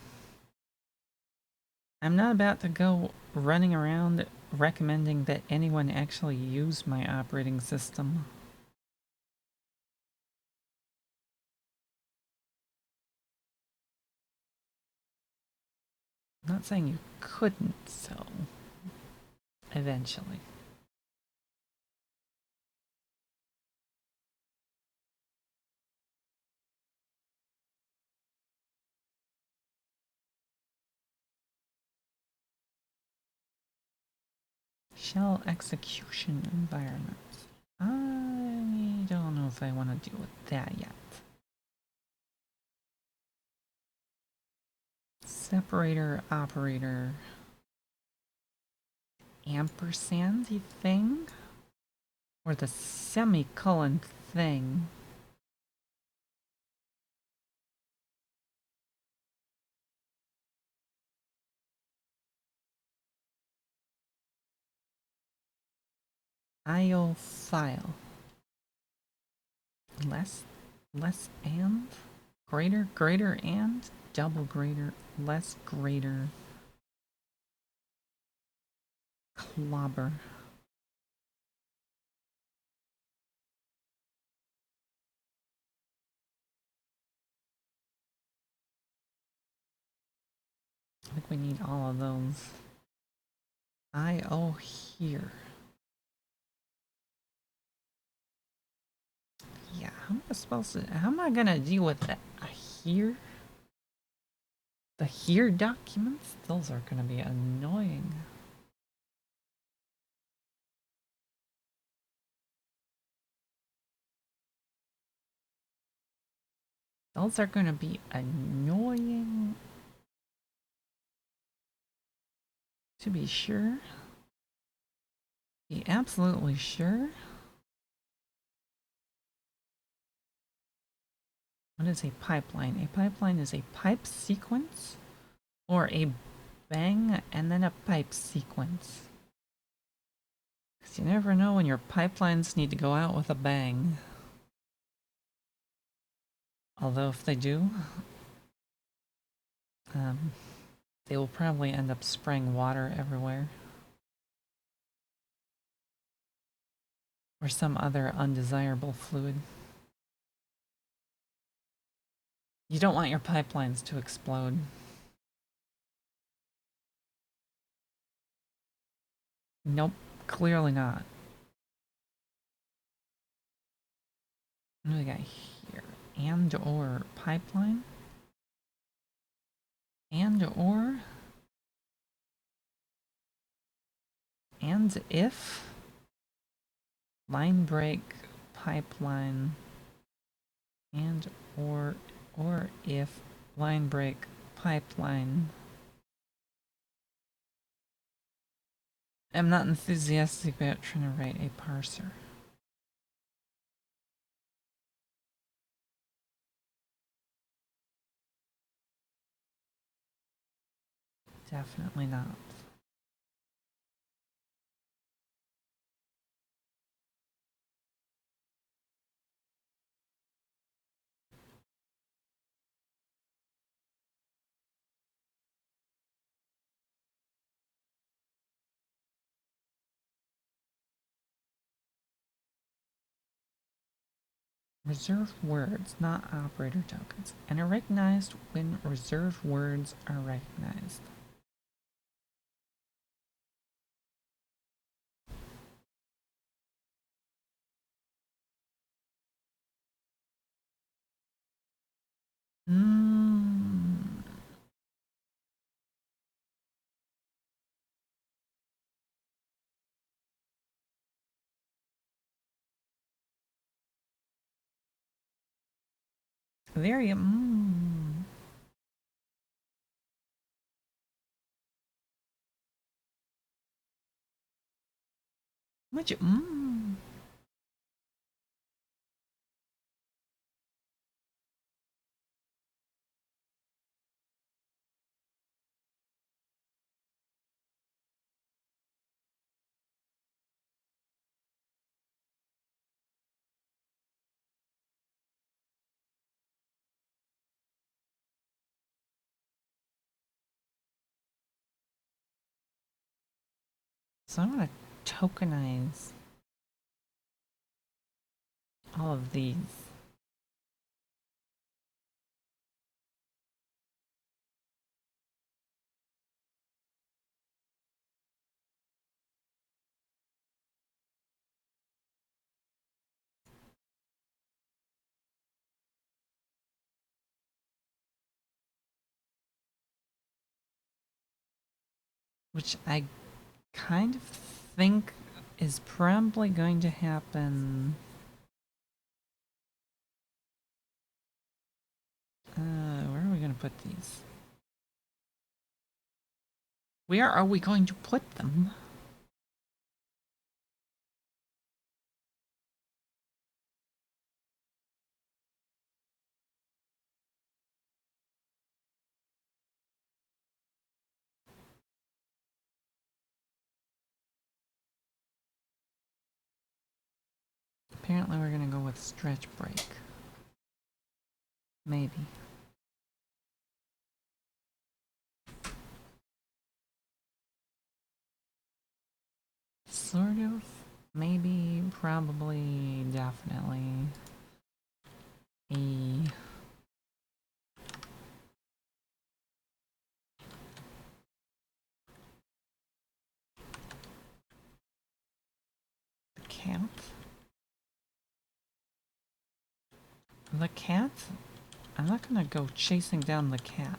I'm not about to go running around recommending that anyone actually use my operating system. I'm not saying you couldn't, so eventually. Shell execution environments. I don't know if I want to deal with that yet. Separator operator ampersand thing? Or the semicolon thing? IO file. Less and? Greater and? Double greater, less greater. Clobber. I think we need all of those. IO here. Yeah, how am I gonna deal with that here? The here documents? Those are gonna be annoying. Those are gonna be annoying. To be sure. Be absolutely sure. What is a pipeline? A pipeline is a pipe sequence or a bang and then a pipe sequence. Because you never know when your pipelines need to go out with a bang. Although if they do, they will probably end up spraying water everywhere. Or some other undesirable fluid. You don't want your pipelines to explode. Nope, clearly not. What do we got here? And or pipeline? And or? And if? Line break, pipeline, and or if line break, pipeline. I'm not enthusiastic about trying to write a parser. Definitely not. Reserved words, not operator tokens, and are recognized when reserved words are recognized. Very, much, So I'm gonna tokenize all of these. Which I kind of think is probably going to happen. Where are we going to put these? Where are we going to put them? Apparently we're going to go with stretch break. Maybe. Sort of. Maybe. Probably. Definitely. A... cat? The cat? I'm not gonna go chasing down the cat.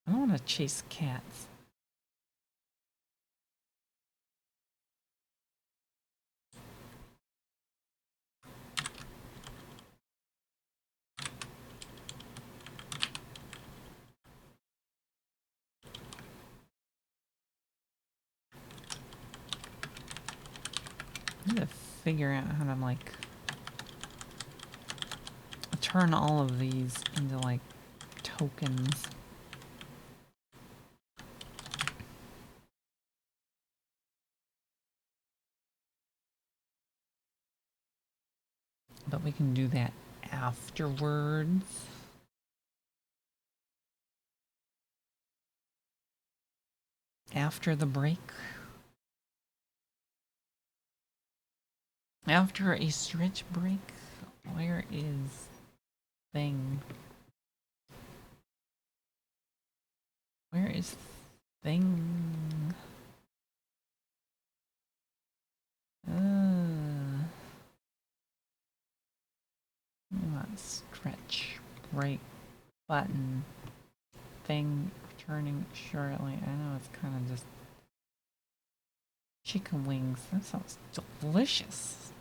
I don't want to chase cats. I need to figure out how to, like, turn all of these into, like, tokens. But we can do that afterwards. After the break. After a stretch break. Where is thing? Where is thing? We want stretch break button thing returning shortly. I know it's kind of just chicken wings. That sounds delicious.